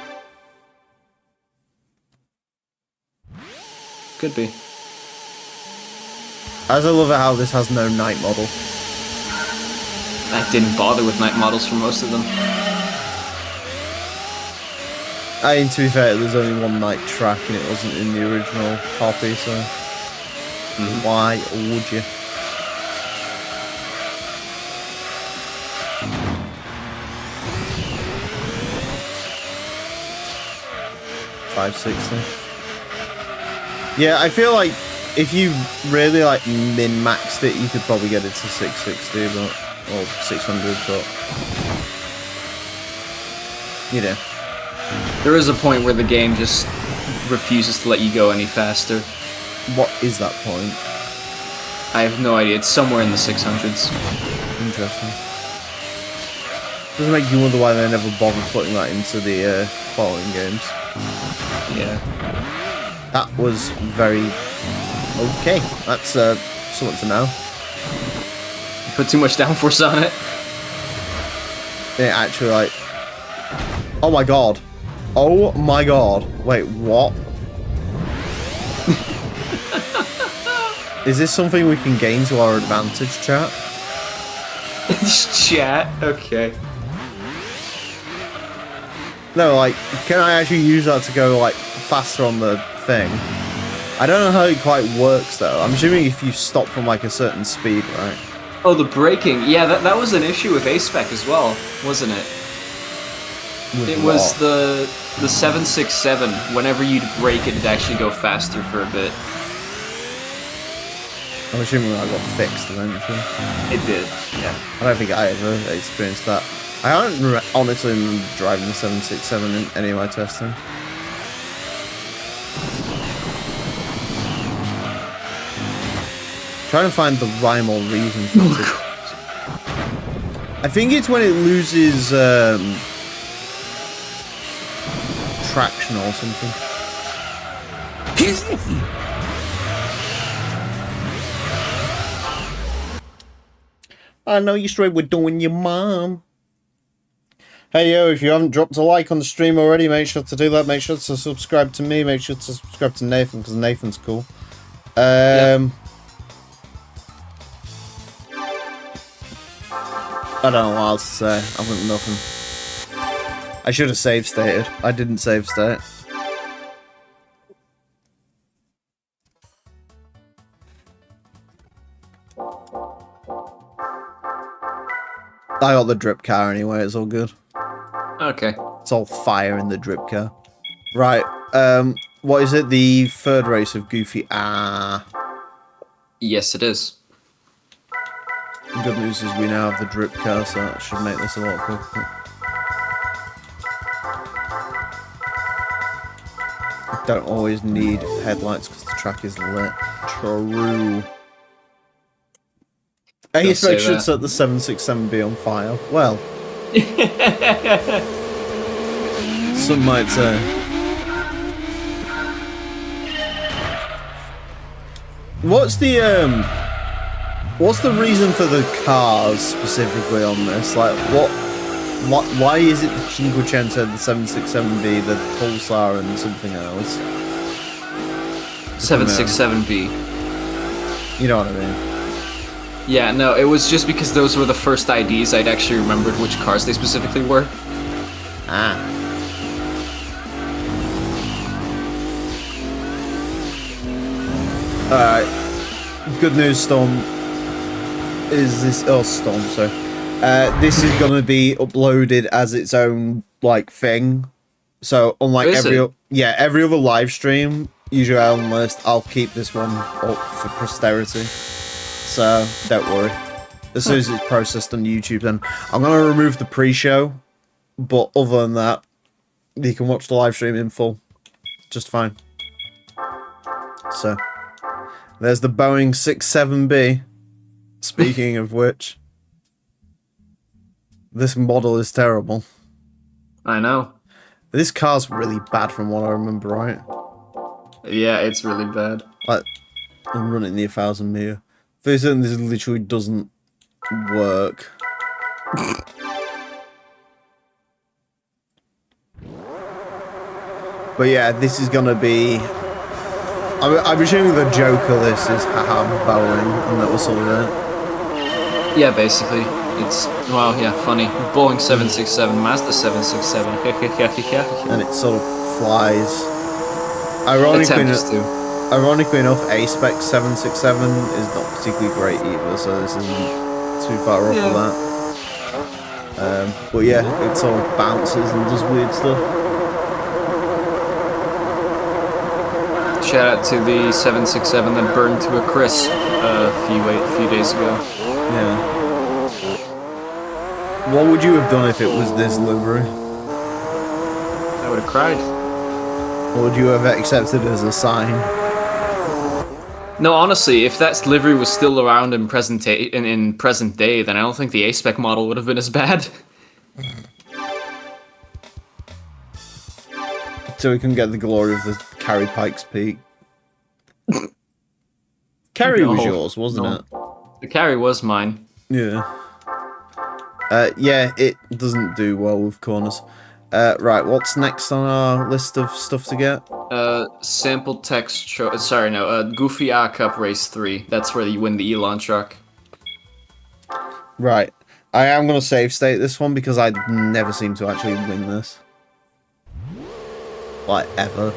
Could be. As I love it how this has no night model. I didn't bother with night models for most of them. I mean, to be fair, there's only one night track and it wasn't in the original copy, so why would you? $560. Yeah, I feel like if you really like min-maxed it, you could probably get it to 660, but or 600, but you know. There is a point where the game just refuses to let you go any faster. What is that point? I have no idea. It's somewhere in the 600s. Interesting. Doesn't make you wonder why they never bother putting that into the following games. Yeah. That was very okay. That's something to know. Put too much downforce on it. It actually like. Oh my god. Oh my god. Wait, what? Is this something we can gain to our advantage, chat? Chat? Okay. No, like, can I actually use that to go, like, faster on the thing? I don't know how it quite works, though. I'm assuming if you stop from, like, a certain speed, right? Oh, the braking. Yeah, that was an issue with A-Spec as well, wasn't it? With It was what? the 767. Whenever you'd brake, it'd actually go faster for a bit. I'm assuming that got fixed eventually. It did, yeah. I don't think I ever experienced that. I don't honestly remember driving the 767 in any of my testing. Trying to find the rhyme or reason for it. I think it's when it loses traction or something. I know you're straight with doing your mom. Hey yo, if you haven't dropped a like on the stream already, make sure to do that. Make sure to subscribe to me. Make sure to subscribe to Nathan, because Nathan's cool. Yep. I don't know what else to say. I've got nothing. I should have save stated. I didn't save state. I got the drip car anyway, it's all good. Okay. It's all fire in the drip car. Right, what is it? The third race of Goofy. Yes, it is. The good news is we now have the drip car, so that should make this a lot quicker. I don't always need headlights because the track is lit. True. I Don't say expect should that. set the 767B on fire. Well, some might say. What's the reason for the cars specifically on this? Like, why is it the Cinquecento, the 767B, the Pulsar, and something else? 767B. You know what I mean? Yeah, no, it was just because those were the first IDs I'd actually remembered which cars they specifically were. Ah. Alright. Good news, Storm. Is this... Oh, Storm, sorry. This is gonna be uploaded as its own like thing. So unlike Is it? every other live stream, usually on list, I'll keep this one up for posterity. So don't worry. As soon as it's processed on YouTube, then I'm gonna remove the pre-show. But other than that, you can watch the live stream in full, just fine. So there's the Boeing 67B. Speaking of which, this model is terrible. I know. This car's really bad from what I remember, right? Yeah, it's really bad. Like, I'm running the 1,000 meter. This literally doesn't work. But yeah, this is gonna be... I'm assuming the joke of this is haha Boeing, and that was sort of it. Yeah, basically. It's, well, yeah, funny. Boeing 767, Mazda 767. And it sort of flies. Attempts to. Ironically enough, A-Spec 767 is not particularly great either, so this isn't too far off of that. But yeah, it sort of bounces and does weird stuff. Shout out to the 767 that burned to a crisp a few days ago. Yeah. What would you have done if it was this livery? I would have cried. Or would you have accepted it as a sign? No, honestly, if that livery was still around in present day, then I don't think the A-Spec model would have been as bad. So we can get the glory of the Carrie Pikes Peak. Carrie was yours, wasn't it? The carry was mine. Yeah. Yeah, it doesn't do well with corners. Right, what's next on our list of stuff to get? Sample text Goofy A Cup Race 3. That's where you win the Elon truck. Right. I am going to save state this one because I never seem to actually win this. Like, ever.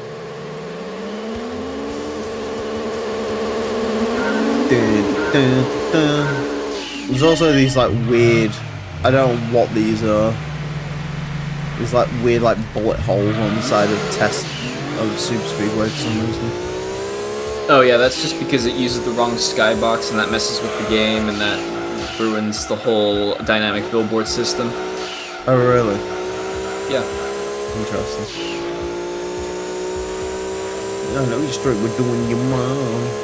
There's also these, like, weird... I don't know what these are. These, like, weird, like, bullet holes on the side of test of Super Speedway for some reason. Oh yeah, that's just because it uses the wrong skybox and that messes with the game and that ruins the whole dynamic billboard system. Oh, really? Yeah. Interesting. I know you're straight with doing your mom.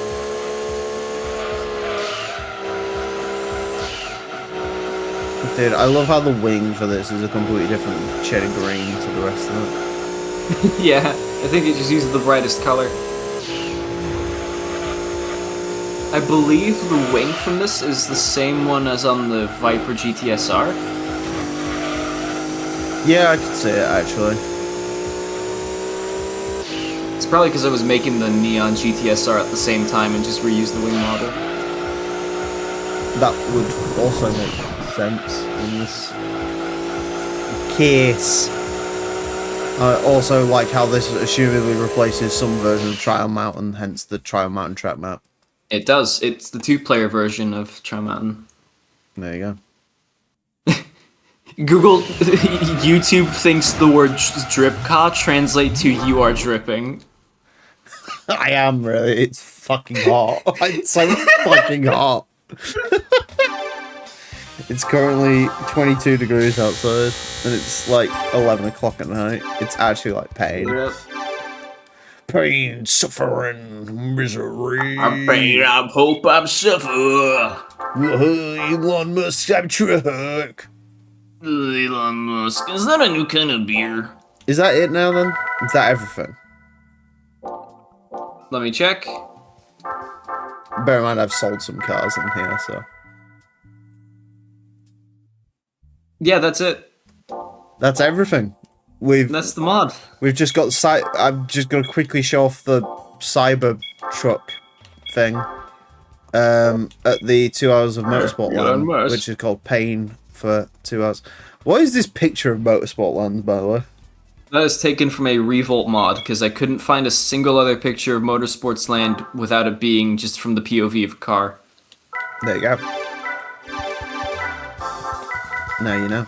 Dude, I love how the wing for this is a completely different shade of green to the rest of it. Yeah, I think it just uses the brightest color. I believe the wing from this is the same one as on the Viper GTSR. Yeah, I could see it actually. It's probably because I was making the Neon GTSR at the same time and just reused the wing model. That would also make sense in this case. I also like how this assumedly replaces some version of Trial Mountain, hence the Trial Mountain track map. It does. It's the two-player version of Trial Mountain. There you Google YouTube thinks the word drip car translate to you are dripping. go. I am really. It's fucking hot. It's so fucking hot. It's currently 22 degrees outside, and it's like 11 o'clock at night. It's actually like pain. Yep. Pain, suffering, misery. I'm pain, I hope I'm suffer. Elon Musk, I'm truck. Elon Musk, is that a new kind of beer? Is that it now then? Is that everything? Let me check. Bear in mind I've sold some cars in here, so. Yeah, that's it. That's everything. That's the mod. We've just got I'm just gonna quickly show off the Cyber truck thing. At the 2 hours of Motorsport Land, which is called Pain for 2 hours. What is this picture of Motorsport Land, by the way? That is taken from a Revolt mod, because I couldn't find a single other picture of Motorsports Land without it being just from the POV of a car. There you go. Now you know.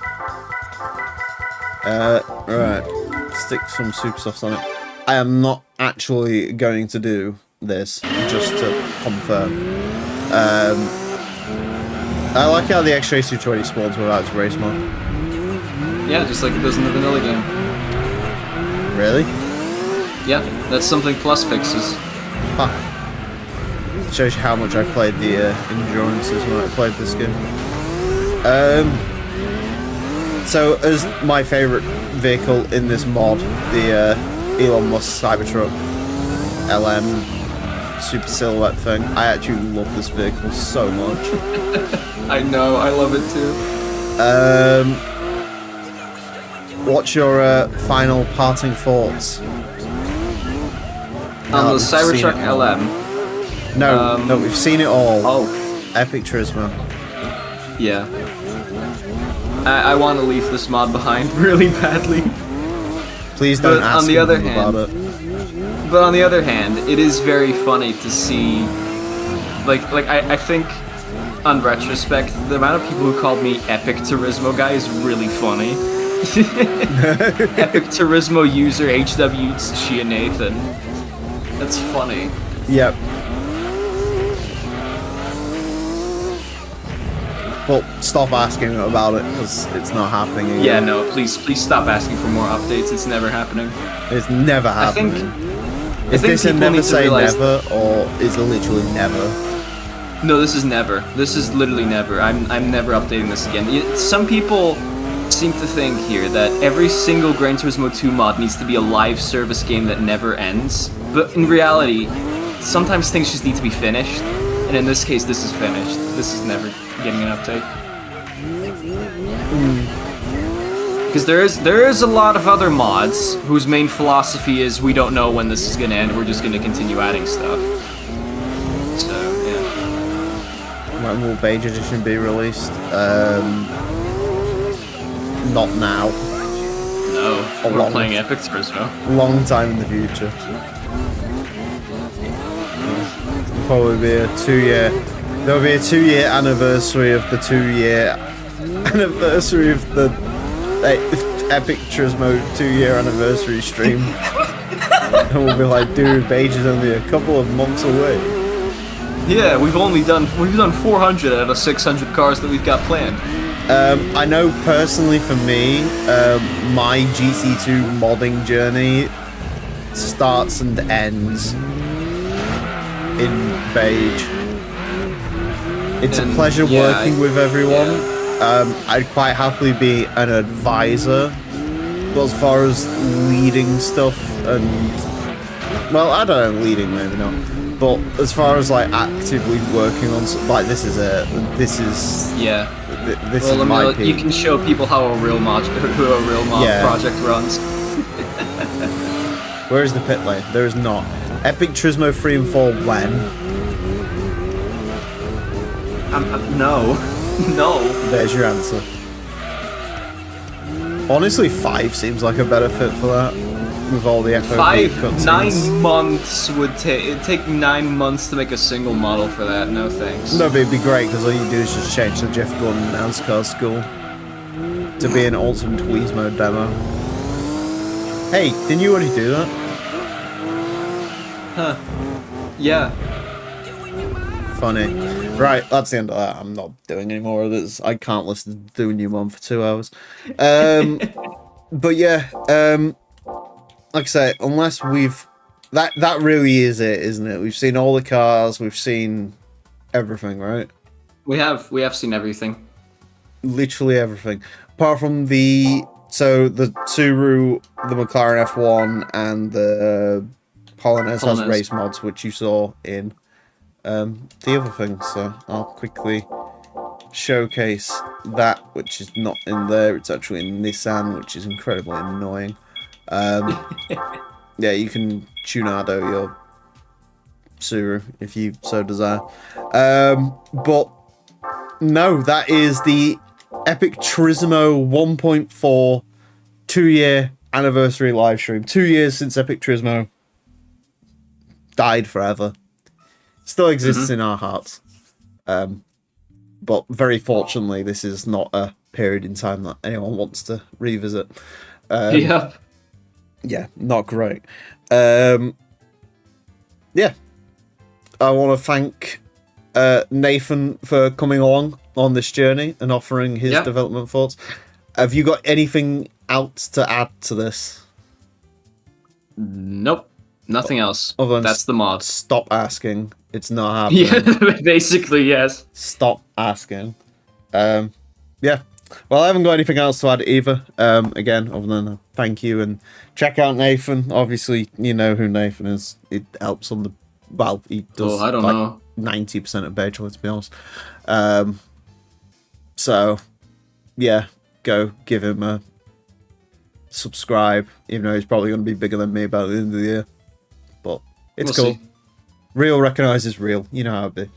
Right. Stick some super softs on it. I am not actually going to do this, just to confirm. I like how the X-Ray220 spawns without its race mod. Yeah, just like it does in the vanilla game. Really? Yeah, that's something Plus fixes. Huh. Shows you how much I played the Endurances when I played this game. So, as my favourite vehicle in this mod, the Elon Musk Cybertruck LM Super Silhouette thing, I actually love this vehicle so much. I know, I love it too. What's your final parting thoughts? On the Cybertruck LM. No, we've seen it all. Oh. Epic Turismo. Yeah. I want to leave this mod behind really badly. Please don't But ask on the other hand, about it. But on the other hand, it is very funny to see, I think, on retrospect, the amount of people who called me Epic Turismo guy is really funny. Epic Turismo user HW Shia Nathan. That's funny. Yep. But stop asking about it because it's not happening again. Yeah, no, please stop asking for more updates. It's never happening. It's never happening. Is this a people never need to say realize- never, or is it literally never? No, this is never. This is literally never. I'm never updating this again. Some people seem to think here that every single Gran Turismo 2 mod needs to be a live service game that never ends. But in reality, sometimes things just need to be finished. And in this case, this is finished. This is never getting an update. Because there is a lot of other mods whose main philosophy is we don't know when this is going to end, we're just going to continue adding stuff. So, yeah. When will Beige Edition be released? Not now. No, we're playing Epic Turismo. Long time in the future. Probably be a 2-year. There'll be a 2-year anniversary of the 2-year anniversary of the Epic Turismo 2-year anniversary stream. And we'll be like, dude, Beige is only a couple of months away. Yeah, we've done 400 out of 600 cars that we've got planned. I know personally for me, my GT2 modding journey starts and ends in Beige. It's a pleasure working with everyone. Yeah. I'd quite happily be an advisor, but as far as leading stuff and, well, I don't know, leading maybe not, but as far as like actively working on like this is Yeah. This is my peak. You can show people how a real mod project runs. Where is the pit lane? There is not. Epic Turismo 3 and 4 when? No. No. There's your answer. Honestly, 5 seems like a better fit for that. With all the FOV cutscenes. 9 months would take. It'd take 9 months to make a single model for that. No thanks. No, but it'd be great because all you do is just change the Jeff Gordon NASCAR school to be an Ultimate Turismo demo. Hey, didn't you already do that? Huh. Yeah. Funny. Right, that's the end of that. I'm not doing any more of this. I can't listen to a new one for 2 hours. But yeah, like I say, unless we've... That really is it, isn't it? We've seen all the cars, we've seen everything, right? We have seen everything. Literally everything. Apart from the... So, the Subaru, the McLaren F1, and the Polonaise has race mods, which you saw in the other things. So, I'll quickly showcase that, which is not in there. It's actually in Nissan, which is incredibly annoying. Yeah, you can tunado your Subaru if you so desire. But no, that is the Epic Turismo 1.4 2-year anniversary live stream. 2 years since Epic Turismo died forever. Still exists in our hearts. but very fortunately, this is not a period in time that anyone wants to revisit. Yep. Yeah, not great. Yeah, I want to thank Nathan for coming along on this journey and offering his Yeah. development thoughts. Have you got anything else to add to this? Nope. Nothing else. Other than That's the mod. Stop asking. It's not happening. Yeah, basically, yes. Stop asking. Yeah. Well, I haven't got anything else to add either. Again, other than a thank you and check out Nathan. Obviously, you know who Nathan is. It helps on the. Well, he does. I don't know. 90% of Beta, let's be honest. So, yeah, go give him a subscribe, even though he's probably going to be bigger than me by the end of the year. But it's We'll cool. see. Real recognizes real. You know how it be.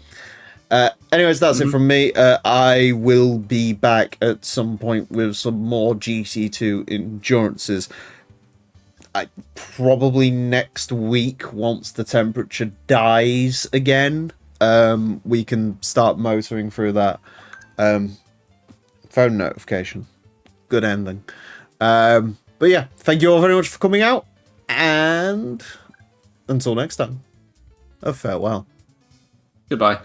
Anyways, that's it from me. I will be back at some point with some more GC2 endurances. Probably next week, once the temperature dies again, we can start motoring through that. Phone notification. Good ending. But yeah, thank you all very much for coming out. And until next time, a farewell. Goodbye.